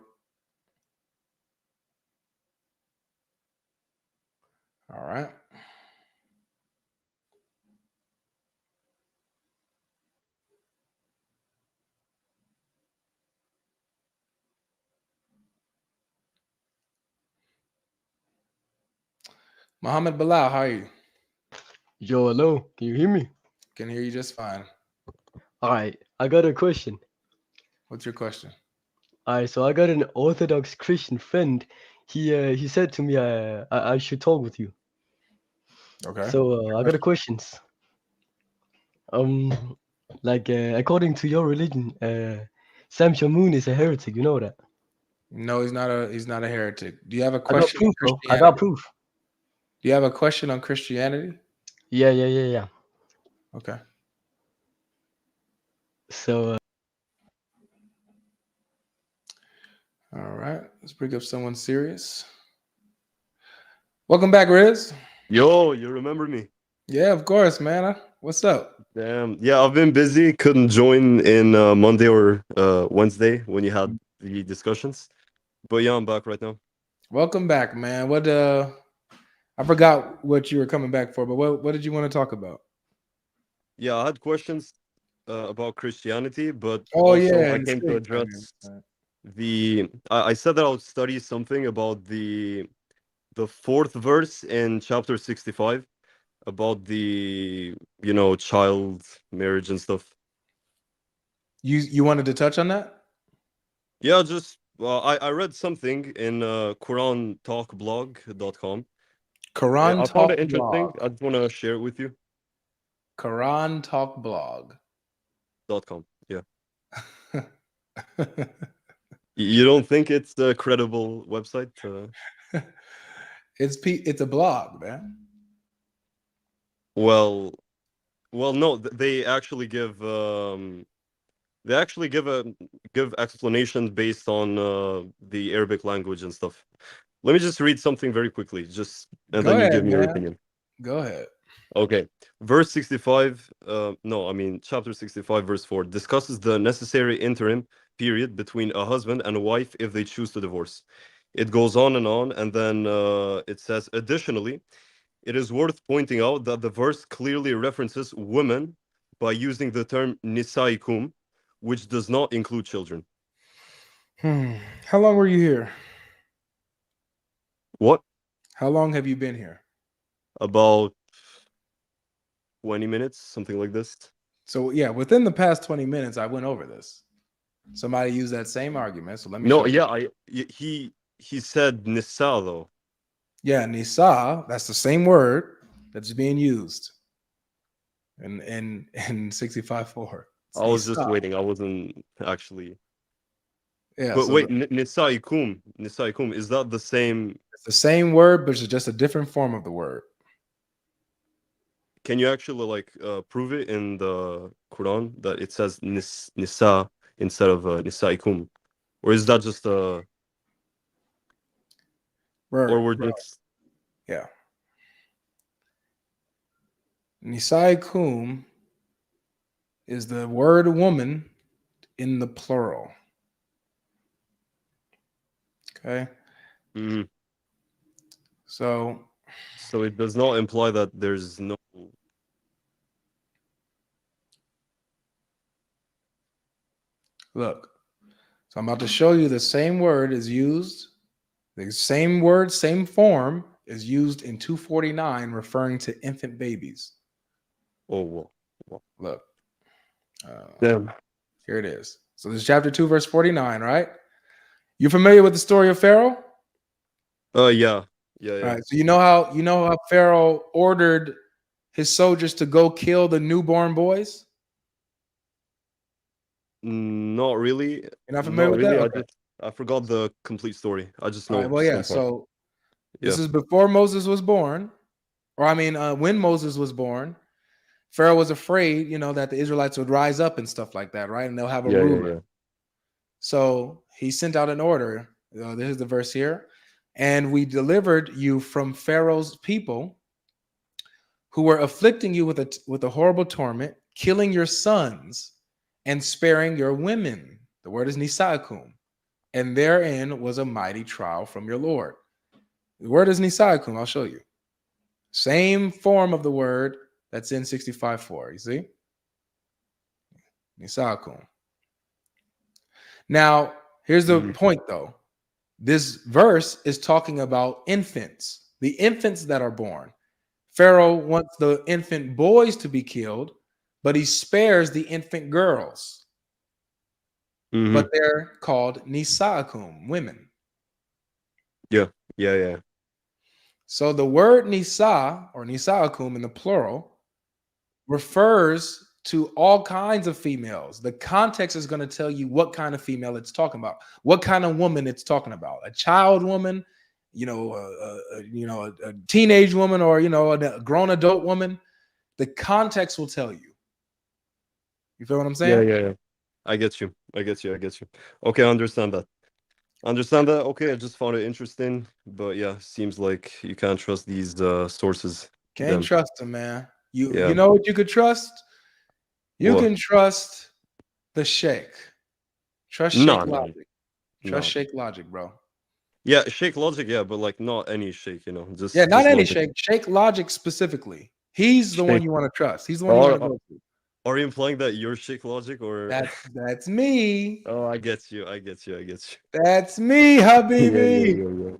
All right. Muhammad Bilal, how are you? Yo, hello. Can you hear me? Can hear you just fine. All right. I got a question. What's your question? All right. So I got an Orthodox Christian friend. He said to me I should talk with you. Okay. So I got a questions. According to your religion, Sam Shamoon is a heretic. You know that? No, he's not a heretic. Do you have a question? I got proof. Do you have a question on Christianity? Yeah. Okay. So. All right. Let's bring up someone serious. Welcome back, Riz. Yo, you remember me? Yeah, of course, man. What's up? Damn. Yeah, I've been busy. Couldn't join in Monday or Wednesday when you had the discussions. But yeah, I'm back right now. Welcome back, man. I forgot what you were coming back for, but what did you want to talk about? Yeah, I had questions about Christianity, but I came to address I said that I would study something about the fourth verse in chapter 65 about the child marriage and stuff. You wanted to touch on that? Yeah, just I read something in QuranTalkblog.com. Quran I Talk found it interesting. Blog. I just want to share it with you. QuranTalkblog.com. Yeah. You don't think it's a credible website? It's a blog, man. Well, no. They actually give give explanations based on the Arabic language and stuff. Let me just read something very quickly, and then you give me your opinion. Go ahead. Okay. Verse 65, chapter 65, verse 4 discusses the necessary interim period between a husband and a wife if they choose to divorce. It goes on, and then it says, additionally, it is worth pointing out that the verse clearly references women by using the term nisaikum, which does not include children. How long were you here? What? How long have you been here? About 20 minutes, something like this. So yeah, within the past 20 minutes, I went over this. Somebody used that same argument. So let me. No, yeah, he said nisa though. Yeah, Nisa, that's the same word that's being used in 65:4. I was just waiting. I wasn't actually. Yeah. But So wait, nisaikum, is that the same? it's the same word, but it's just a different form of the word. Can you actually like prove it in the Quran that it says nisa instead of nisaikum, or is that just or we're just yeah. Nisaikum is the word woman in the plural. Okay. Mhm. So it does not imply that there's no. Look, so I'm about to show you the same word is used, the same word, same form is used in 249, referring to infant babies. Oh, well. Look. Damn. Here it is. So this is chapter 2, verse 49, right? You familiar with the story of Pharaoh? Yeah. All right. So you know how Pharaoh ordered his soldiers to go kill the newborn boys? Not really. You're not familiar with that? Okay. I forgot the complete story. I just know. All right. Well, yeah. So this is before Moses was born, or I mean, when Moses was born. Pharaoh was afraid, that the Israelites would rise up and stuff like that, right? And they'll have a ruler. Yeah. So he sent out an order. This is the verse here. And we delivered you from Pharaoh's people who were afflicting you with a horrible torment, killing your sons and sparing your women. The word is nisaikum. And therein was a mighty trial from your Lord. The word is nisaikum. I'll show you. Same form of the word that's in 65:4. You see? Nisaikum. Now, here's the point, though. This verse is talking about infants, the infants that are born. Pharaoh wants the infant boys to be killed, but he spares the infant girls. But they're called nisaikum, women. Yeah. So the word nisa or nisaikum in the plural refers to all kinds of females. The context is going to tell you what kind of female it's talking about, what kind of woman it's talking about. A child woman, a teenage woman, or a grown adult woman. The context will tell you. You feel what I'm saying? Yeah. I get you. Okay, I understand that. Okay, I just found it interesting, but yeah, seems like you can't trust these sources. Can't trust them, man. You know what you could trust? You can trust the Sheikh. Trust Sheikh Logic. Trust Sheikh Logic, bro. Yeah, Sheikh Logic, yeah, but like not any Sheikh, just not any Logic. Sheikh. Sheikh Logic specifically. He's the one you want to trust. He's the one you want to go to. Are you implying that you're Sheikh Logic or that's me? Oh, I get you. That's me, Habibi. Yeah.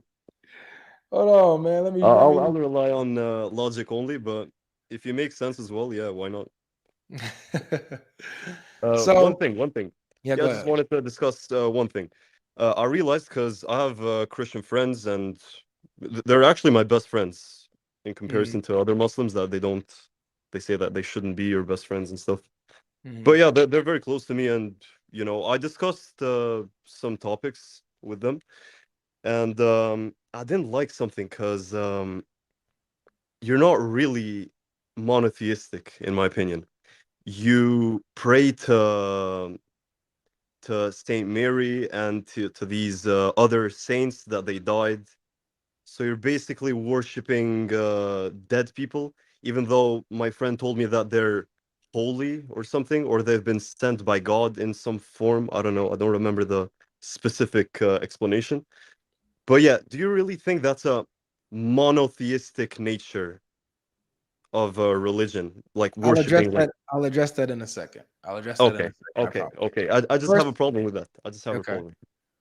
Hold on, man. Let me. I'll rely on logic only, but if you make sense as well, yeah, why not? One thing. Yeah, I just wanted to discuss one thing. I realized because I have Christian friends, and they're actually my best friends in comparison to other Muslims that they say that they shouldn't be your best friends and stuff. But yeah, they're very close to me, and I discussed some topics with them, and I didn't like something because you're not really monotheistic, in my opinion. You pray to Saint Mary and to these other saints that they died. So you're basically worshiping dead people, even though my friend told me that they're holy or something, or they've been sent by God in some form. I don't know. I don't remember the specific explanation. But yeah, do you really think that's a monotheistic nature of a religion, like worshiping? I'll address that in a second. Okay. I just have a problem with that. A problem.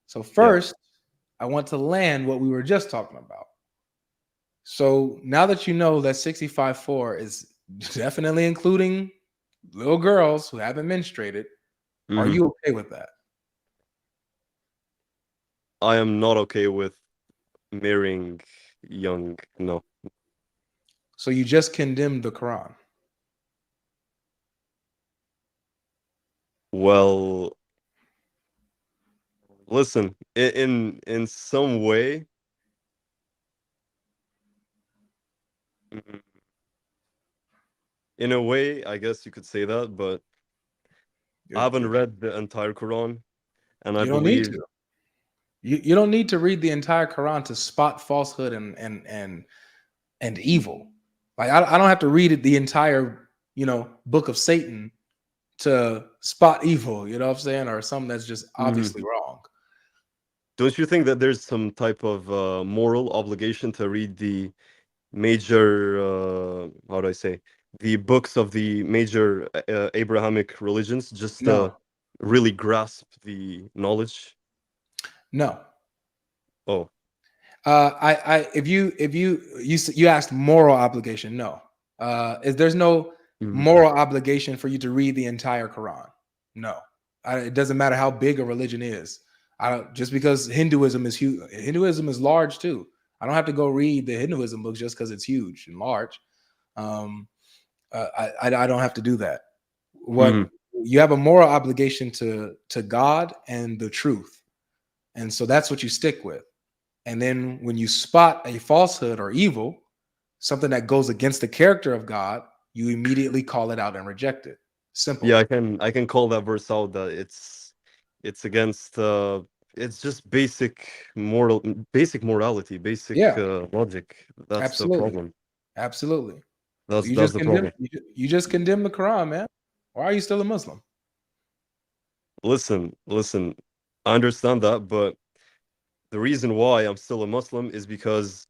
So first, I want to land what we were just talking about. So now that you know that 65:4 is definitely including little girls who haven't menstruated, are you okay with that? I am not okay with marrying young. No. So you just condemned the Quran. Well, listen, in some way, in a way, I guess you could say that, but I haven't read the entire Quran, and I You don't need believe to. You don't need to read the entire Quran to spot falsehood and evil. Like I don't have to read it the entire, book of Satan to spot evil, you know what I'm saying, or something that's just obviously wrong. Don't you think that there's some type of moral obligation to read the major, how do I say, the books of the major Abrahamic religions, just to really grasp the knowledge? No. Oh. If you asked moral obligation, no. There's no moral obligation for you to read the entire Quran. No. It doesn't matter how big a religion is. Just because Hinduism is huge. Hinduism is large too. I don't have to go read the Hinduism books just because it's huge and large. I don't have to do that. What you have a moral obligation to God and the truth, and so that's what you stick with. And then when you spot a falsehood or evil, something that goes against the character of God, you immediately call it out and reject it. Simple. Yeah, I can call that verse out that it's against it's just basic morality, basic logic. That's the problem. Absolutely. That's the condemn, problem. you just condemn the Quran, man. Why are you still a Muslim? Listen, I understand that, but the reason why I'm still a Muslim is because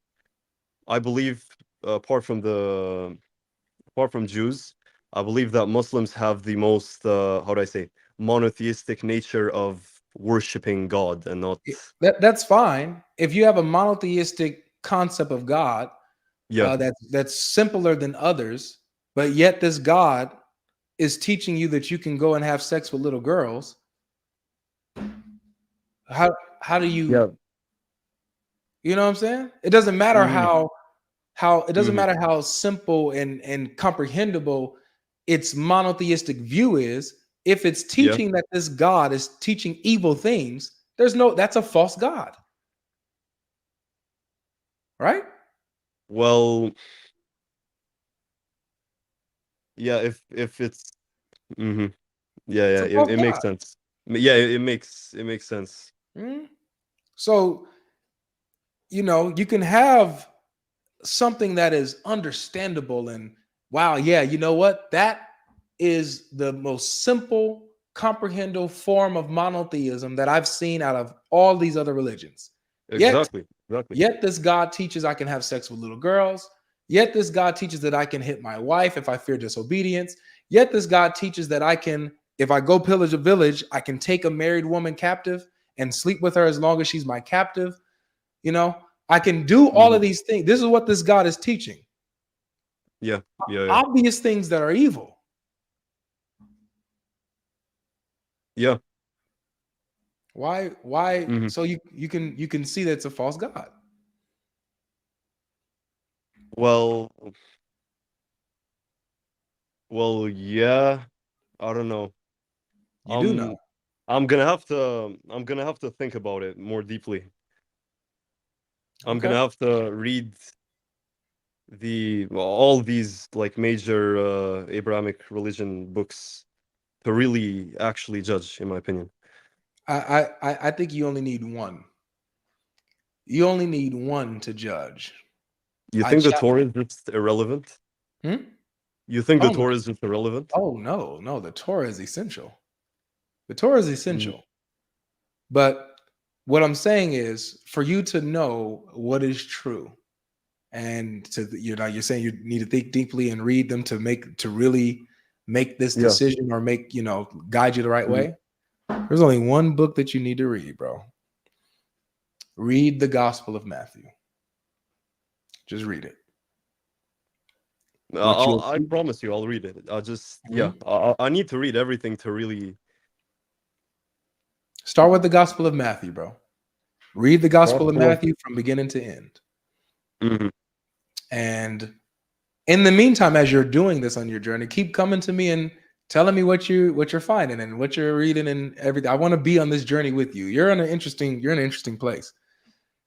I believe, apart from Jews, I believe that Muslims have the most, how do I say, monotheistic nature of worshiping God and not. That's fine. If you have a monotheistic concept of God, that's simpler than others, but yet this God is teaching you that you can go and have sex with little girls. How do you, you know what I'm saying? It doesn't matter how it doesn't matter how simple and comprehensible its monotheistic view is. If it's teaching that this God is teaching evil things, that's a false God. Right? Well, yeah, if it's it makes sense. Yeah, it makes sense. So, you can have something that is understandable and wow, yeah, you know what? That is the most simple, comprehensible form of monotheism that I've seen out of all these other religions. Exactly. Yet this God teaches I can have sex with little girls. Yet this God teaches that I can hit my wife if I fear disobedience. Yet this God teaches that I can, if I go pillage a village, I can take a married woman captive and sleep with her as long as she's my captive. I can do all of these things. This is what this God is teaching. Yeah. Obvious things that are evil. Yeah. Why? So you can see that it's a false God. Well, yeah. I don't know. You do know. I'm gonna have to think about it more deeply. I'm gonna have to read all these like major Abrahamic religion books to really actually judge, in my opinion. I think you only need one. You only need one to judge. You think the Torah is just irrelevant? You think the Torah is just irrelevant? Oh no, the Torah is essential. The Torah is essential. But what I'm saying is for you to know what is true, and you're saying you need to think deeply and read them to really make this decision or guide you the right way. There's only one book that you need to read, bro. Read the Gospel of Matthew. Just read it. I promise you, I'll read it. I need to read everything to really start with the Gospel of Matthew, bro. Read the Gospel of Matthew from beginning to end. And in the meantime, as you're doing this on your journey, keep coming to me and telling me what you're finding and what you're reading and everything. I want to be on this journey with you. You're in an interesting place.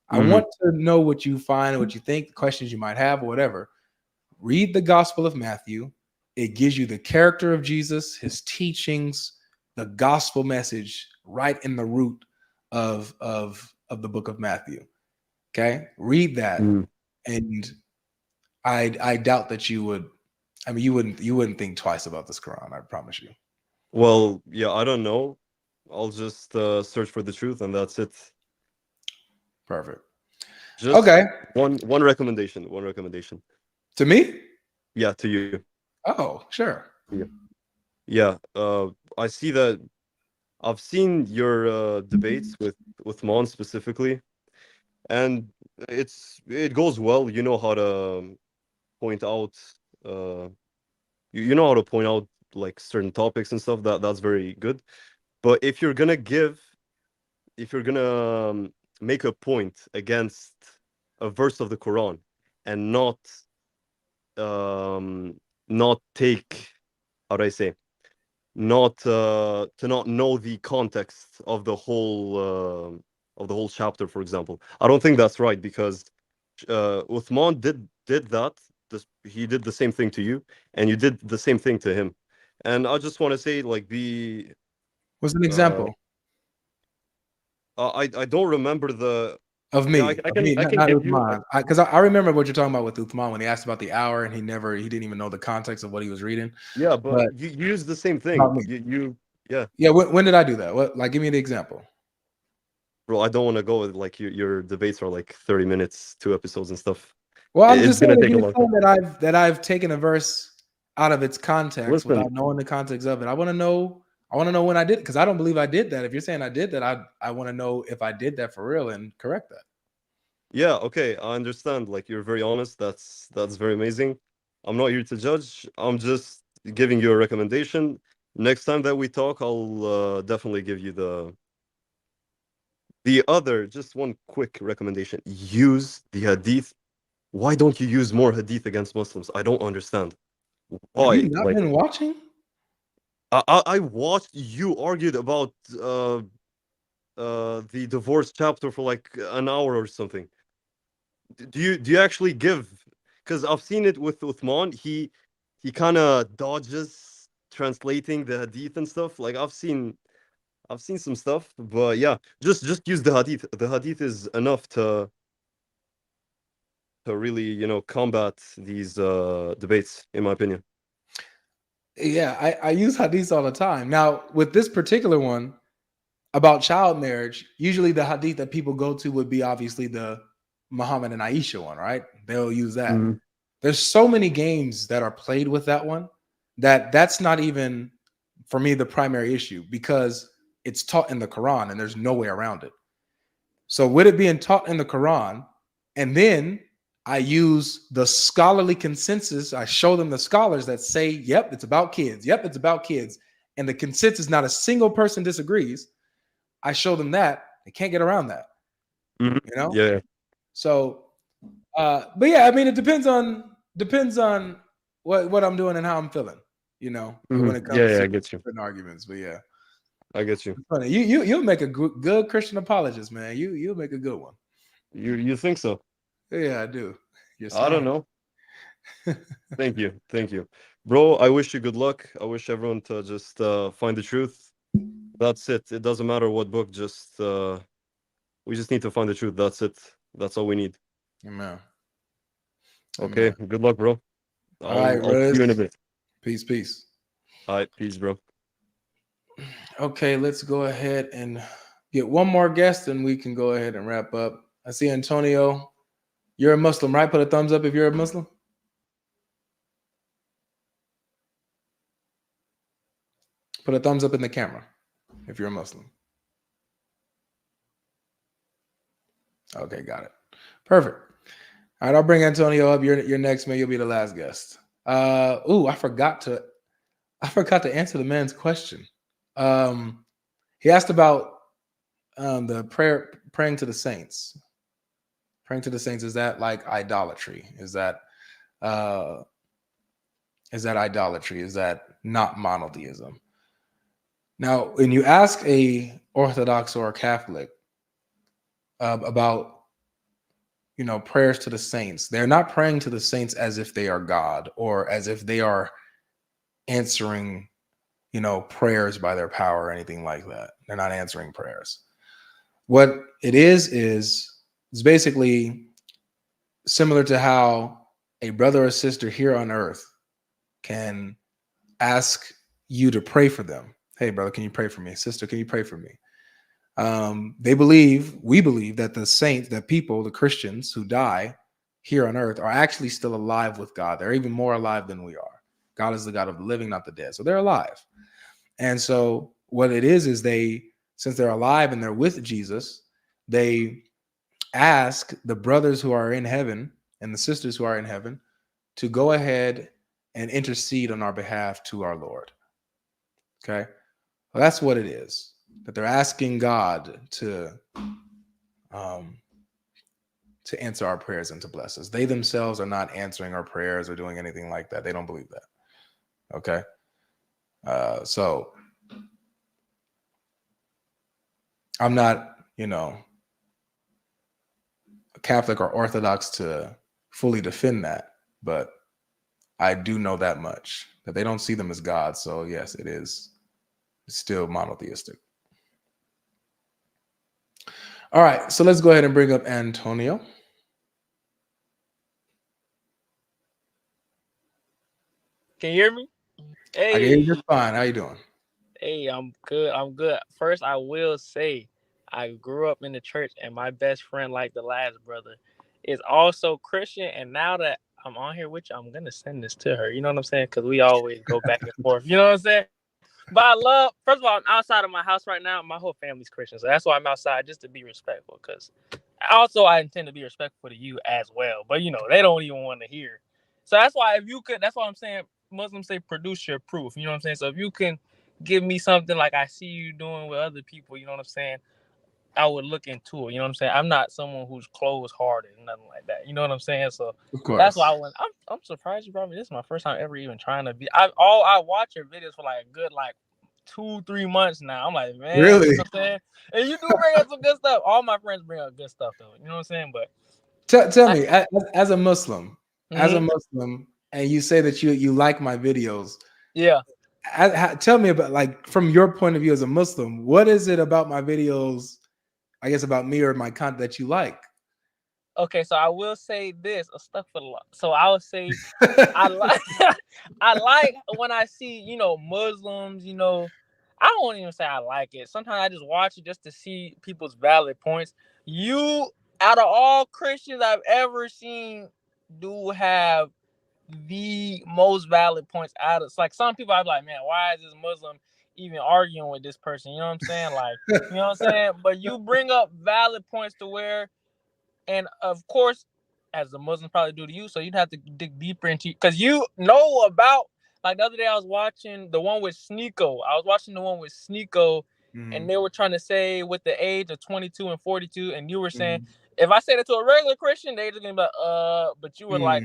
I want to know what you find, what you think, the questions you might have, or whatever. Read the Gospel of Matthew. It gives you the character of Jesus, his teachings, the gospel message right in the root of the book of Matthew. Okay, read that, and I doubt that you would. I mean, you wouldn't think twice about this Quran. I promise you. Well, yeah, I don't know. I'll just search for the truth, and that's it. Perfect. Just okay. One recommendation. One recommendation. To me? Yeah, to you. Oh, sure. Yeah. I see that. I've seen your debates with Mon specifically, and it goes well. You know how to point out. You know how to point out like certain topics and stuff. That's very good. But if you're gonna make a point against a verse of the Quran and not take, how do I say, not to not know the context of the whole chapter, for example, I don't think that's right, because Uthman did that. He did the same thing to you, and you did the same thing to him. And I just want to say, like, what's an example? I don't remember the of me. Yeah, I can give you, because I remember what you're talking about with Uthman when he asked about the hour and he didn't even know the context of what he was reading. Yeah, but you used the same thing. Yeah. When did I do that? What? Like, give me the example. Bro, I don't want to go with like your debates are like 30 minutes, 2 episodes and stuff. Well, I'm just saying that I've taken a verse out of its context without knowing the context of it. I want to know when I did, because I don't believe I did that. If you're saying I did that, I want to know if I did that for real and correct that. Yeah, okay, I understand. Like, you're very honest. That's very amazing. I'm not here to judge. I'm just giving you a recommendation. Next time that we talk, I'll definitely give you the other, just one quick recommendation. Use the hadith. Why don't you use more hadith against Muslims? I don't understand. Why? Have you not been watching? I watched you argued about the divorce chapter for like an hour or something. Do you actually give? Because I've seen it with Uthman. He kind of dodges translating the hadith and stuff. Like, I've seen some stuff, but yeah, just use the hadith. The hadith is enough to really, combat these debates, in my opinion. Yeah, I use hadith all the time. Now, with this particular one about child marriage, usually the hadith that people go to would be obviously the Muhammad and Aisha one, right? They'll use that. Mm-hmm. There's so many games that are played with that one that's not even, for me, the primary issue, because it's taught in the Quran and there's no way around it. So with it being taught in the Quran, and then I use the scholarly consensus. I show them the scholars that say, yep, it's about kids. Yep, it's about kids. And the consensus, not a single person disagrees. I show them that. They can't get around that. Mm-hmm. Yeah. So, but yeah, I mean, it depends on what I'm doing and how I'm feeling, mm-hmm. when it comes to I get you. certain arguments. But yeah, I get you. It's funny. You'll make a good Christian apologist, man. You'll make a good one. You think so? Yeah, I do. I don't know. Thank you, bro. I wish you good luck. I wish everyone to just find the truth. That's it. It doesn't matter what book. Just we just need to find the truth. That's it. That's all we need. Amen. Okay. Good luck, bro. I'll see you in a bit. Peace. All right. Peace, bro. Okay, let's go ahead and get one more guest, and we can go ahead and wrap up. I see Antonio. You're a Muslim, right? Put a thumbs up if you're a Muslim. Put a thumbs up in the camera if you're a Muslim. Okay, got it. Perfect. All right, I'll bring Antonio up. You're next, man. You'll be the last guest. I forgot to answer the man's question. He asked about the praying to the saints. Praying to the saints, is that like idolatry? Is that idolatry? Is that not monotheism? Now, when you ask a Orthodox or a Catholic about, you know, prayers to the saints, they're not praying to the saints as if they are God or as if they are answering, you know, prayers by their power or anything like that. They're not answering prayers. What it is basically similar to how a brother or sister here on earth can ask you to pray for them. Hey, brother, can you pray for me? Sister, can you pray for me? We believe that the saints, that people, the Christians who die here on earth are actually still alive with God. They're even more alive than we are. God is the God of the living, not the dead. So they're alive. And so what it is since they're alive and they're with Jesus, they ask the brothers who are in heaven and the sisters who are in heaven to go ahead and intercede on our behalf to our Lord. Okay? Well, that's what it is. That they're asking God to answer our prayers and to bless us. They themselves are not answering our prayers or doing anything like that. They don't believe that. Okay? So I'm not, you know, a Catholic or Orthodox to fully defend that, but I do know that much, that they don't see them as God. So yes, it's still monotheistic. All right, so let's go ahead and bring up Antonio. Can you hear me? Hey. I can hear you just fine. How you doing? Hey, I'm good. I'm good. First, I will say I grew up in the church, and my best friend, like the last brother, is also Christian. And now that I'm on here with you, I'm gonna send this to her. You know what I'm saying? Because we always go back and forth. You know what I'm saying? But I love. First of all, I'm outside of my house right now. My whole family's Christian, so that's why I'm outside, just to be respectful. Because also I intend to be respectful to you as well. But you know, they don't even want to hear. So that's why if you could, that's why I'm saying Muslims say produce your proof. You know what I'm saying? So if you can give me something like I see you doing with other people, you know what I'm saying, I would look into it. You know what I'm saying? I'm not someone who's closed-hearted and nothing like that. You know what I'm saying? So that's why I'm surprised you brought me. This is my first time ever even trying to be. I watch your videos for like a good 2-3 months now. I'm like, man, really? you know what I'm saying? And you do bring up some good stuff. All my friends bring up good stuff though. You know what I'm saying? But tell me, as a Muslim, and you say that you like my videos. Yeah. Tell me about, like, from your point of view as a Muslim, what is it about my videos, I guess about me or my content, that you like? Okay, so I will say this, so I would say I like when I see, you know, Muslims, you know, I won't even say I like it. Sometimes I just watch it just to see people's valid points. You, out of all Christians I've ever seen, do have the most valid points out of. It's like some people I'm like, man, why is this Muslim even arguing with this person? You know what I'm saying? Like, you know what I'm saying? But you bring up valid points to where, and of course, as the Muslims probably do to you, so you'd have to dig deeper into, because you know about, like the other day I was watching the one with Sneeko. And they were trying to say with the age of 22 and 42, and you were saying, if I said it to a regular Christian, they just gonna be like, but you were like,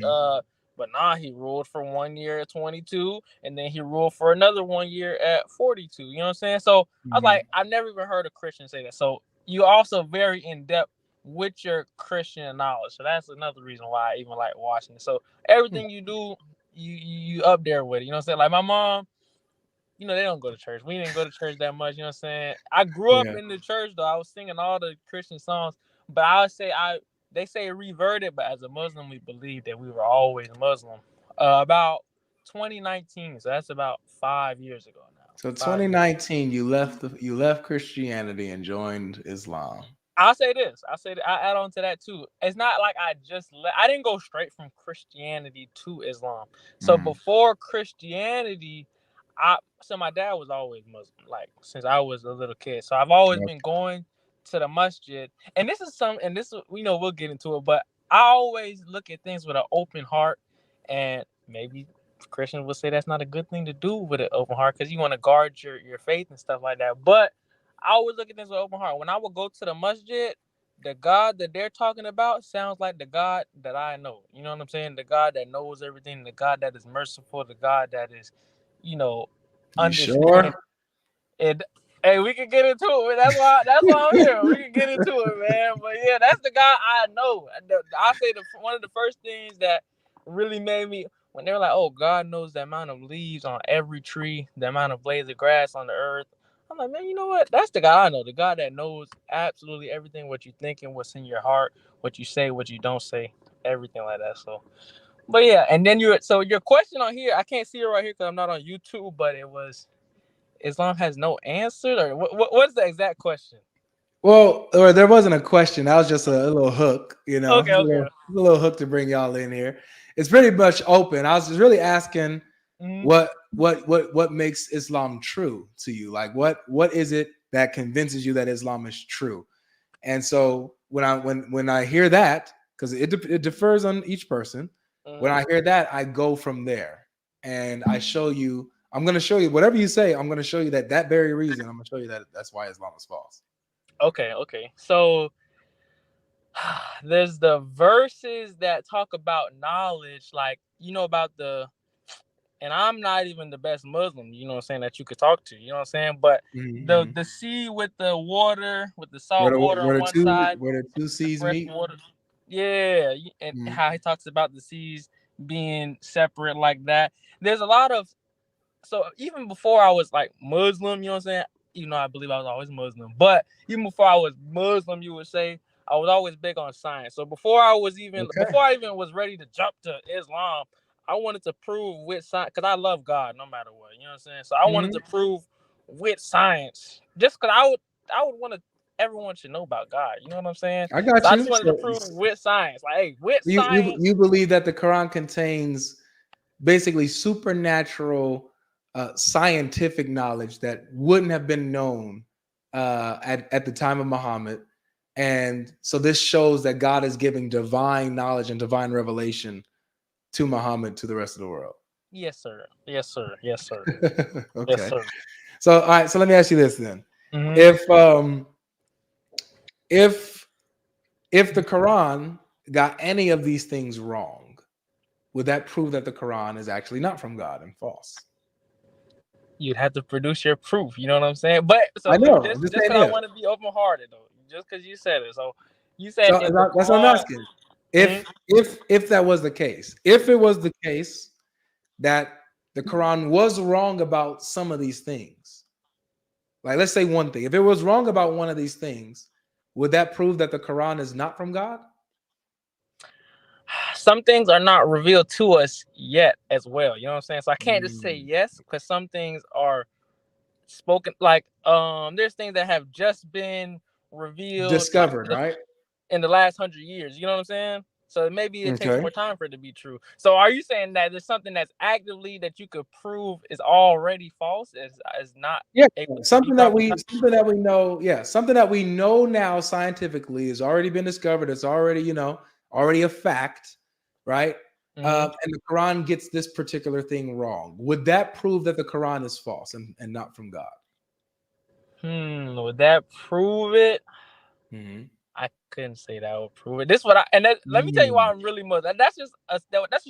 but nah, he ruled for 1 year at 22, and then he ruled for another 1 year at 42. You know what I'm saying? So I was like, I've never even heard a Christian say that. So you also very in depth with your Christian knowledge. So that's another reason why I even like watching it. So everything you do, you up there with it. You know what I'm saying? Like my mom, you know, they don't go to church. We didn't go to church that much. You know what I'm saying? I grew up in the church though. I was singing all the Christian songs, but I would say they say reverted, but as a Muslim, we believe that we were always Muslim. About 2019, so that's about 5 years ago now. So 2019, you left Christianity and joined Islam. I'll say this. I add on to that too. It's not like I didn't go straight from Christianity to Islam. So before Christianity, my dad was always Muslim, like since I was a little kid. So I've always been going to the masjid. And we'll get into it, but I always look at things with an open heart, and maybe Christians will say that's not a good thing to do with an open heart, because you want to guard your faith and stuff like that. But I always look at things with open heart. When I would go to the masjid, the God that they're talking about sounds like the God that I know. You know what I'm saying? The God that knows everything, the God that is merciful, the God that is, You understand. sure? And hey, we can get into it. That's why I'm here. We can get into it, man. But yeah, that's the guy I know. I say one of the first things that really made me, when they were like, "Oh, God knows the amount of leaves on every tree, the amount of blades of grass on the earth." I'm like, man, you know what? That's the guy I know. The God that knows absolutely everything, what you thinking, what's in your heart, what you say, what you don't say, everything like that. So, but yeah, and then your question on here, I can't see it right here because I'm not on YouTube, but it was, Islam has no answer, or what's the exact question? Well, or there wasn't a question. That was just a little hook, Okay. a little hook to bring y'all in here. It's pretty much open. I was just really asking what makes Islam true to you? Like what is it that convinces you that Islam is true? And so when I hear that, because it differs on each person, when I hear that, I go from there and I show you. I'm going to show you whatever you say. I'm going to show you that very reason. I'm going to show you that that's why Islam is false. Okay. So there's the verses that talk about knowledge, like about and I'm not even the best Muslim, you know what I'm saying, that you could talk to, you know what I'm saying? But the sea with the water, with the salt water on one side, where the two seas fresh meet. water. Yeah, and how he talks about the seas being separate like that. There's a lot of, so even before I was like Muslim, you know what I'm saying? I believe I was always Muslim, but even before I was Muslim, you would say I was always big on science. So before I even was ready to jump to Islam, I wanted to prove with science, because I love God no matter what. You know what I'm saying? So I wanted to prove with science, just because I would want to. Everyone should know about God. You know what I'm saying? I got so you. I just wanted to prove with science. Like, hey, with science. You believe that the Quran contains basically supernatural, scientific knowledge that wouldn't have been known at the time of Muhammad, and so this shows that God is giving divine knowledge and divine revelation to Muhammad, to the rest of the world. Yes, sir. Yes, sir. Yes, sir. Okay. Yes, sir. So, all right. So let me ask you this then: if the Quran got any of these things wrong, would that prove that the Quran is actually not from God and false? You'd have to produce your proof. You know what I'm saying? But so I know. just because I want to be open-hearted though, just because you said it. So you said So that's what I'm asking. If that was the case, if it was the case that the Quran was wrong about some of these things, like let's say one thing, if it was wrong about one of these things, would that prove that the Quran is not from God? Some things are not revealed to us yet as well. You know what I'm saying? So I can't just say yes, because some things are spoken, like there's things that have just been revealed, Discovered, right? In the last 100 years. You know what I'm saying? So maybe it takes more time for it to be true. So are you saying that there's something that's actively that you could prove is already false, is not? Yeah, something that we know. Yeah, something that we know now scientifically has already been discovered. It's already already a fact, right? And the Quran gets this particular thing wrong. Would that prove that the Quran is false and not from God? Would that prove it? I couldn't say that would prove it. This is what let me tell you why I'm really Muslim. That's just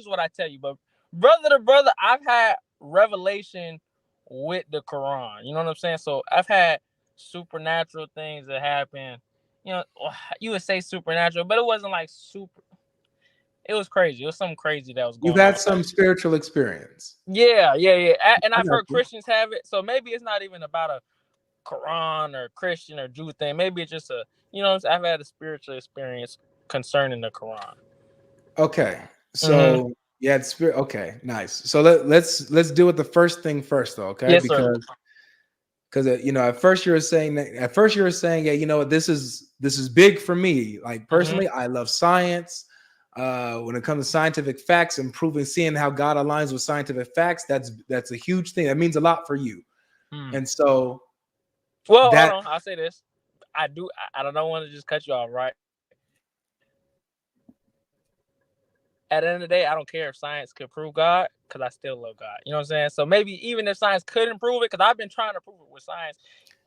what I tell you. But brother to brother, I've had revelation with the Quran. You know what I'm saying? So I've had supernatural things that happen. You would say supernatural, but it wasn't like super. It was crazy. It was something crazy that was going on. You've had some spiritual experience. Yeah. And I've heard Christians have it. So maybe it's not even about a Quran or Christian or Jew thing. Maybe it's just I've had a spiritual experience concerning the Quran. Okay. So yeah, spirit. Okay, nice. So let's deal with the first thing first, though. Okay, yes, because at first you were saying yeah, this is big for me. Like personally, I love science. When it comes to scientific facts and seeing how God aligns with scientific facts, that's a huge thing. That means a lot for you. And so, hold on. I'll say this. I don't want to just cut you off, right? At the end of the day, I don't care if science could prove God, because I still love God. You know what I'm saying? So maybe even if science couldn't prove it, because I've been trying to prove it with science.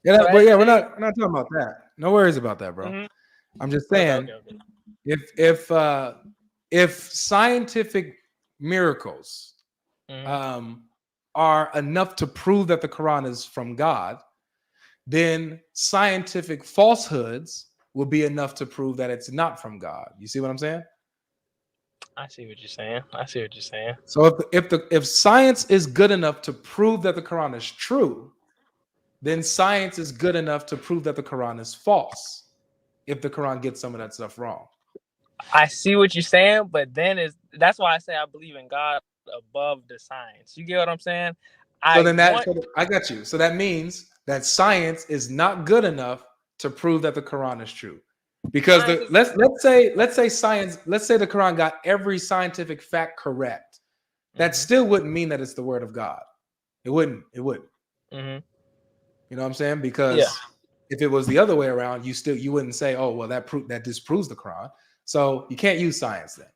Yeah, but yeah, we're not talking about that. No worries about that, bro. I'm just saying, if scientific miracles are enough to prove that the Quran is from God, then scientific falsehoods will be enough to prove that it's not from God. You see what I'm saying? I see what you're saying. I see what you're saying. So if science is good enough to prove that the Quran is true, then science is good enough to prove that the Quran is false. If the Quran gets some of that stuff wrong. I see what you're saying, but then that's why I say I believe in God above the science. You get what I'm saying? I got you. So that means that science is not good enough to prove that the Quran is true. Because let's say the Quran got every scientific fact correct. That still wouldn't mean that it's the word of God. It wouldn't. You know what I'm saying? Because if it was the other way around, you wouldn't say, oh, well, that disproves the Quran. So you can't use science then.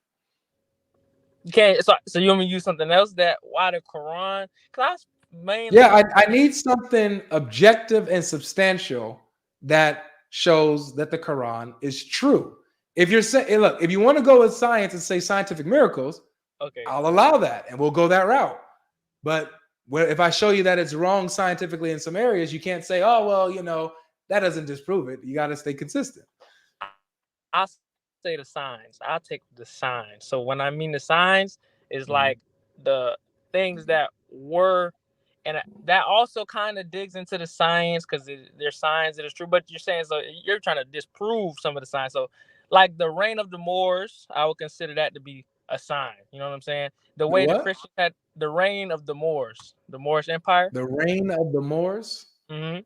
You can't. So you want me to use something else? Why the Quran? Because mainly. Yeah, I need something objective and substantial that shows that the Quran is true. If you're saying, look, if you want to go with science and say scientific miracles, okay, I'll allow that and we'll go that route. But if I show you that it's wrong scientifically in some areas, you can't say, oh, well, that doesn't disprove it. You got to stay consistent. I'll say the signs. I'll take the signs. So when I mean the signs, is like the things that were, and that also kind of digs into the science because there's signs that it's true. But you're saying, so you're trying to disprove some of the signs. So like the reign of the Moors, I would consider that to be a sign. You know what I'm saying? The way the Christians had the reign of the Moors, the Moorish Empire. The reign of the Moors? Mm-hmm.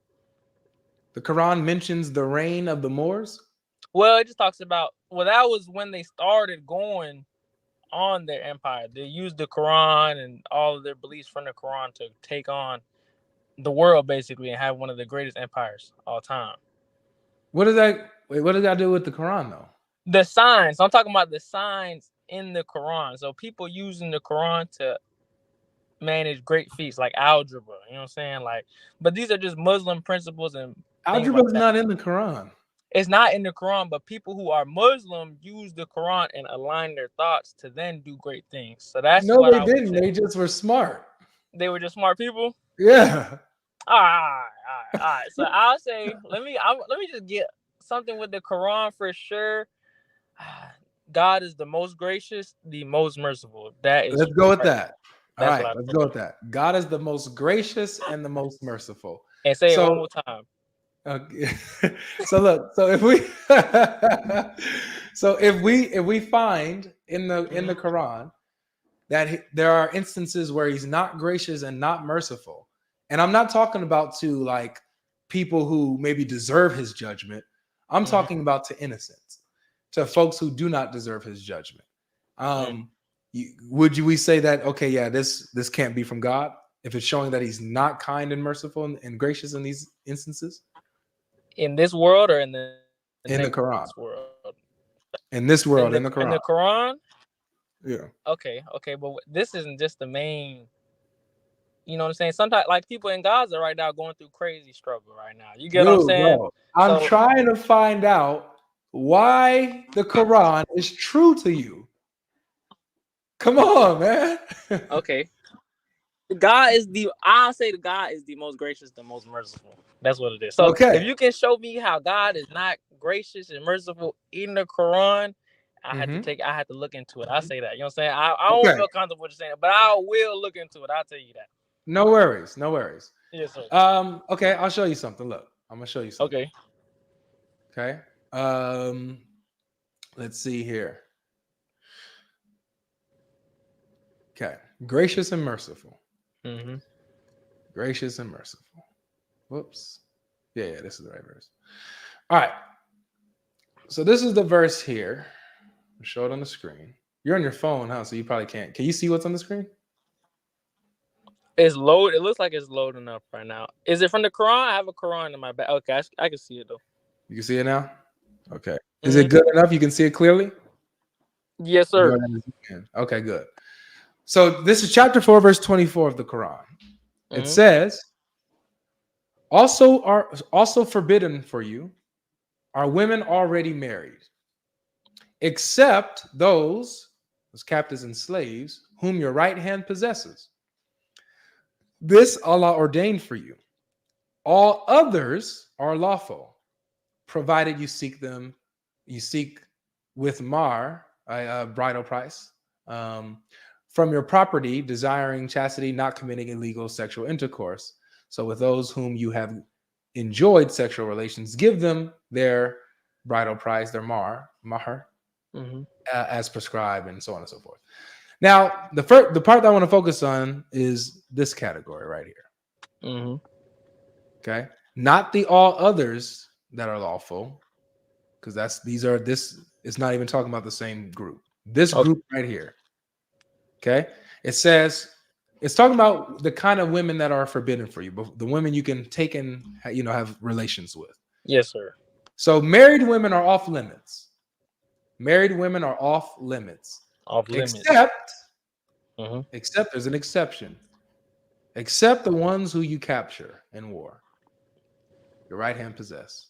The Quran mentions the reign of the Moors? Well, it just talks about, that was when they started going on their empire. They used the Quran and all of their beliefs from the Quran to take on the world, basically, and have one of the greatest empires of all time. What does that do with the Quran, though? The signs. I'm talking about the signs in the Quran. So people using the Quran to manage great feats like algebra. You know what I'm saying? But these are just Muslim principles and algebra is not in the Quran. It's not in the Quran, but people who are Muslim use the Quran and align their thoughts to then do great things. So that's what they didn't. They just were smart. They were just smart people. Yeah. All right. So I'll say, let me just get something with the Quran for sure. God is the most gracious, the most merciful. That is. Let's go with that. All right, let's go with that. God is the most gracious and the most merciful. And say it one more time. Okay. So look, if we find in the Quran that there are instances where he's not gracious and not merciful, and I'm not talking about to like people who maybe deserve his judgment. I'm talking about to innocents, to folks who do not deserve his judgment. Would we say that, okay, yeah, this can't be from God if it's showing that he's not kind and merciful and gracious in these instances? In this world or in the Quran? World? In this world, in the Quran. In the Quran? Yeah. Okay, but this isn't just the main. You know what I'm saying? Sometimes, like people in Gaza right now going through crazy struggle right now. You get what I'm saying? Bro, I'm trying to find out why the Quran is true to you. Come on, man. Okay. I'll say the God is the most gracious, the most merciful. That's what it is. So if you can show me how God is not gracious and merciful in the Quran, I had to look into it. I'll say that. You know what I'm saying? I don't feel comfortable with saying it, but I will look into it. I'll tell you that. No worries. Yes, sir. Okay, I'll show you something. Look, I'm gonna show you something. Okay. Let's see here. Okay. Gracious and merciful. Gracious and merciful. Whoops. Yeah, this is the right verse. All right. So this is the verse here. I'll show it on the screen. You're on your phone, huh? So you probably can't. Can you see what's on the screen? It's load. It looks like it's loading up right now. Is it from the Quran? I have a Quran in my back. Okay, I can see it though. You can see it now? Okay. Is it good enough? You can see it clearly? Yes, sir. Okay, good. So this is chapter 4, verse 24 of the Quran. It says, also forbidden for you are women already married, except those captives and slaves whom your right hand possesses. This Allah ordained for you. All others are lawful, provided you seek with mar, a bridal price, from your property, desiring chastity, not committing illegal sexual intercourse. So with those whom you have enjoyed sexual relations, give them their bridal price, their mahar, as prescribed, and so on and so forth. Now, the part that I want to focus on is this category right here. Okay, not the all others that are lawful, because this is not even talking about the same group. This group right here. Okay, it says it's talking about the kind of women that are forbidden for you, but the women you can take and have relations with. Yes, sir. So married women are off limits. Married women are off limits. Except there's an exception. Except the ones who you capture in war, your right hand possess,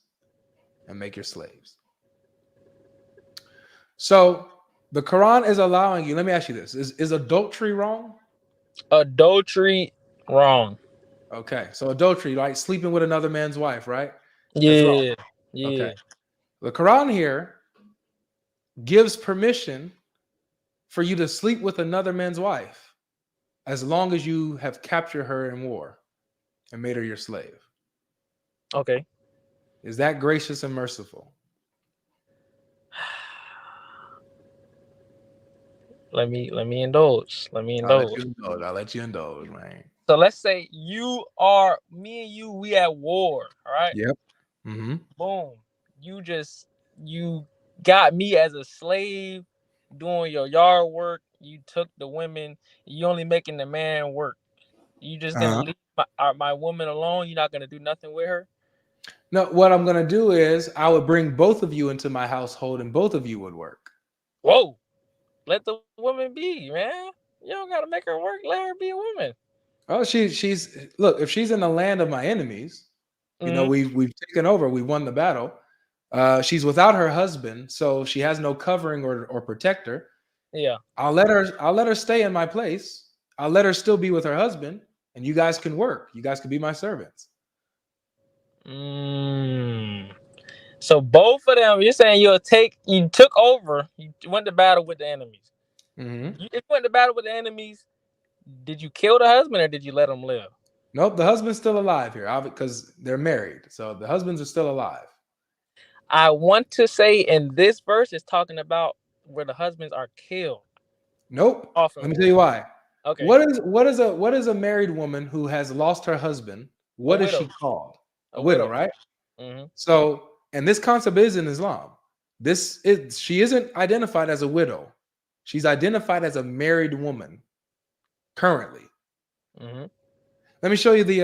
and make your slaves. So the Quran is allowing you. Let me ask you this: Is adultery wrong? Adultery wrong. Okay, so adultery, like sleeping with another man's wife, right? Yeah. Okay. The Quran here gives permission for you to sleep with another man's wife as long as you have captured her in war and made her your slave. Okay. Is that gracious and merciful? Let me indulge. I'll let you indulge, man. So let's say me and you, we at war, all right? Yep. Mm-hmm. Boom. You got me as a slave doing your yard work. You took the women. You only making the man work. You just gonna leave my woman alone? You're not gonna do nothing with her? No, what I'm gonna do is I would bring both of you into my household and both of you would work. Whoa. Let the woman be, man. You don't gotta make her work. Let her be a woman. Oh, she's look, if she's in the land of my enemies, we've taken over, we won the battle. She's without her husband, so she has no covering or protector. Yeah. I'll let her stay in my place. I'll let her still be with her husband, and you guys can work. You guys can be my servants. So both of them, you're saying you took over, you went to battle with the enemies. Mm-hmm. You went to battle with the enemies. Did you kill the husband or did you let him live? Nope, the husband's still alive here because they're married. So the husbands are still alive. I want to say in this verse it's talking about where the husbands are killed. Nope. Let me tell you why. Okay. What is a married woman who has lost her husband? What is she called? A widow, right? Mm-hmm. So, and this concept is in Islam. She isn't identified as a widow. She's identified as a married woman currently. Mm-hmm. Let me show you the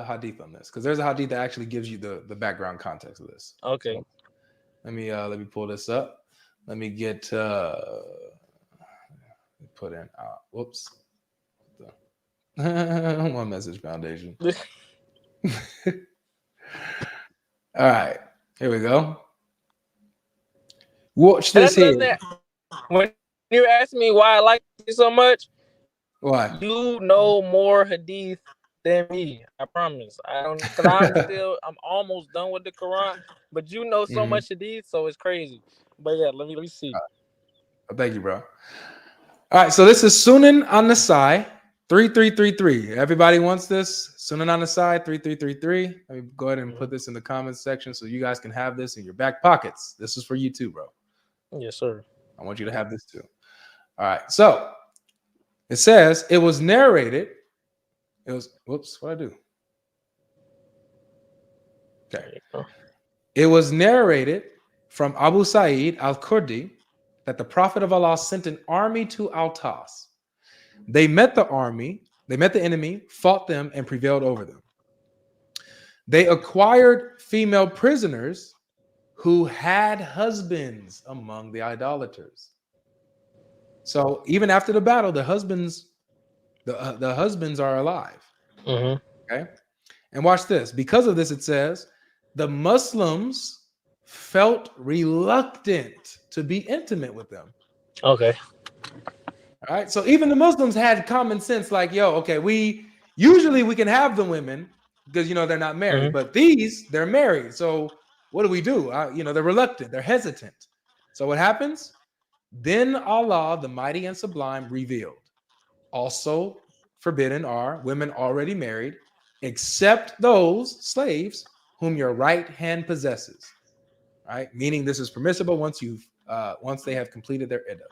hadith on this, because there's a hadith that actually gives you the background context of this. Okay. So let me pull this up. Let me get put in. Whoops. One Message Foundation. All right, here we go. Watch this here. When you ask me why I like you so much, why? You know more hadith than me. I promise. I don't, because I'm almost done with the Quran, but you know so much hadith, so it's crazy. But yeah, let me see. Thank you, bro. All right, so this is Sunan an-Nasai 3333. Everybody wants this? Sunan an-Nasai 3333. Let me go ahead and put this in the comments section so you guys can have this in your back pockets. This is for you too, bro. Yes, sir. I want you to have this too. All right, so it says it was narrated. Whoops, what'd I do? Okay. It was narrated from Abu Sa'id al-Kurdi that the Prophet of Allah sent an army to Al-Tas. They met the enemy, fought them, and prevailed over them. They acquired female prisoners who had husbands among the idolaters. So even after the battle, the husbands are alive. Mm-hmm. Okay, and watch this. Because of this, it says the Muslims felt reluctant to be intimate with them. Okay. All right. So even the Muslims had common sense, like, yo, okay, we can have the women because they're not married, but these, they're married. So what do we do? They're reluctant, they're hesitant. So what happens? Then Allah, the Mighty and Sublime, revealed. Also forbidden are women already married, except those slaves whom your right hand possesses. Right? Meaning this is permissible once they have completed their iddah.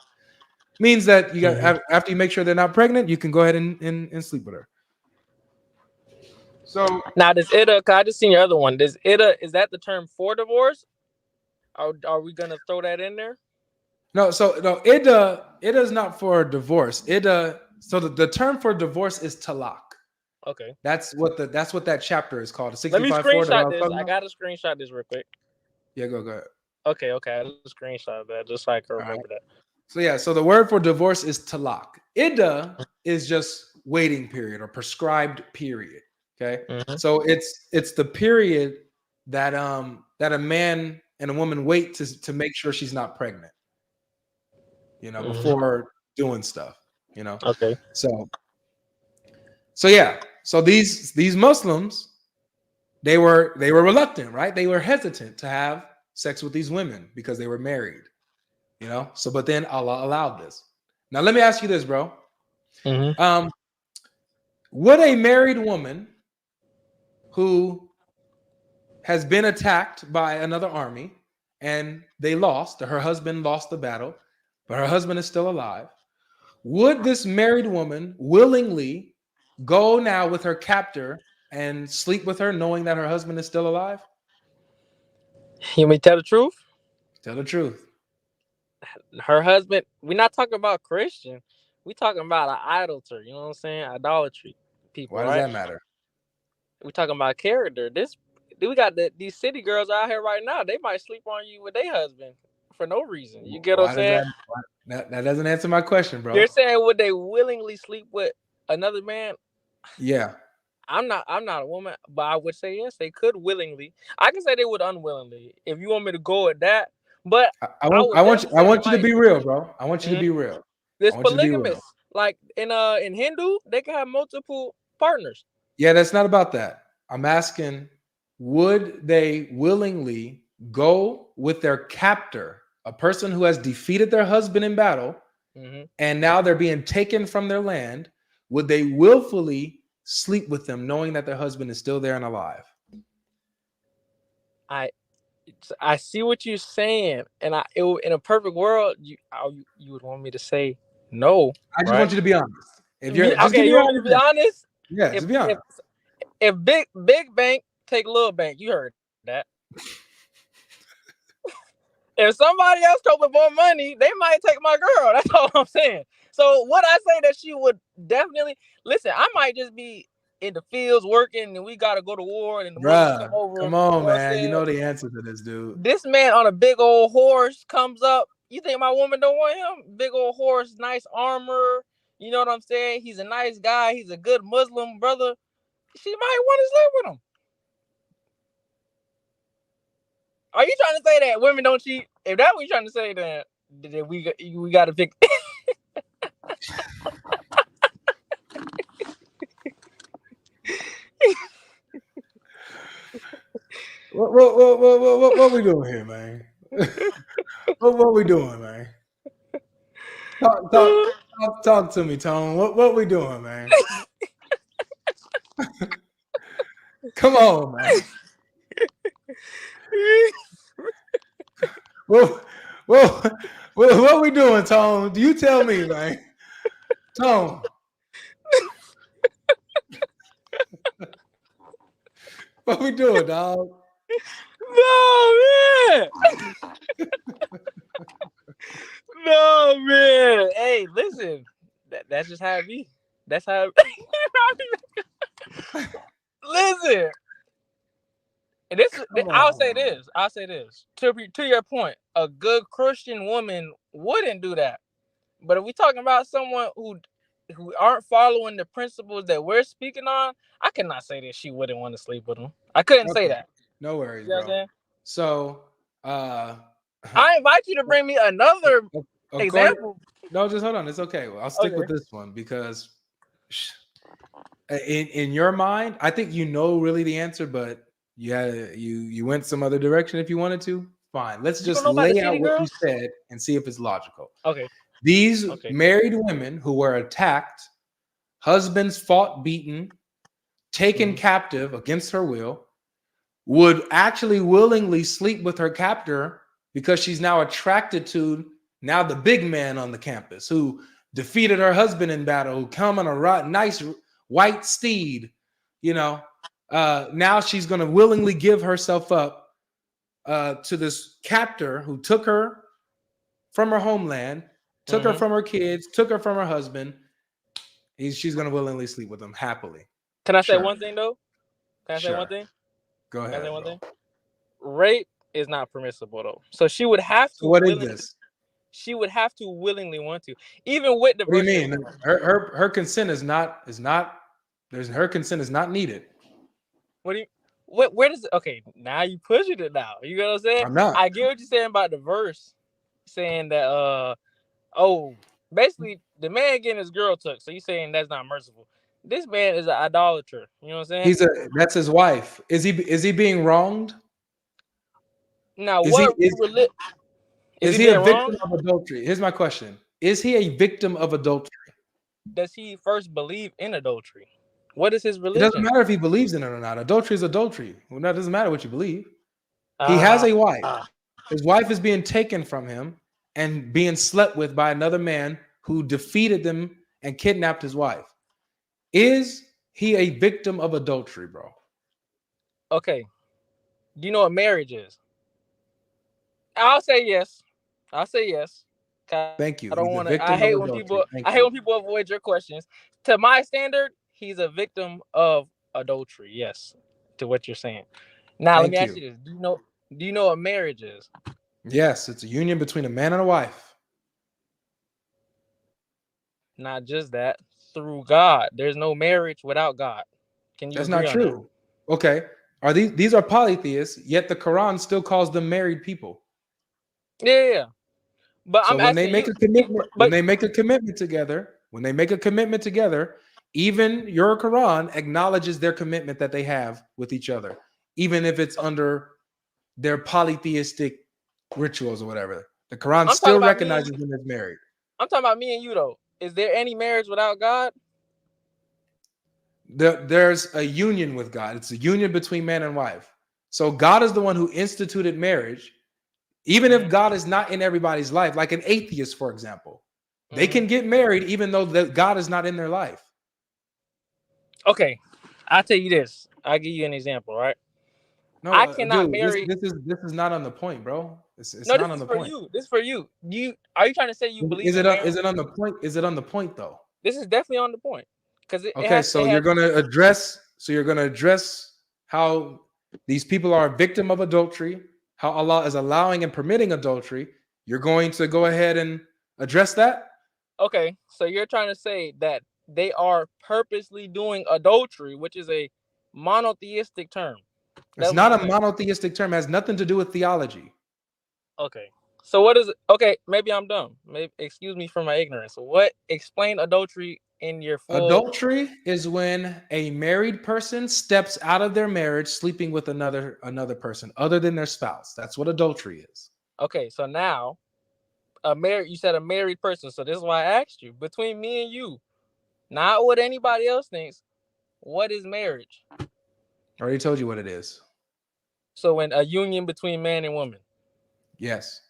Means that you got after you make sure they're not pregnant, you can go ahead and sleep with her. So now this iddah, I just seen your other one. This iddah, is that the term for divorce? Are we gonna throw that in there? No, iddah is not for divorce. Iddah, so the term for divorce is talaq. Okay. That's what that chapter is called. Let me screenshot this. I gotta screenshot this real quick. Yeah, go ahead. Okay, I just screenshot that just so I can remember that. So the word for divorce is talaq. Iddah is just waiting period or prescribed period. Okay, so it's the period that a man and a woman wait to make sure she's not pregnant. Before doing stuff. Okay. So yeah. So these Muslims, they were reluctant, right? They were hesitant to have sex with these women because they were married. So but then Allah allowed this. Now let me ask you this, bro. Would a married woman who has been attacked by another army and they lost, her husband lost the battle, but her husband is still alive, would this married woman willingly go now with her captor and sleep with her knowing that her husband is still alive? You may tell the truth? Tell the truth. Her husband, we're not talking about Christian. We're talking about an idolater, you know what I'm saying? Idolatry people. Why does that matter? We're talking about character. We got these city girls out here right now. They might sleep on you with their husband for no reason. You get what I'm saying? That doesn't answer my question, bro. You're saying would they willingly sleep with another man? Yeah. I'm not a woman, but I would say yes, they could willingly. I can say they would unwillingly if you want me to go with that. But I want you to be real, bro. I want you to be real. There's polygamous. Like in Hindu, they can have multiple partners. Yeah, that's not about that. I'm asking, would they willingly go with their captor, a person who has defeated their husband in battle, and now they're being taken from their land? Would they willfully sleep with them, knowing that their husband is still there and alive? I see what you're saying, and in a perfect world, you would want me to say no. I just want you to be honest. If you're you want me to be honest? Yeah, to be honest. If big bank take little bank, you heard that. If somebody else come with more money, they might take my girl. That's all I'm saying. So would I say that she would definitely listen? I might just be in the fields working, and we gotta go to war, and the come over. Come on, man. You know the answer to this, dude. This man on a big old horse comes up. You think my woman don't want him? Big old horse, nice armor. You know what I'm saying? He's a nice guy. He's a good Muslim brother. She might want to sleep with him. Are you trying to say that women don't cheat? If that's what you're trying to say, then we got to pick. What we doing here, man? What we doing, man? Talk to me, Tone. What we doing, man? Come on, man. What we doing, Tone? Do you tell me, man? Tone. What we doing, dog? No, man. No, man. Hey, listen. That's just how it be. That's how it listen. And I'll say this. To your point, a good Christian woman wouldn't do that. But if we're talking about someone who aren't following the principles that we're speaking on, I cannot say that she wouldn't want to sleep with him. I couldn't say that. No worries, you know bro. So I invite you to bring me another example. No, just hold on. It's okay. I'll stick with this one because in your mind, I think you know really the answer, but you went some other direction if you wanted to. Fine. Let's just lay out what you said and see if it's logical. Okay. These married women who were attacked, husbands fought, beaten, taken captive against her will, would actually willingly sleep with her captor because she's now attracted to now the big man on the campus who defeated her husband in battle, who come on a nice white steed, you know. Now she's going to willingly give herself up to this captor who took her from her homeland, took her from her kids, took her from her husband. She's going to willingly sleep with him happily. Can I say one thing though? Can I say one thing? Go ahead. Can I say one thing? Rape is not permissible though. So she would have to. So what is this? She would have to willingly want to, even with the. What do you mean? Her consent is not. Her consent is not needed. What do you? Where does it? Okay, now you pushing it now. You know what I'm saying? I'm not. I get what you're saying about the verse, saying that basically the man getting his girl took. So you saying that's not merciful? This man is an idolater. You know what I'm saying? That's his wife. Is he being wronged? Now Is he a victim of adultery? Here's my question: is he a victim of adultery? Does he first believe in adultery? What is his religion? It doesn't matter if he believes in it or not. Adultery is adultery. Well, that doesn't matter what you believe. He has a wife. His wife is being taken from him and being slept with by another man who defeated them and kidnapped his wife. Is he a victim of adultery, bro? Okay. Do you know what marriage is? I'll say yes. Thank you. I don't want to. I hate when people avoid your questions. To my standard, he's a victim of adultery. Yes, to what you're saying. Now let me ask you this: Do you know what marriage is? Yes, it's a union between a man and a wife. Not just that. Through God, there's no marriage without God. Can you? That's not true. That? Okay, are these are polytheists? Yet the Quran still calls them married people. Yeah. But so when they make a commitment, when they make a commitment together, even your Quran acknowledges their commitment that they have with each other, even if it's under their polytheistic rituals or whatever. The Quran still recognizes them as married. I'm talking about me and you though. Is there any marriage without God? There's a union with God. It's a union between man and wife. So God is the one who instituted marriage. Even if God is not in everybody's life, like an atheist, for example, they can get married even though God is not in their life. Okay, I'll tell you this. I'll give you an example, right? No, I cannot marry. This is not on the point, bro. It's not on the point. This is for you. Are you trying to say you believe? Is it on the point? Is it on the point though? This is definitely on the point. You're going to address how these people are a victim of adultery. How Allah is allowing and permitting adultery. You're going to go ahead and address that? Okay, so you're trying to say that they are purposely doing adultery, which is a monotheistic term. It's not a monotheistic term. It has nothing to do with theology. Okay, so what is it? Okay, maybe I'm dumb. Excuse me for my ignorance. Explain adultery in your full... Adultery is when a married person steps out of their marriage, sleeping with another person other than their spouse. That's what adultery is. Okay, so now you said a married person. So this is why I asked you. Between me and you, not what anybody else thinks, what is marriage? I already told you what it is. So when a union between man and woman. Yes.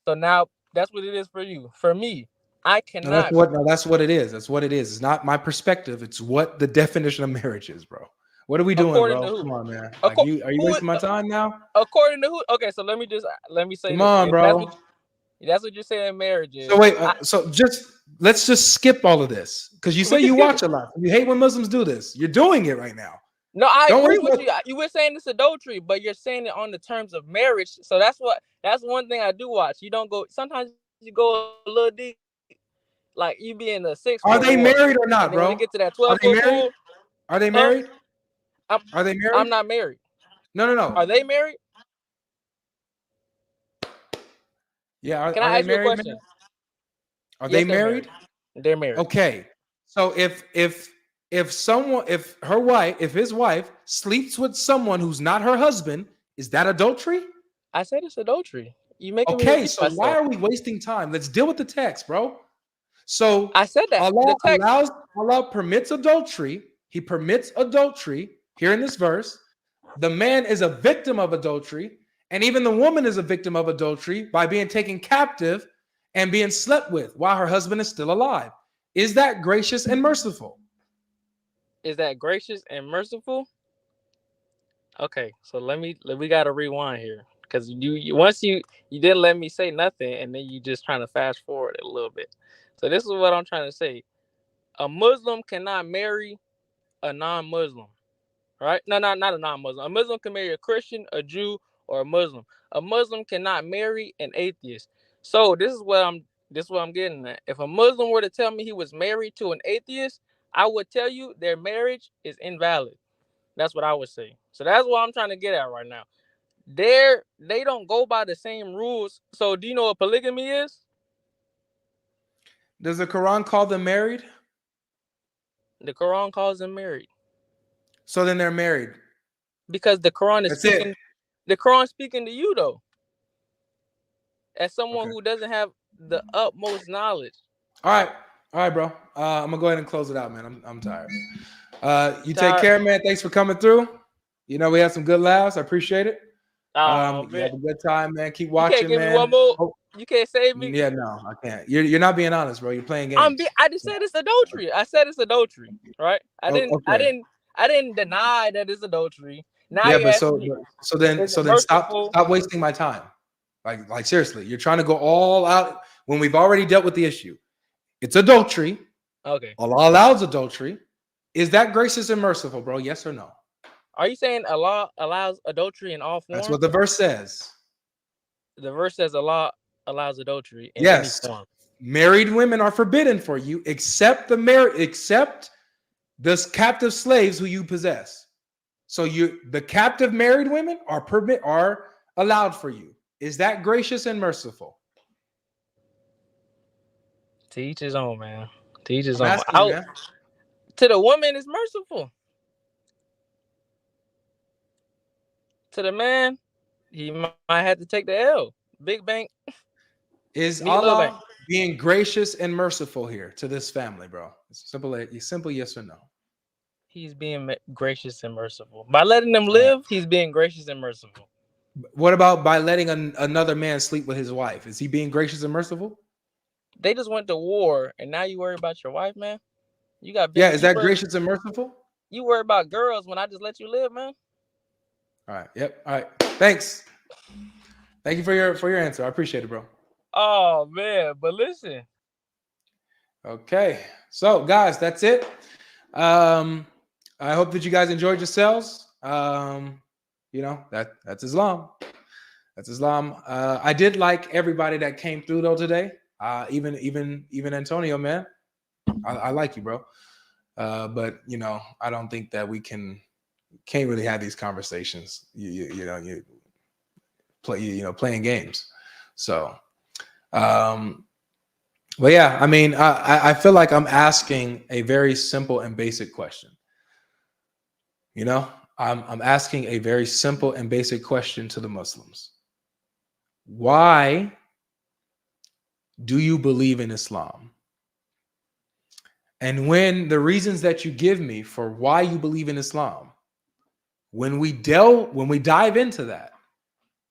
So now that's what it is for you. For me, I cannot. That's what it is. That's what it is. It's not my perspective. It's what the definition of marriage is, bro. What are we doing, bro? Come on, man. Are you wasting my time now? According to who? Okay, so let me say. Come on, bro. That's what you're saying. Marriage is. So wait. Let's just skip all of this because you say you watch a lot. You hate when Muslims do this. You're doing it right now. No, I agree with you. You were saying it's adultery, but you're saying it on the terms of marriage. So that's one thing I do watch. You don't go. Sometimes you go a little deep. Like you be in the 6. Are they married or not, bro? When you get to that 12. Are they married? Are they married? I'm not married. No. Are they married? Yeah, Can are I they ask you a married, question? man? Are Yes, they they're married. married? They're married. Okay. So if his wife sleeps with someone who's not her husband, is that adultery? I said it's adultery. You making me Okay, repeat so why myself. are we wasting time? Let's deal with the text, bro. So I said that. The text. Allah permits adultery. He permits adultery here in this verse. The man is a victim of adultery, and even the woman is a victim of adultery by being taken captive and being slept with while her husband is still alive. Is that gracious and merciful? Is that gracious and merciful? Okay, so we gotta rewind here because you once you didn't let me say nothing and then you just trying to fast forward a little bit. So this is what I'm trying to say. A Muslim cannot marry a non-Muslim, right? No, not a non-Muslim. A Muslim can marry a Christian, a Jew, or a Muslim. A Muslim cannot marry an atheist. So this is what I'm getting at. If a Muslim were to tell me he was married to an atheist, I would tell you their marriage is invalid. That's what I would say. So that's what I'm trying to get at right now. They don't go by the same rules. So do you know what polygamy is? Does the Quran call them married? The Quran calls them married. So then they're married. Because the Quran is That's speaking. it. The Quran speaking to you though, as someone Okay. who doesn't have the utmost knowledge. All right, bro. I'm gonna go ahead and close it out, man. I'm tired. You take Tired. care, man. Thanks for coming through. You know, we had some good laughs. I appreciate it. Oh, You have man. a good time, man. Keep You watching, can't give me man. one more. Oh, You can't save me. yeah, no, I can't. You're not being honest, bro. You're playing games. I just said it's adultery. I said it's adultery, right? I Okay. didn't deny that it's adultery. Now Yeah, you but ask me, so then is it stop merciful? wasting my time. Like seriously, you're trying to go all out when we've already dealt with the issue. It's adultery. Okay. Allah allows adultery. Is that gracious and merciful, bro? Yes or no? Are you saying Allah allows adultery in all forms? That's what the verse says. The verse says Allah allows adultery in Yes. any form. Married women are forbidden for you, except the captive slaves who you possess. So the captive married women are allowed for you. Is that gracious and merciful? To each his own, man. To each his I'm own. asking you, man. To the woman, it's merciful. To the man, he might have to take the L. Big bank. Is Me, little bank. Allah being gracious and merciful here to this family, bro? It's simple yes or no. He's being gracious and merciful. By letting them live, he's being gracious and merciful. What about by letting another man sleep with his wife? Is he being gracious and merciful? They just went to war, and now you worry about your wife, man? You got is that gracious and merciful? You worry about girls when I just let you live, man? All right. Yep. All right. Thanks. Thank you for your answer. I appreciate it, bro. Oh, man. But listen. Okay. So, guys, that's it. I hope that you guys enjoyed yourselves. You know, that's Islam. That's Islam. I did like everybody that came through though today. Even Antonio, man. I like you, bro. But you know, I don't think that we can't really have these conversations. You playing games. So, but yeah, I mean, I feel like I'm asking a very simple and basic question. You know, I'm asking a very simple and basic question to the Muslims. Why do you believe in Islam? And when the reasons that you give me for why you believe in Islam, when we dive into that,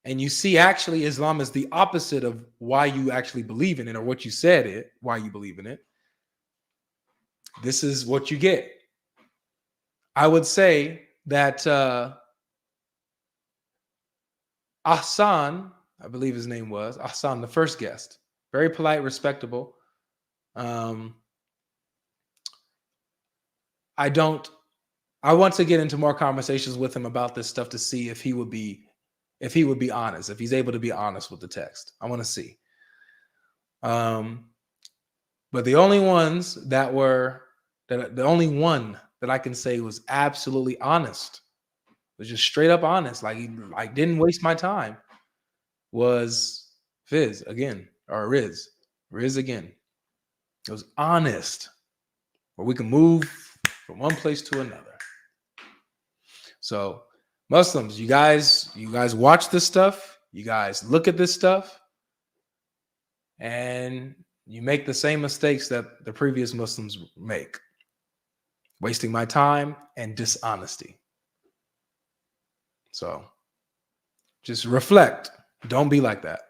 and you see actually Islam is the opposite of why you actually believe in it or what you said why you believe in it, this is what you get. I would say that Ahsan, I believe his name was Ahsan, the first guest, very polite, respectable. I want to get into more conversations with him about this stuff to see if he would be honest, if he's able to be honest with the text. I want to see. But the only one that I can say was absolutely honest, was just straight up honest, like didn't waste my time, was Fizz again, or Riz again. It was honest, where we can move from one place to another. So Muslims, you guys watch this stuff, you guys look at this stuff, and you make the same mistakes that the previous Muslims make. Wasting my time and dishonesty. So just reflect. Don't be like that.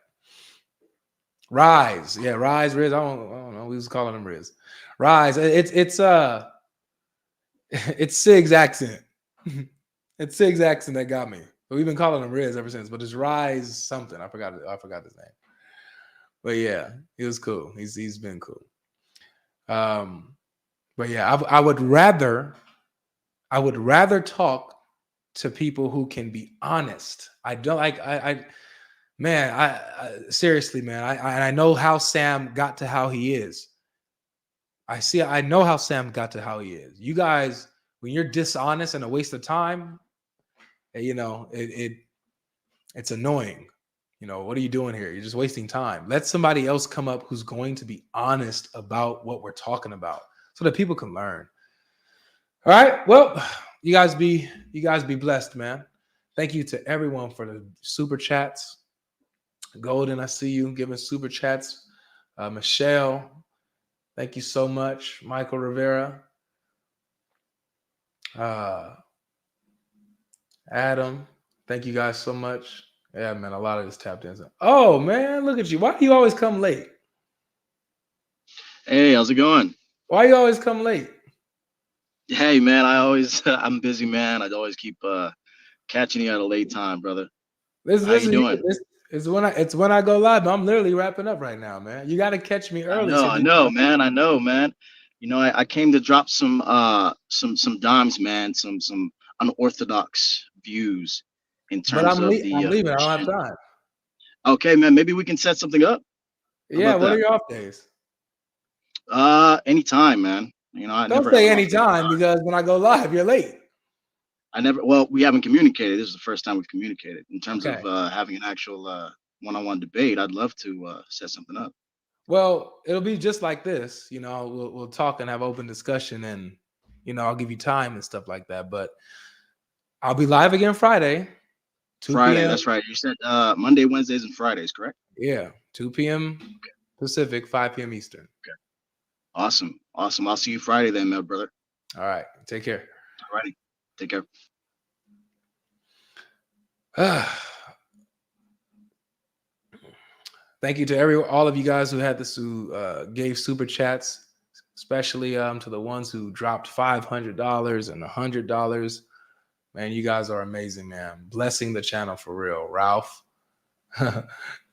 Rise. Yeah, Rise, Riz. I don't know. We was calling him Riz. Rise. It's Sig's accent. It's Sig's accent that got me. But we've been calling him Riz ever since. But it's Rise something. I forgot his name. But yeah, he was cool. He's been cool. But yeah, I would rather talk to people who can be honest. I don't like man, seriously, man. I know how Sam got to how he is. I know how Sam got to how he is. You guys, when you're dishonest and a waste of time, you know, it's annoying. You know, what are you doing here? You're just wasting time. Let somebody else come up who's going to be honest about what we're talking about so that people can learn. All right. Well, you guys be blessed, man. Thank you to everyone for the super chats. Golden, I see you giving super chats. Michelle, thank you so much. Michael Rivera. Adam, thank you guys so much. Yeah, man, a lot of this tapped in. Oh, man, look at you. Why do you always come late? Hey, how's it going? Why you always come late? Hey, man, I'm busy, man. I always keep catching you at a late time, brother. How you doing? It's when I go live. I'm literally wrapping up right now, man. You got to catch me early. I know, man. You know, I came to drop some dimes, man. Some unorthodox views in terms of I'm leaving. I don't have time. Okay, man. Maybe we can set something up. Yeah. What are your off days? Anytime, man. You know, don't say anytime because when I go live, you're late. We haven't communicated. This is the first time we've communicated in terms of having an actual one-on-one debate. I'd love to set something up. Well, it'll be just like this. You know, we'll talk and have open discussion, and you know, I'll give you time and stuff like that. But I'll be live again Friday. 2 Friday, p.m. That's right. You said Monday, Wednesdays, and Fridays, correct? Yeah, 2 p.m. Pacific, 5 p.m. Eastern. Okay. Awesome. I'll see you Friday then, my brother. All right. Take care. All righty. Take care. Thank you to all of you guys who gave super chats, especially to the ones who dropped $500 and $100. Man, you guys are amazing, man. Blessing the channel for real. Ralph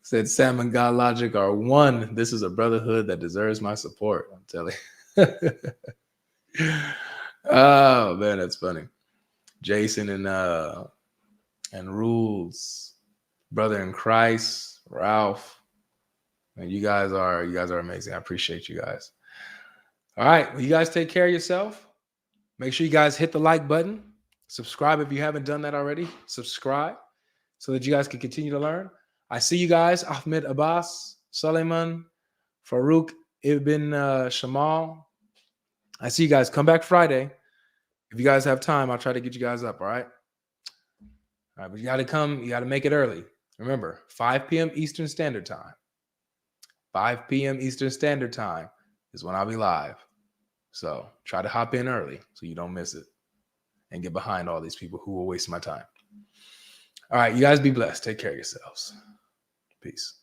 said Sam and God Logic are one. This is a brotherhood that deserves my support. I'm telling you. Oh man, that's funny. Jason and Rules, brother in Christ, Ralph. And you guys are amazing. I appreciate you guys. All right, well, you guys take care of yourself. Make sure you guys hit the like button. Subscribe if you haven't done that already. Subscribe so that you guys can continue to learn. I see you guys. Ahmed Abbas, Suleiman, Farouk Ibn Shamal. I see you guys. Come back Friday. If you guys have time, I'll try to get you guys up. All right. All right, but you got to come. You got to make it early. Remember, 5 p.m. Eastern Standard Time. 5 p.m. Eastern Standard Time is when I'll be live. So try to hop in early so you don't miss it and get behind all these people who will waste my time. All right, you guys be blessed. Take care of yourselves. Peace.